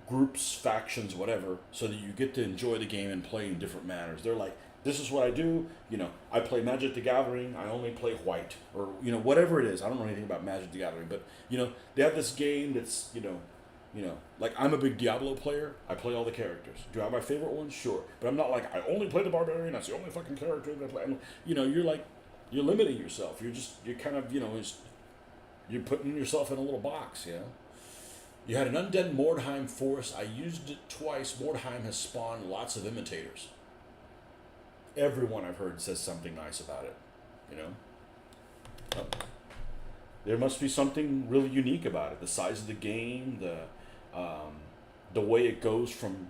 groups, factions, whatever, so that you get to enjoy the game and play in different manners. They're like, this is what I do. You know, I play Magic the Gathering. I only play white, or you know, whatever it is. I don't know anything about Magic the Gathering, but you know, they have this game that's like I'm a big Diablo player. I play all the characters. Do I have my favorite ones? Sure, but I'm not like I only play the Barbarian. That's the only fucking character that I play. You know, you're limiting yourself. You're kind of, you know, you're putting yourself in a little box. You know. You had an undead Mordheim force. I used it twice. Mordheim has spawned lots of imitators. Everyone I've heard says something nice about it. You know? Oh. There must be something really unique about it. The size of the game, the way it goes from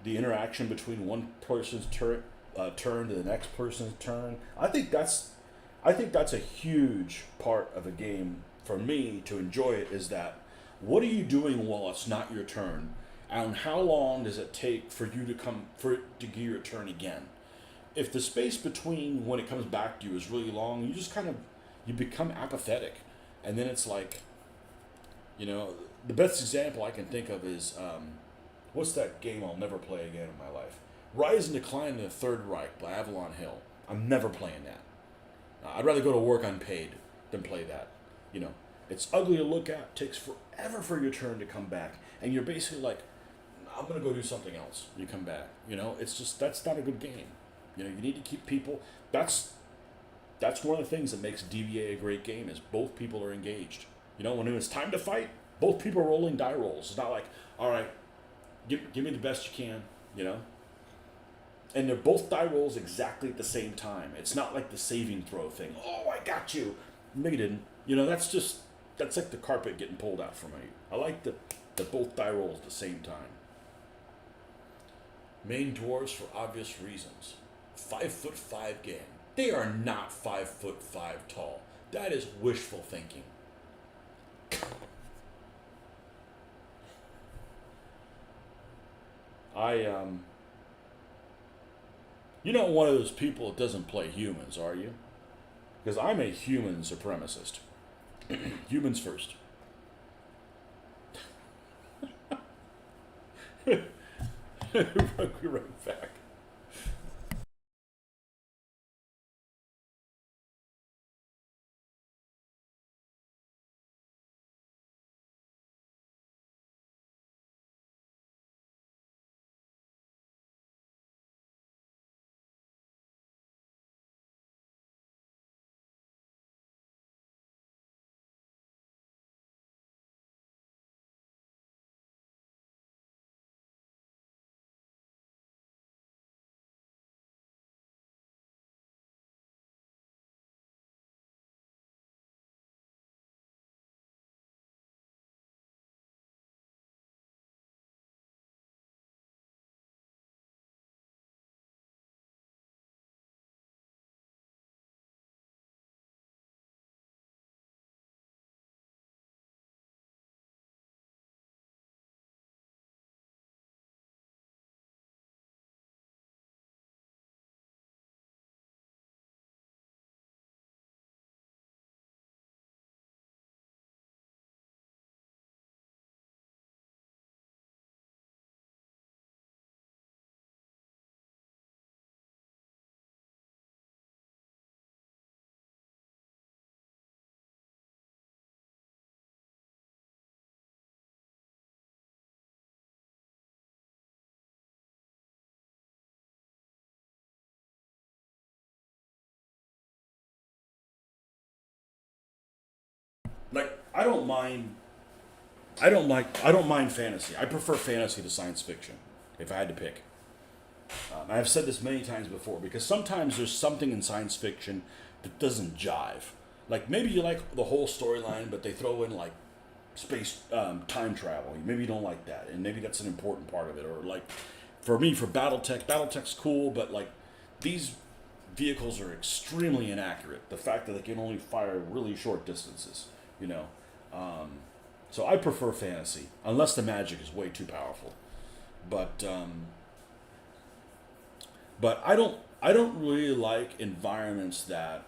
the interaction between one person's turn to the next person's turn. I think that's a huge part of a game for me to enjoy it, is that what are you doing while it's not your turn? And how long does it take for you to give your turn again? If the space between when it comes back to you is really long, you just kind of you become apathetic, and then it's like, the best example I can think of is what's that game I'll never play again in my life? Rise and Decline in the Third Reich by Avalon Hill. I'm never playing that. I'd rather go to work unpaid than play that. You know, it's ugly to look at. Takes forever for your turn to come back, and you're basically like, I'm gonna go do something else. You come back. It's just that's not a good game. You need to keep people. That's one of the things that makes DBA a great game is both people are engaged. When it's time to fight, both people are rolling die rolls. It's not like, all right, give me the best you can. And they're both die rolls exactly at the same time. It's not like the saving throw thing. Oh, I got you. No, you didn't. That's like the carpet getting pulled out from me. I like the both die rolls at the same time. Main dwarves for obvious reasons. 5'5" game. They are not 5'5" tall. That is wishful thinking. You're not one of those people that doesn't play humans, are you? Because I'm a human supremacist. Humans first. We're right back. Like I don't mind fantasy. I prefer fantasy to science fiction if I had to pick. I've said this many times before because sometimes there's something in science fiction that doesn't jive. Like maybe you like the whole storyline, but they throw in like space time travel. Maybe you don't like that, and maybe that's an important part of it. Or like for me, for BattleTech's cool, but like these vehicles are extremely inaccurate. The fact that they can only fire really short distances, you know. Um, so I prefer fantasy, unless the magic is way too powerful. But I don't really like environments that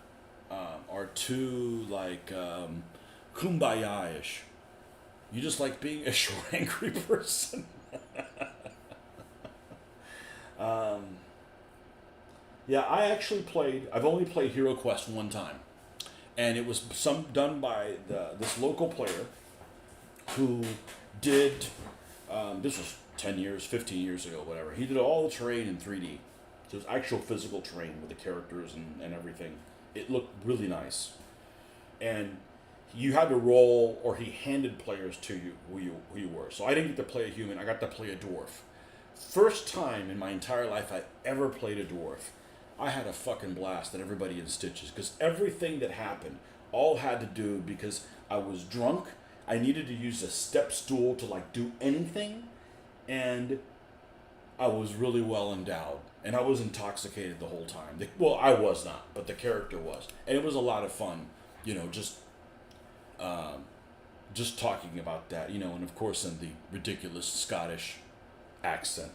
are too like kumbaya-ish. You just like being a short, angry person. Um, yeah, I've only played Hero Quest one time, and it was some done by this local player who did. This was 10 years, 15 years ago, whatever. He did all the terrain in 3D. So it was actual physical terrain with the characters and everything. It looked really nice. And you had to roll, or he handed players to you who you were. So I didn't get to play a human. I got to play a dwarf. First time in my entire life I ever played a dwarf. I had a fucking blast at everybody in stitches because everything that happened all had to do because I was drunk. I needed to use a step stool to like do anything, and I was really well endowed, and I was intoxicated the whole time. Well, I was not, but the character was, and it was a lot of fun. Um, just talking about that, and of course in the ridiculous Scottish accent.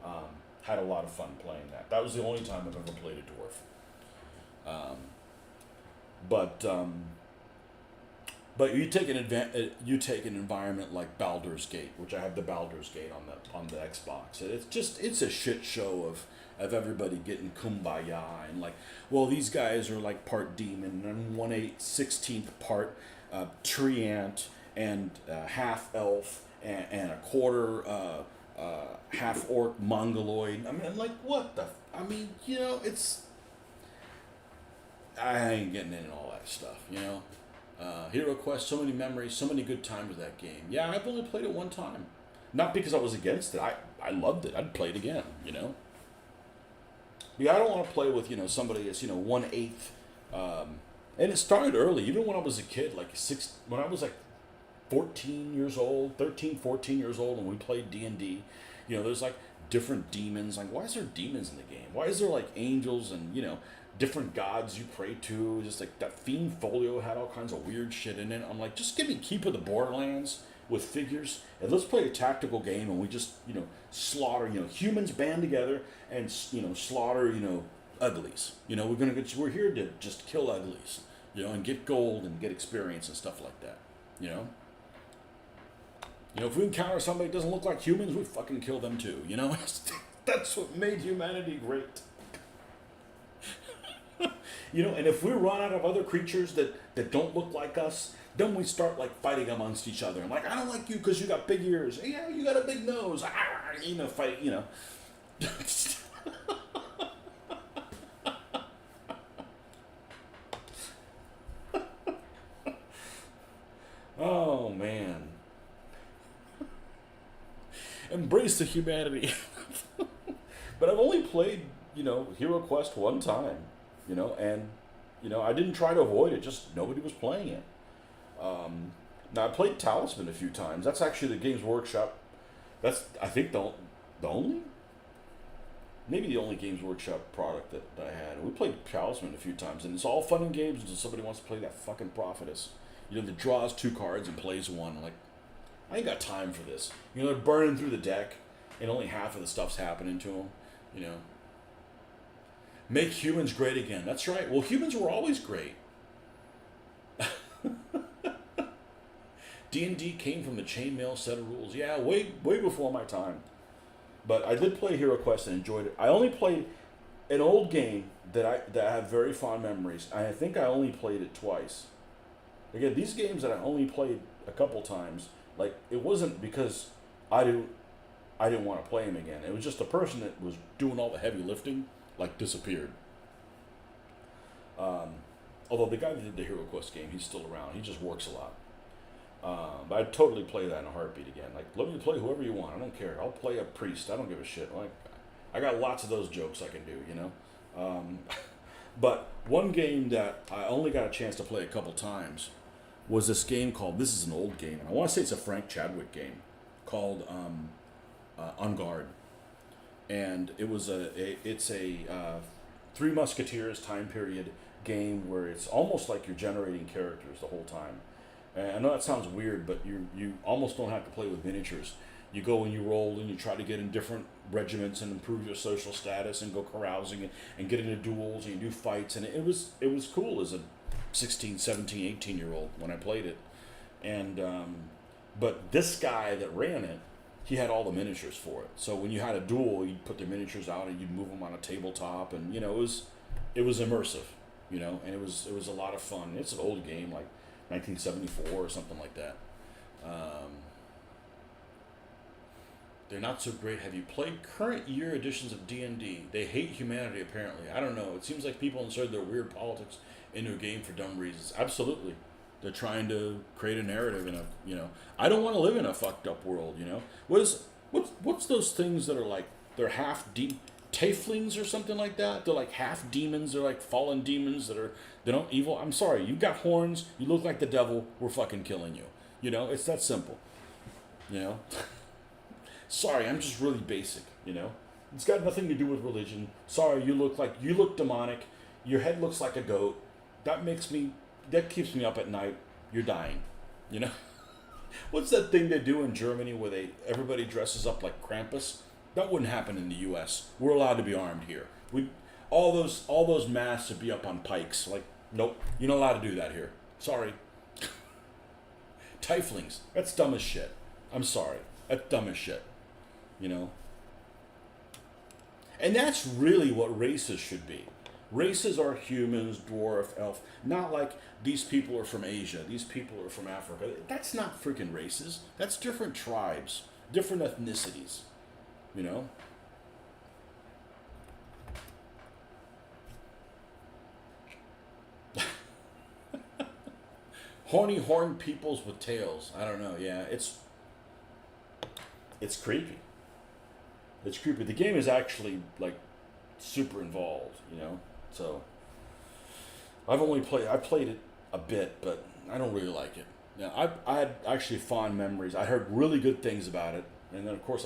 Um, had a lot of fun playing that. That was the only time I've ever played a dwarf. Um, but but you take an environment like Baldur's Gate, which I have the Baldur's Gate on the Xbox. And it's a shit show of everybody getting kumbaya and like, well, these guys are like part demon and 1/8/16 part tree ant and half elf and a quarter half orc mongoloid. I mean, I'm like, what the? I mean, it's I ain't getting into all that stuff, Hero Quest, so many memories, so many good times with that game. Yeah, I've only played it one time. Not because I was against it. I loved it. I'd play it again. Yeah, I don't want to play with, somebody that's, 1/8. And it started early, even when I was a kid, when I was like 14 years old, 13, 14 years old, and we played D&D. There's like different demons. Like, why is there demons in the game? Why is there like angels and, different gods you pray to? Just like that Fiend Folio had all kinds of weird shit in it. I'm like, just give me Keep of the Borderlands with figures, and let's play a tactical game, and we just, slaughter, humans band together and, slaughter, uglies. We're here to just kill uglies, and get gold and get experience and stuff like that, if we encounter somebody that doesn't look like humans, we fucking kill them too, That's what made humanity great. And if we run out of other creatures that don't look like us, then we start like fighting amongst each other. I'm like, I don't like you because you got big ears. Yeah, you got a big nose. Fight, Oh, man. Embrace the humanity. But I've only played, Hero Quest one time, and, I didn't try to avoid it, just nobody was playing it. Now, I played Talisman a few times. That's actually the Games Workshop. That's, I think, the only, maybe the only Games Workshop product that I had. We played Talisman a few times, and it's all fun and games until somebody wants to play that fucking Prophetess. That draws 2 cards and plays 1. I'm like, I ain't got time for this. They're burning through the deck, and only half of the stuff's happening to them, Make humans great again. That's right. Well, humans were always great. D&D came from the chainmail set of rules. Yeah, way before my time. But I did play Hero Quest and enjoyed it. I only played an old game that I have very fond memories. I think I only played it twice. Again, these games that I only played a couple times, like, it wasn't because I didn't want to play them again. It was just the person that was doing all the heavy lifting, like, disappeared. Although the guy that did the Hero Quest game, he's still around. He just works a lot. But I'd totally play that in a heartbeat again. Like, let me play whoever you want. I don't care. I'll play a priest. I don't give a shit. Like, I got lots of those jokes I can do, But one game that I only got a chance to play a couple times was this game called, this is an old game, and I want to say it's a Frank Chadwick game, called On Guard. And it's a Three Musketeers time period game where it's almost like you're generating characters the whole time. And I know that sounds weird, but you almost don't have to play with miniatures. You go and you roll and you try to get in different regiments and improve your social status and go carousing and get into duels and you do fights. And it was cool as a 16, 17, 18-year-old when I played it. And but this guy that ran it, he had all the miniatures for it. So when you had a duel, you'd put the miniatures out and you'd move them on a tabletop, and it was immersive, and it was a lot of fun. It's an old game, like 1974 or something like that. They're not so great. Have you played current year editions of D&D? They hate humanity, apparently. I don't know. It seems like people insert their weird politics into a game for dumb reasons. Absolutely. They're trying to create a narrative in a, I don't want to live in a fucked up world, What's those things that are like, they're half Tieflings or something like that? They're like half demons. They're like fallen demons they're not evil. I'm sorry. You got horns. You look like the devil. We're fucking killing you. It's that simple. Sorry, I'm just really basic, It's got nothing to do with religion. Sorry, you look demonic. Your head looks like a goat. That keeps me up at night. You're dying, What's that thing they do in Germany where everybody dresses up like Krampus? That wouldn't happen in the U.S. We're allowed to be armed here. We all those masks would be up on pikes. Like, nope, you're not allowed to do that here. Sorry. Tieflings. That's dumb as shit. I'm sorry. That's dumb as shit. You know? And that's really what races should be. Races are humans, dwarf, elf. Not like these people are from Asia, these people are from Africa. That's not freaking races. That's different tribes, different ethnicities. You know? Horny horned peoples with tails. I don't know. Yeah, it's creepy. It's creepy. The game is actually like super involved, you know. So I played it a bit, but I don't really like it. Yeah, I had actually fond memories. I heard really good things about it, and then of course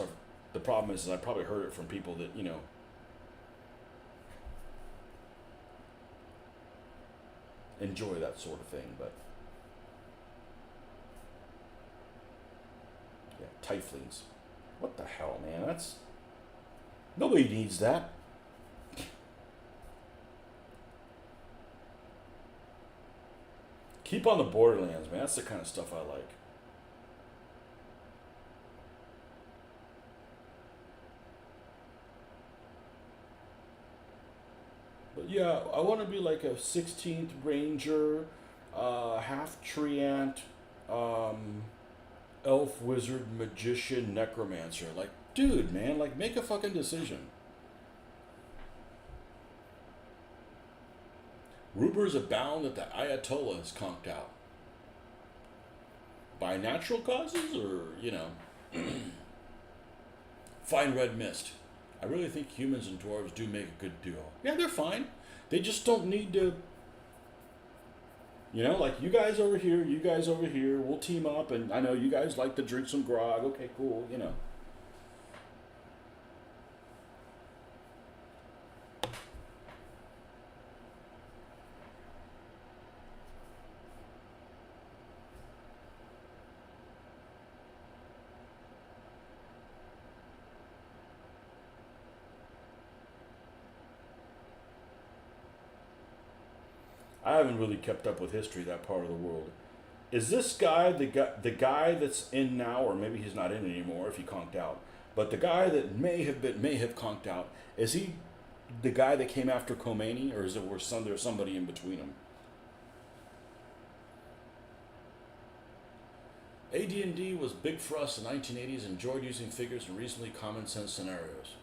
the problem is I probably heard it from people that enjoy that sort of thing. But yeah, Tieflings. What the hell, man? That's nobody needs that. Keep on the Borderlands, man. That's the kind of stuff I like. But yeah, I want to be like a 16th Ranger, half treant, um, elf, wizard, magician, necromancer. Like, dude, man, like, make a fucking decision. Rumors abound that the Ayatollah is conked out. By natural causes or, fine red mist. I really think humans and dwarves do make a good duo. Yeah, they're fine. They just don't need to, like you guys over here, you guys over here, we'll team up, and I know you guys like to drink some grog. Okay, cool. I haven't really kept up with history that part of the world. Is this guy the guy that's in now, or maybe he's not in anymore if he conked out? But the guy that may have conked out, is he the guy that came after Khomeini, or is it where there's somebody in between them? AD&D was big for us in the 1980s. Enjoyed using figures in reasonably common sense scenarios.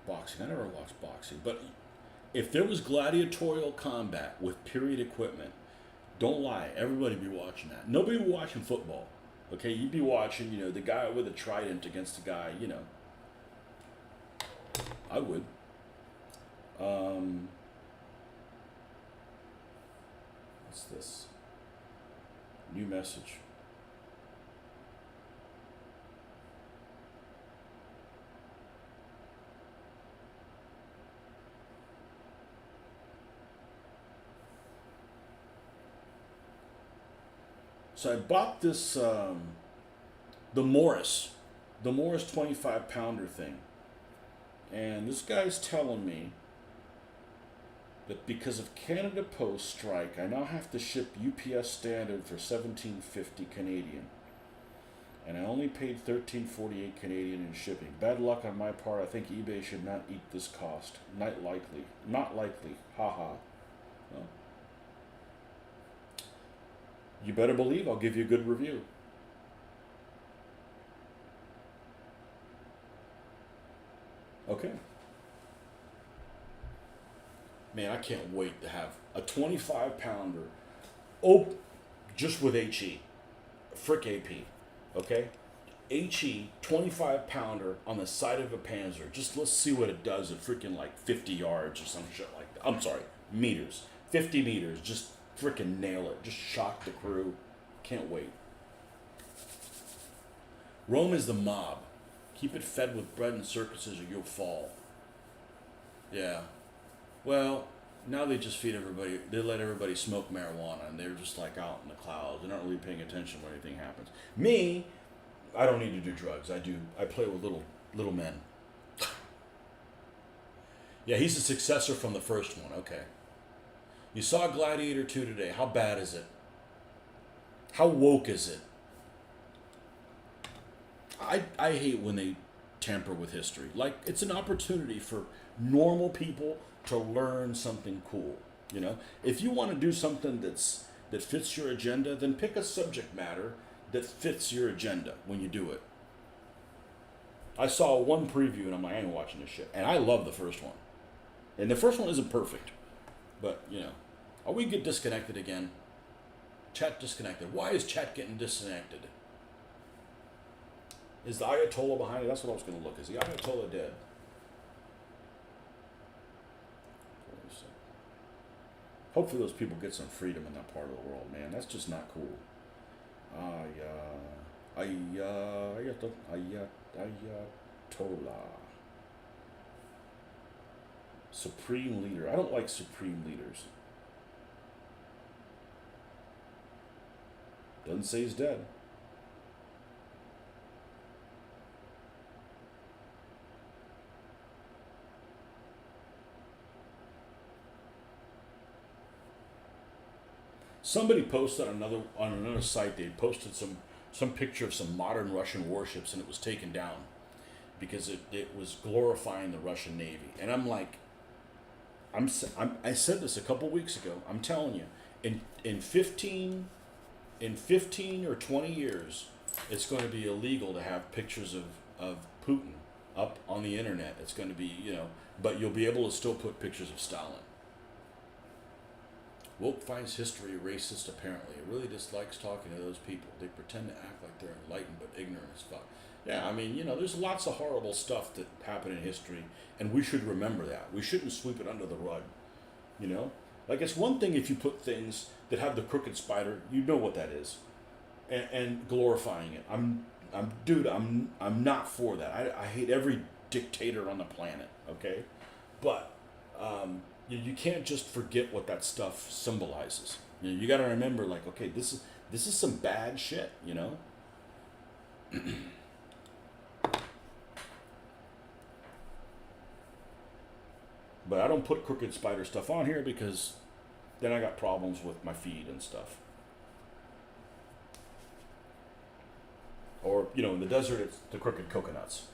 Boxing. I never watched boxing, but if there was gladiatorial combat with period equipment, don't lie, everybody be watching that. Nobody be watching football. Okay, you'd be watching, the guy with a trident against the guy. I would. Um, what's this? New message. So I bought this, the Morris, the Morris 25 pounder thing. And this guy's telling me that because of Canada Post strike, I now have to ship UPS standard for 17.50 Canadian. And I only paid 13.48 Canadian in shipping. Bad luck on my part. I think eBay should not eat this cost. Not likely. Not likely. Haha. Well, you better believe I'll give you a good review. Okay. Man, I can't wait to have a 25 pounder. Oh, just with HE. Frick AP. Okay? HE 25 pounder on the side of a Panzer. Just let's see what it does at freaking like 50 yards or some shit like that. I'm sorry, meters. 50 meters. Just freaking nail it. Just shock the crew. Can't wait. Rome is the mob. Keep it fed with bread and circuses or you'll fall. Yeah. Well, now they just feed everybody. They let everybody smoke marijuana, and they're just like out in the clouds. They're not really paying attention when anything happens. Me, I don't need to do drugs. I play with little men. Yeah, he's the successor from the first one. Okay. You saw Gladiator 2 today. How bad is it? How woke is it? I hate when they tamper with history. Like, it's an opportunity for normal people to learn something cool. You know, if you want to do something that fits your agenda, then pick a subject matter that fits your agenda when you do it. I saw one preview and I'm like, I ain't watching this shit. And I love the first one. And the first one isn't perfect, but you know, are we get disconnected again? Chat disconnected. Why is chat getting disconnected? Is the Ayatollah behind it? That's what I was going to look. Is the Ayatollah dead? Hopefully those people get some freedom in that part of the world, man. That's just not cool. Ayatollah. Supreme leader. I don't like supreme leaders. Doesn't say he's dead. Somebody posted on another site. They posted some picture of some modern Russian warships, and it was taken down because it was glorifying the Russian Navy. And I'm like, I said this a couple weeks ago. I'm telling you, in 15 or 20 years, it's going to be illegal to have pictures of Putin up on the internet. It's going to be, you know, but you'll be able to still put pictures of Stalin. Woke finds history racist, apparently. It really dislikes talking to those people. They pretend to act like they're enlightened, but ignorant as fuck. Yeah, I mean, you know, there's lots of horrible stuff that happened in history, and we should remember that. We shouldn't sweep it under the rug, you know? Like, it's one thing if you put things that have the crooked spider, you know what that is, and glorifying it. I'm not for that. I hate every dictator on the planet, okay? But, you can't just forget what that stuff symbolizes. You know, you got to remember, like, okay, this is some bad shit, you know. But I don't put crooked spider stuff on here because then I got problems with my feed and stuff. Or, you know, in the desert, it's the crooked coconuts.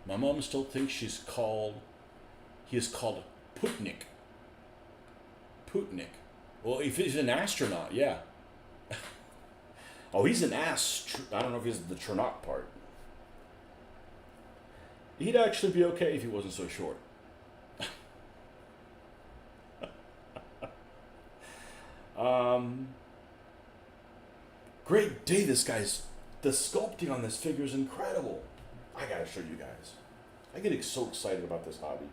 My mom still thinks he is called Putnik. Putnik. Well, if he's an astronaut, yeah. Oh, he's an I don't know if he's the Chernobyl part. He'd actually be okay if he wasn't so short. Great day, the sculpting on this figure is incredible. I gotta show you guys. I get so excited about this hobby.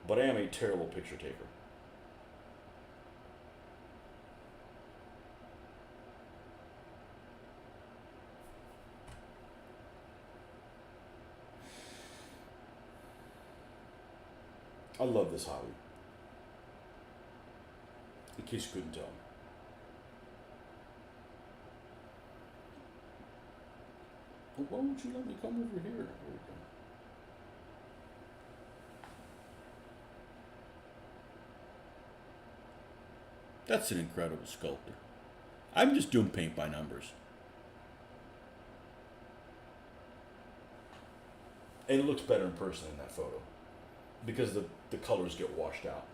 But I am a terrible picture taker. I love this hobby. In case you couldn't tell. Well, why won't you let me come over here? Here we go. That's an incredible sculptor. I'm just doing paint by numbers. And it looks better in person in that photo because the colors get washed out.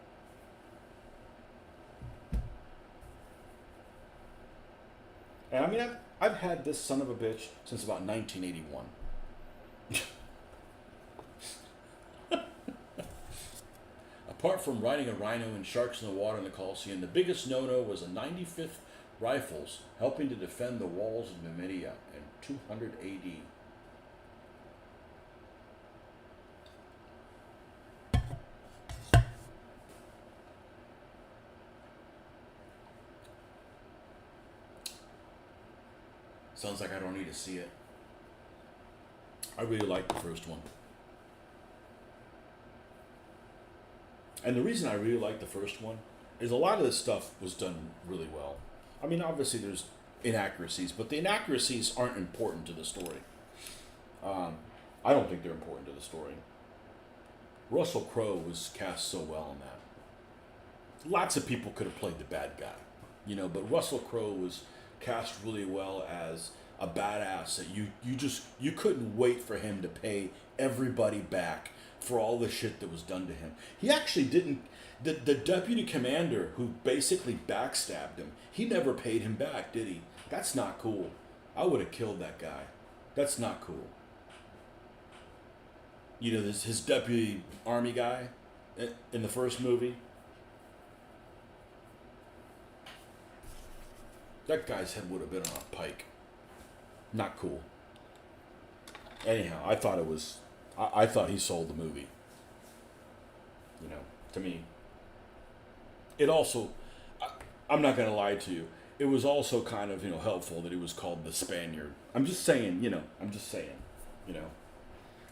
And I mean, I've had this son of a bitch since about 1981. Apart from riding a rhino and sharks in the water in the Colosseum, the biggest no-no was the 95th Rifles helping to defend the walls of Numidia in 200 AD. Sounds like I don't need to see it. I really like the first one. And the reason I really like the first one is a lot of this stuff was done really well. I mean, obviously there's inaccuracies, but the inaccuracies aren't important to the story. I don't think they're important to the story. Russell Crowe was cast so well in that. Lots of people could have played the bad guy, you know, but Russell Crowe was cast really well as a badass that you couldn't wait for him to pay everybody back for all the shit that was done to him. He actually didn't. The deputy commander who basically backstabbed him, he never paid him back, did he? That's not cool. I would have killed that guy. That's not cool. You know, this his deputy army guy in the first movie. That guy's head would have been on a pike. Not cool. Anyhow, I thought it was. I thought he sold the movie. You know, to me. It also, I'm not going to lie to you, it was also kind of, helpful that he was called the Spaniard. I'm just saying, you know.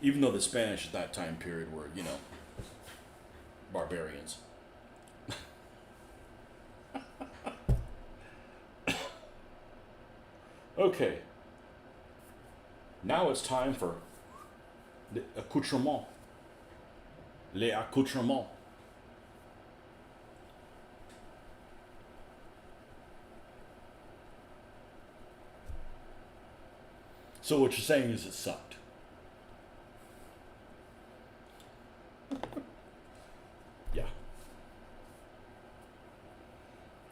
Even though the Spanish at that time period were, barbarians. Okay. Now it's time for les accoutrements. Les accoutrements. So what you're saying is it sucked. Yeah.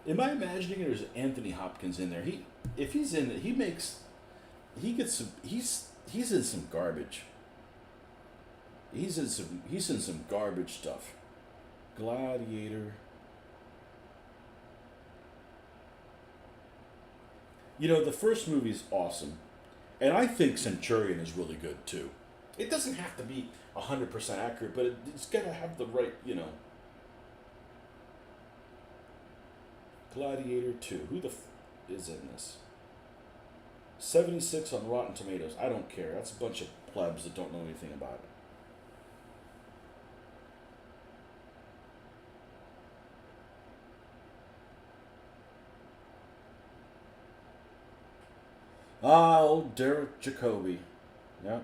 Am I imagining there's Anthony Hopkins in there? If he's in it, he's in some garbage. He's in some garbage stuff. Gladiator. The first movie's awesome. And I think Centurion is really good too. It doesn't have to be 100% accurate, but it's got to have the right, Gladiator 2. Who is in this? 76 on Rotten Tomatoes. I don't care. That's a bunch of plebs that don't know anything about it. Ah, old Derek Jacobi. Yeah.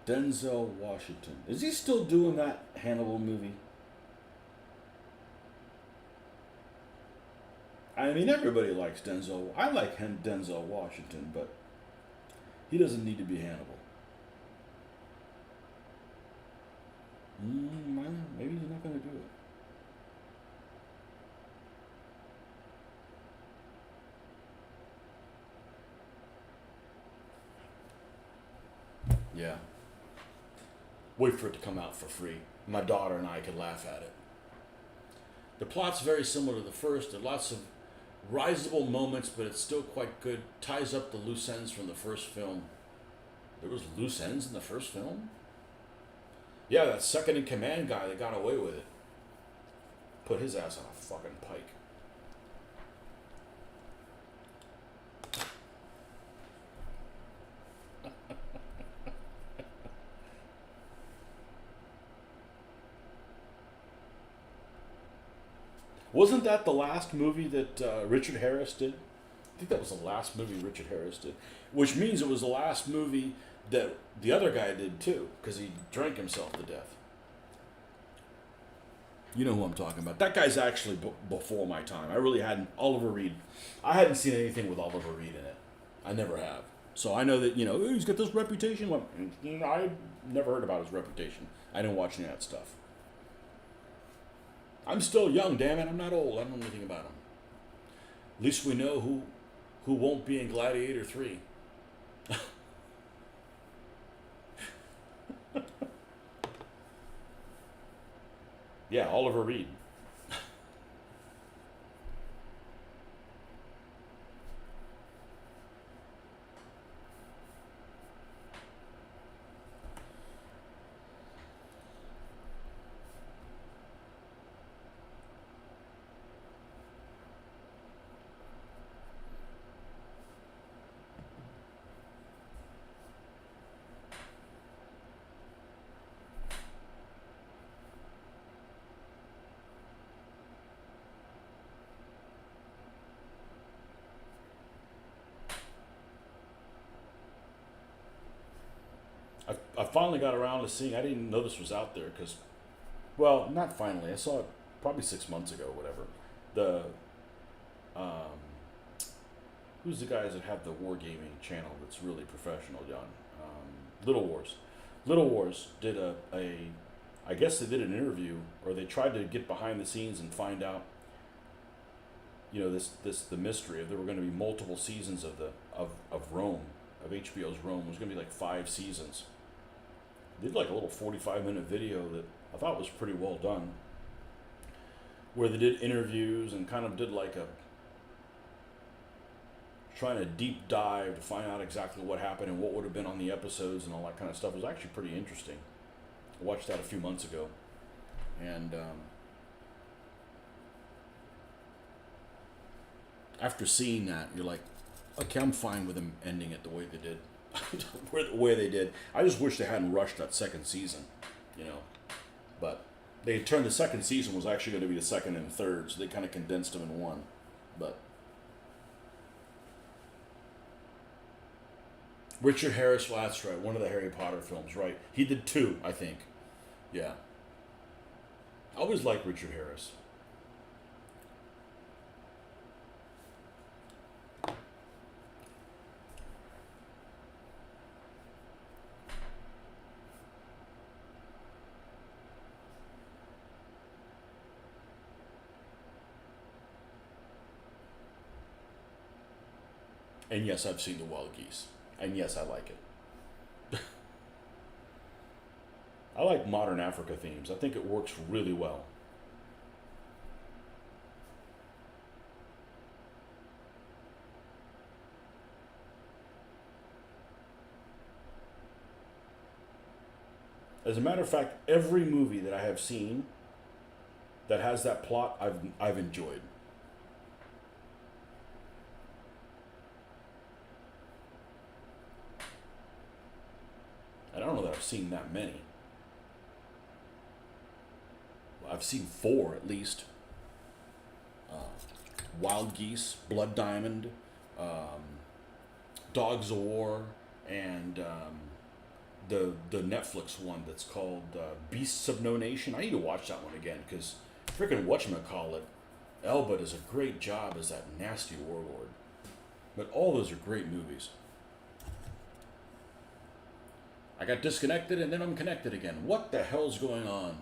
Denzel Washington. Is he still doing that Hannibal movie? I mean, everybody likes Denzel. I like Denzel Washington, but he doesn't need to be Hannibal. Maybe he's not going to do it. Yeah. Wait for it to come out for free. My daughter and I could laugh at it. The plot's very similar to the first. There are lots of risible moments, but it's still quite good. Ties up the loose ends from the first film. There was loose ends in the first film? Yeah, that second in command guy that got away with it. Put his ass on a fucking pike. Wasn't that the last movie that Richard Harris did? I think that was the last movie Richard Harris did. Which means it was the last movie that the other guy did too, because he drank himself to death. You know who I'm talking about. That guy's actually before my time. I really hadn't. Oliver Reed. I hadn't seen anything with Oliver Reed in it. I never have. So I know that, he's got this reputation. Well, I never heard about his reputation. I didn't watch any of that stuff. I'm still young, damn it. I'm not old. I don't know anything about him. At least we know who won't be in Gladiator 3. Yeah, Oliver Reed. I finally got around to seeing. I didn't know this was out there because, well, not finally. I saw it probably 6 months ago, whatever. The um, who's the guys that have the wargaming channel that's really professional, John? Little Wars. Little Wars did I guess they did an interview, or they tried to get behind the scenes and find out, the mystery of there were going to be multiple seasons of Rome, of HBO's Rome. It was going to be like 5 seasons. They did like a little 45-minute video that I thought was pretty well done, where they did interviews and kind of did like a trying to deep dive to find out exactly what happened and what would have been on the episodes and all that kind of stuff. It was actually pretty interesting. I watched that a few months ago, and after seeing that, you're like, okay, I'm fine with them ending it the way they did. The way they did. I just wish they hadn't rushed that second season, But they had turned the second season was actually going to be the second and third, so they kind of condensed them in one. But Richard Harris, well, that's right, one of the Harry Potter films, right? He did 2, I think. Yeah. I always liked Richard Harris. And yes, I've seen the Wild Geese. And yes, I like it. I like modern Africa themes. I think it works really well. As a matter of fact, every movie that I have seen that has that plot, I've enjoyed. And I don't know that I've seen that many. I've seen 4 at least. Wild Geese, Blood Diamond, Dogs of War, and the Netflix one that's called Beasts of No Nation. I need to watch that one again because freaking whatchamacallit, Elba does a great job as that nasty warlord. But all those are great movies. I got disconnected and then I'm connected again. What the hell's going on?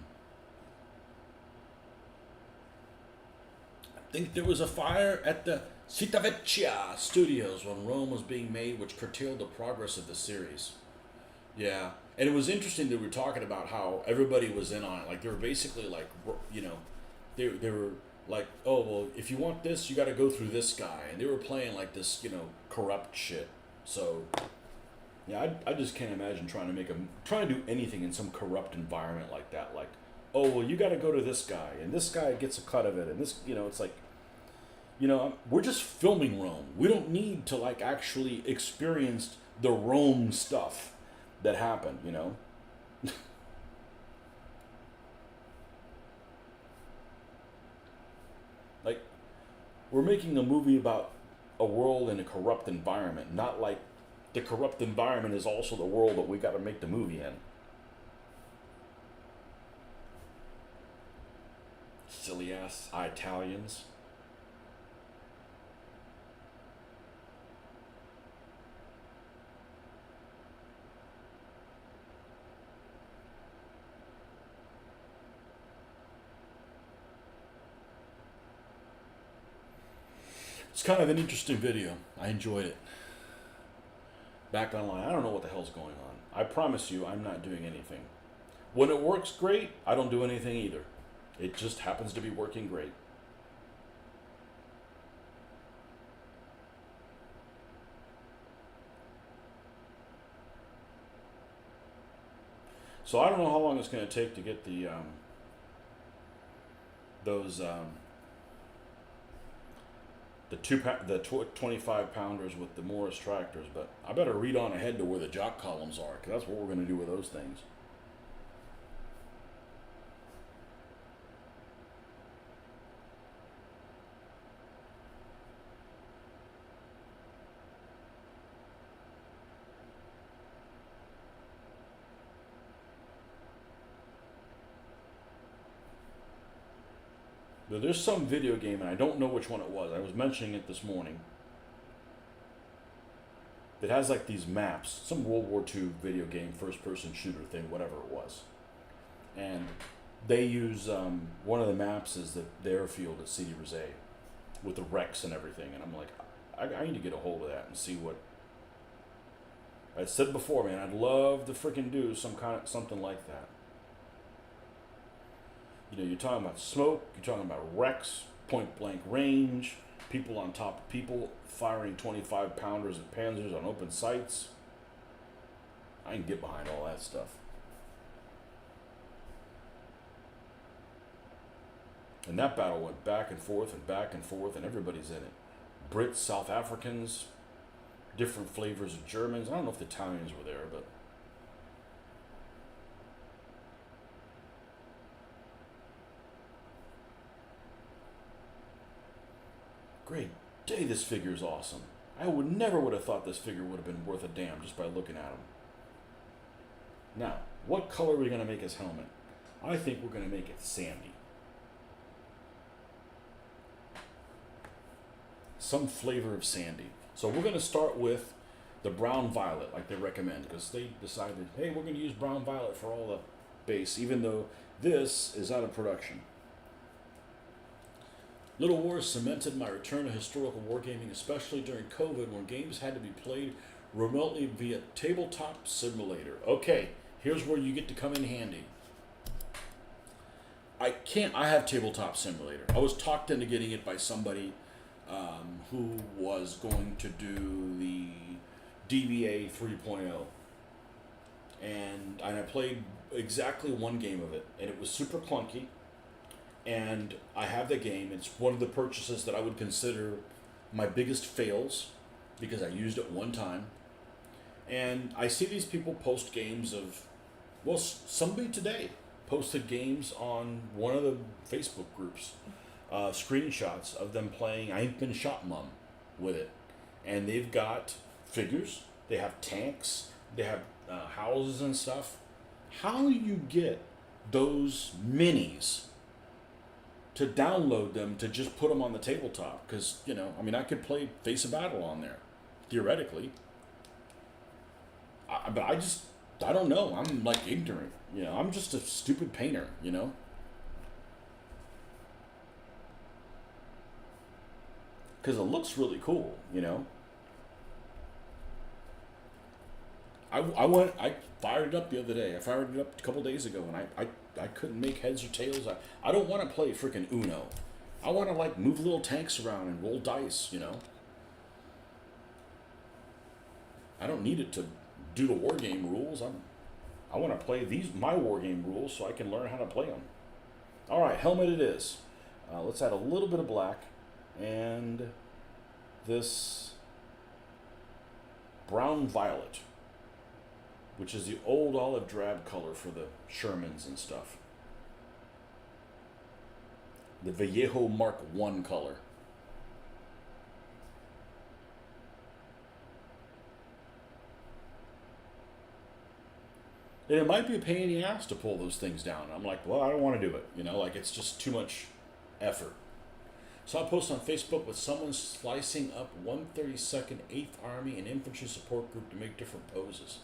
I think there was a fire at the Civitavecchia studios when Rome was being made, which curtailed the progress of the series. Yeah, and it was interesting that we were talking about how everybody was in on it. Like, they were basically like, they were like, oh, well, if you want this, you got to go through this guy. And they were playing like this, corrupt shit. So, yeah, I just can't imagine trying to do anything in some corrupt environment like that. Like, oh, well, you got to go to this guy, and this guy gets a cut of it, and this, it's like, we're just filming Rome. We don't need to, like, actually experience the Rome stuff that happened, Like, we're making a movie about a world in a corrupt environment, not like the corrupt environment is also the world that we got to make the movie in. silly ass Italians. It's kind of an interesting video. I enjoyed it. Back online. I don't know what the hell's going on. I promise you, I'm not doing anything. When it works great, I don't do anything either. It just happens to be working great. So I don't know how long it's going to take to get those the 25 pounders with the Morris tractors, but I better read on ahead to where the jock columns are, because that's what we're going to do with those things. But there's some video game, and I don't know which one it was. I was mentioning it this morning. It has like these maps, some World War II video game, first-person shooter thing, whatever it was. And they use one of the maps is the airfield at Sidi Rezai with the wrecks and everything. And I'm like, I need to get a hold of that and see what. I said before, man, I'd love to freaking do something like that. You know, you're talking about smoke, you're talking about wrecks, point blank range, people on top of people, firing 25 pounders at Panzers on open sights. I can get behind all that stuff. And that battle went back and forth, and everybody's in it. Brits, South Africans, different flavors of Germans. I don't know if the Italians were there, but great day, this figure is awesome. I never would have thought this figure would have been worth a damn just by looking at him. Now, what color are we going to make his helmet? I think we're going to make it sandy. Some flavor of sandy. So we're going to start with the brown violet, like they recommend, because they decided, hey, we're going to use brown violet for all the base, even though this is out of production. Little Wars cemented my return to historical wargaming, especially during COVID when games had to be played remotely via tabletop simulator. Okay, here's where you get to come in handy. I have tabletop simulator. I was talked into getting it by somebody who was going to do the DBA 3.0. And I played exactly one game of it, and it was super clunky. And I have the game. It's one of the purchases that I would consider my biggest fails because I used it one time. And I see these people post games of, well, somebody today posted games on one of the Facebook groups, screenshots of them playing I Ain't Been Shot Mum with it. And they've got figures, they have tanks, they have houses and stuff. How do you get those minis to download them to just put them on the tabletop? Because, you know, I mean, I could play Face of Battle on there, theoretically. But I don't know. I'm like ignorant, you know. I'm just a stupid painter, you know. Because it looks really cool, you know. I fired it up the other day. I fired it up a couple days ago, and I couldn't make heads or tails. I don't want to play freaking Uno. I want to like move little tanks around and roll dice, you know. I don't need it to do the war game rules. I want to play my war game rules so I can learn how to play them. All right, helmet it is. Let's add a little bit of black and this brown violet, which is the old olive drab color for the Shermans and stuff. The Vallejo Mark I color. And it might be a pain in the ass to pull those things down. I'm like, well, I don't want to do it. You know, like it's just too much effort. Saw a post on Facebook with someone slicing up 132nd 8th Army and infantry support group to make different poses.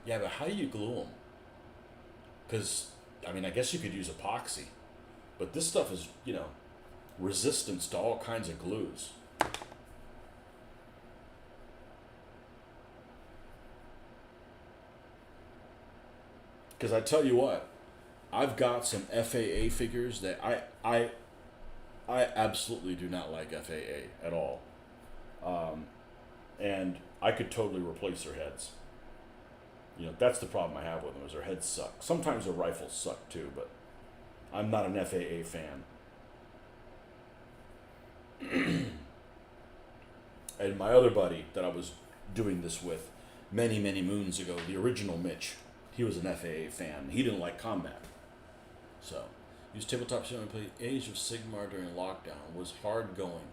Yeah, but how do you glue them? Because, I mean, I guess you could use epoxy. But this stuff is, resistance to all kinds of glues. Because I tell you what, I've got some FAA figures that I absolutely do not like FAA at all. And I could totally replace their heads. That's the problem I have with them, is their heads suck. Sometimes their rifles suck too, but I'm not an FAA fan. And my other buddy that I was doing this with many, many moons ago, the original Mitch, he was an FAA fan. He didn't like combat. So, used tabletop sim and played Age of Sigmar during lockdown. It was hard going.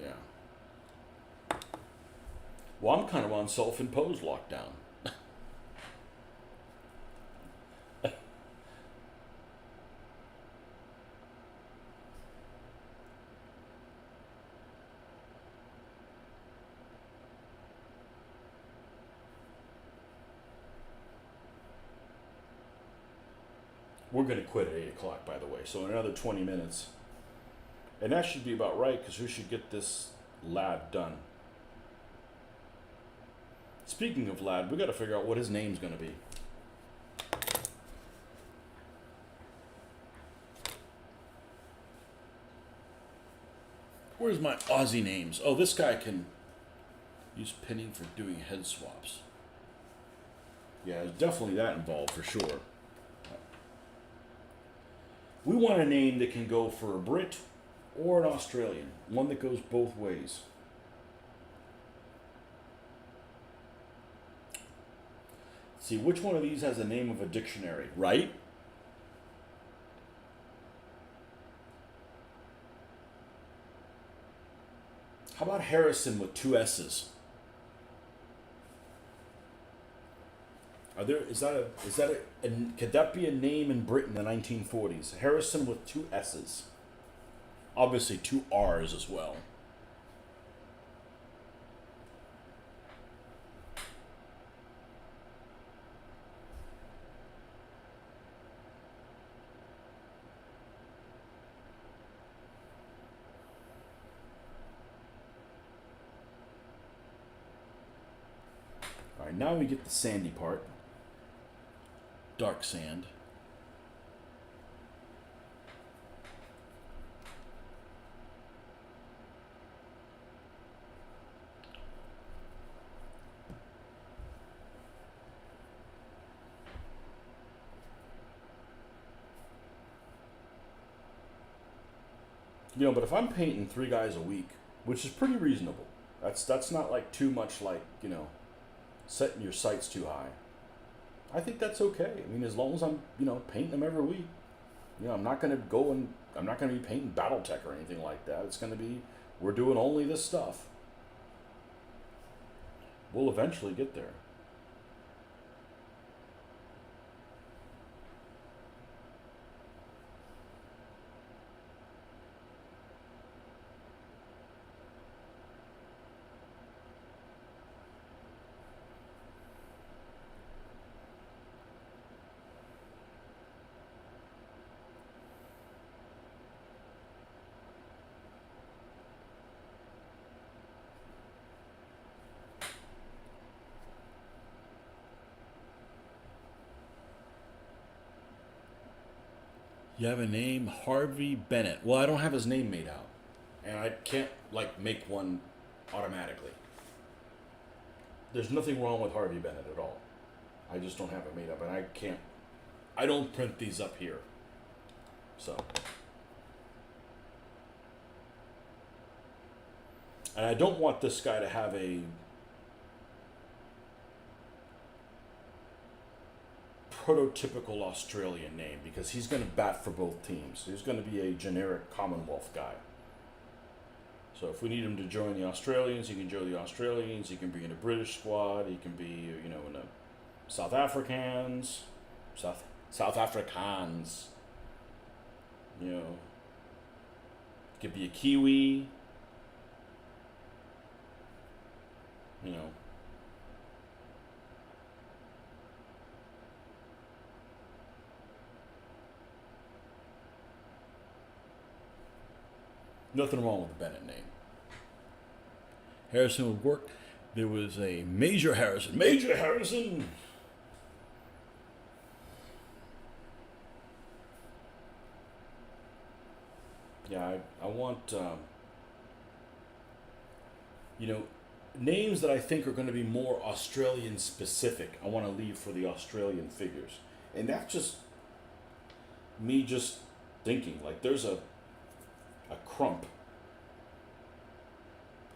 Yeah. Well, I'm kind of on self-imposed lockdown. We're going to quit at 8 o'clock, by the way, so in another 20 minutes. And that should be about right, because we should get this lad done. Speaking of lad, we got to figure out what his name's going to be. Where's my Aussie names? Oh, this guy can use pinning for doing head swaps. Yeah, there's definitely that involved for sure. We want a name that can go for a Brit or an Australian. One that goes both ways. See, which one of these has the name of a dictionary, right? How about Harrison with 2 S's? Could that be a name in Britain in the 1940s? Harrison with 2 S's. Obviously 2 R's as well. All right, now we get the sandy part. Dark sand. But if I'm painting 3 guys a week, which is pretty reasonable, that's not like too much, like, setting your sights too high. I think that's okay. I mean, as long as I'm, painting them every week. I'm not going to be painting Battletech or anything like that. It's going to be, we're doing only this stuff. We'll eventually get there. You have a name, Harvey Bennett. Well, I don't have his name made out. And I can't, make one automatically. There's nothing wrong with Harvey Bennett at all. I just don't have it made up. And I don't print these up here. So. And I don't want this guy to have a prototypical Australian name, because he's going to bat for both teams. He's going to be a generic Commonwealth guy. So if we need him to join the Australians, he can join the Australians. He can be in a British squad. He can be, in the South Africans. South Afrikaans. You know, it could be a Kiwi. You know. Nothing wrong with the Bennett name. Harrison would work. There was a Major Harrison. Major Harrison! Yeah, I want, you know, names that I think are going to be more Australian specific. I want to leave for the Australian figures. And that's just me just thinking. Like, there's a crump.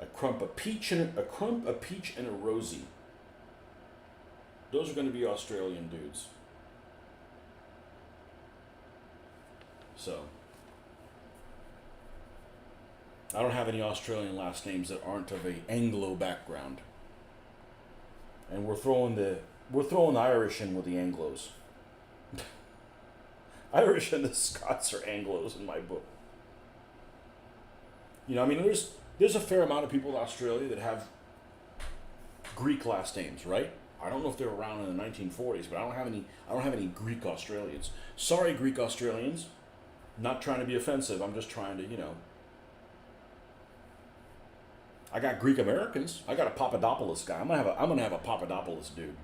A peach, and a Rosie. Those are going to be Australian dudes. So, I don't have any Australian last names that aren't of a Anglo background. And we're throwing the Irish in with the Anglos. Irish and the Scots are Anglos in my book. You know, I mean, there's a fair amount of people in Australia that have Greek last names, right? I don't know if they're around in the 1940s, but I don't have any Greek Australians. Sorry, Greek Australians. Not trying to be offensive. I'm just trying to, you know. I got Greek Americans. I got a Papadopoulos guy. I'm gonna have a Papadopoulos dude.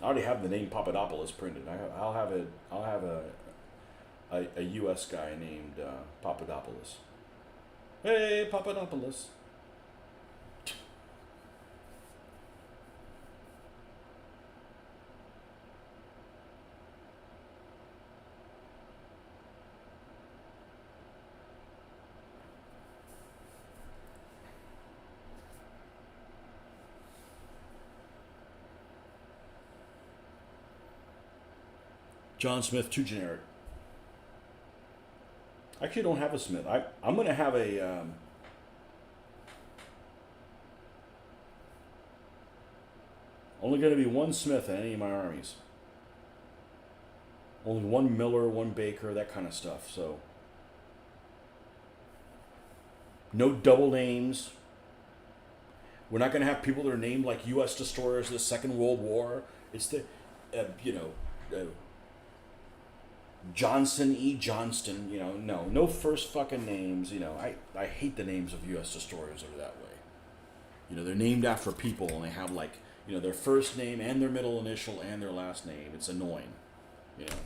I already have the name Papadopoulos printed. I'll have a U.S. guy named Papadopoulos. Hey, Papadopoulos. John Smith, too generic. I actually don't have a Smith. I'm going to have a... only going to be one Smith in any of my armies. Only one Miller, one Baker, that kind of stuff. So, no double names. We're not going to have people that are named like U.S. destroyers of the Second World War. It's the, Johnson E. Johnston, you know, no first fucking names, you know. I hate the names of U.S. destroyers that are that way. You know, they're named after people and they have like, you know, their first name and their middle initial and their last name. It's annoying, you know.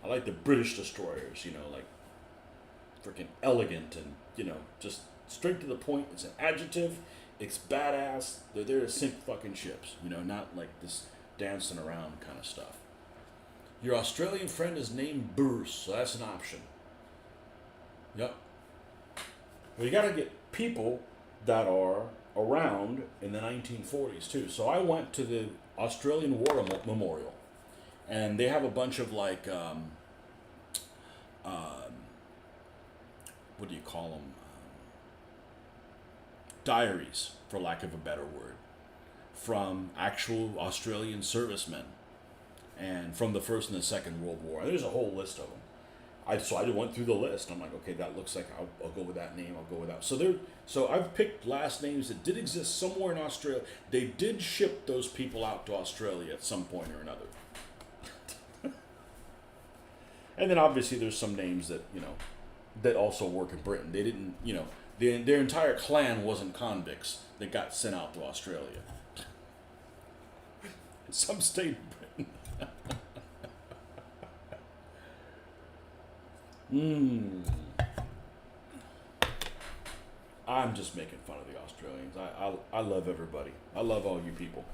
I like the British destroyers, you know, like freaking elegant and, you know, just straight to the point. It's an adjective. It's badass. They're there to sink fucking ships, you know, not like this dancing around kind of stuff. Your Australian friend is named Bruce, so that's an option. Yep. Well, you got to get people that are around in the 1940s too. So I went to the Australian War Memorial, and they have a bunch of like, what do you call them? Diaries, for lack of a better word, from actual Australian servicemen. And from the First and the Second World War. And there's a whole list of them. So I went through the list. I'm like, okay, that looks like I'll go with that name. I'll go with that. So I've picked last names that did exist somewhere in Australia. They did ship those people out to Australia at some point or another. And then obviously there's some names that, you know, that also work in Britain. They didn't, you know, their entire clan wasn't convicts that got sent out to Australia. Some stayed in Britain. I'm just making fun of the Australians. I love everybody. I love all you people.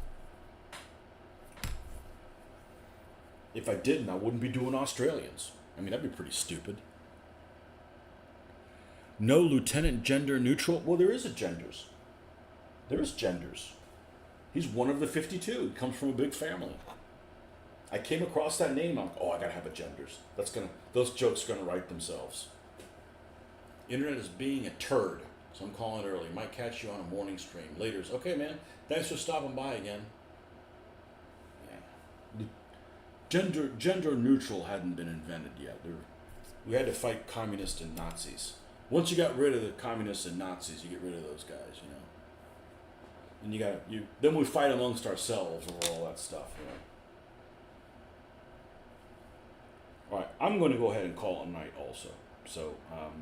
If I didn't, I wouldn't be doing Australians. I mean, that'd be pretty stupid. No lieutenant gender neutral. Well, there is a genders. There is genders. He's one of the 52. He comes from a big family. I came across that name. I'm like, oh, I gotta have a genders. Those jokes are gonna write themselves. Internet is being a turd, so I'm calling it early. Might catch you on a morning stream. Laters. Okay, man. Thanks for stopping by again. Yeah. Gender neutral hadn't been invented yet. We had to fight communists and Nazis. Once you got rid of the communists and Nazis, you get rid of those guys, you know. And then we fight amongst ourselves over all that stuff, you know. All right, I'm going to go ahead and call it a night also. So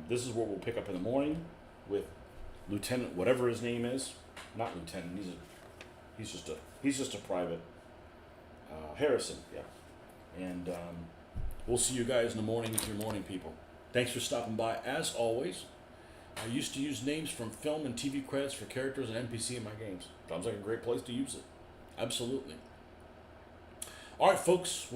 this is where we'll pick up in the morning with Lieutenant, whatever his name is. Not Lieutenant. He's just a private. Harrison, yeah. And we'll see you guys in the morning with your morning people. Thanks for stopping by. As always, I used to use names from film and TV credits for characters and NPC in my games. Sounds like a great place to use it. Absolutely. All right, folks.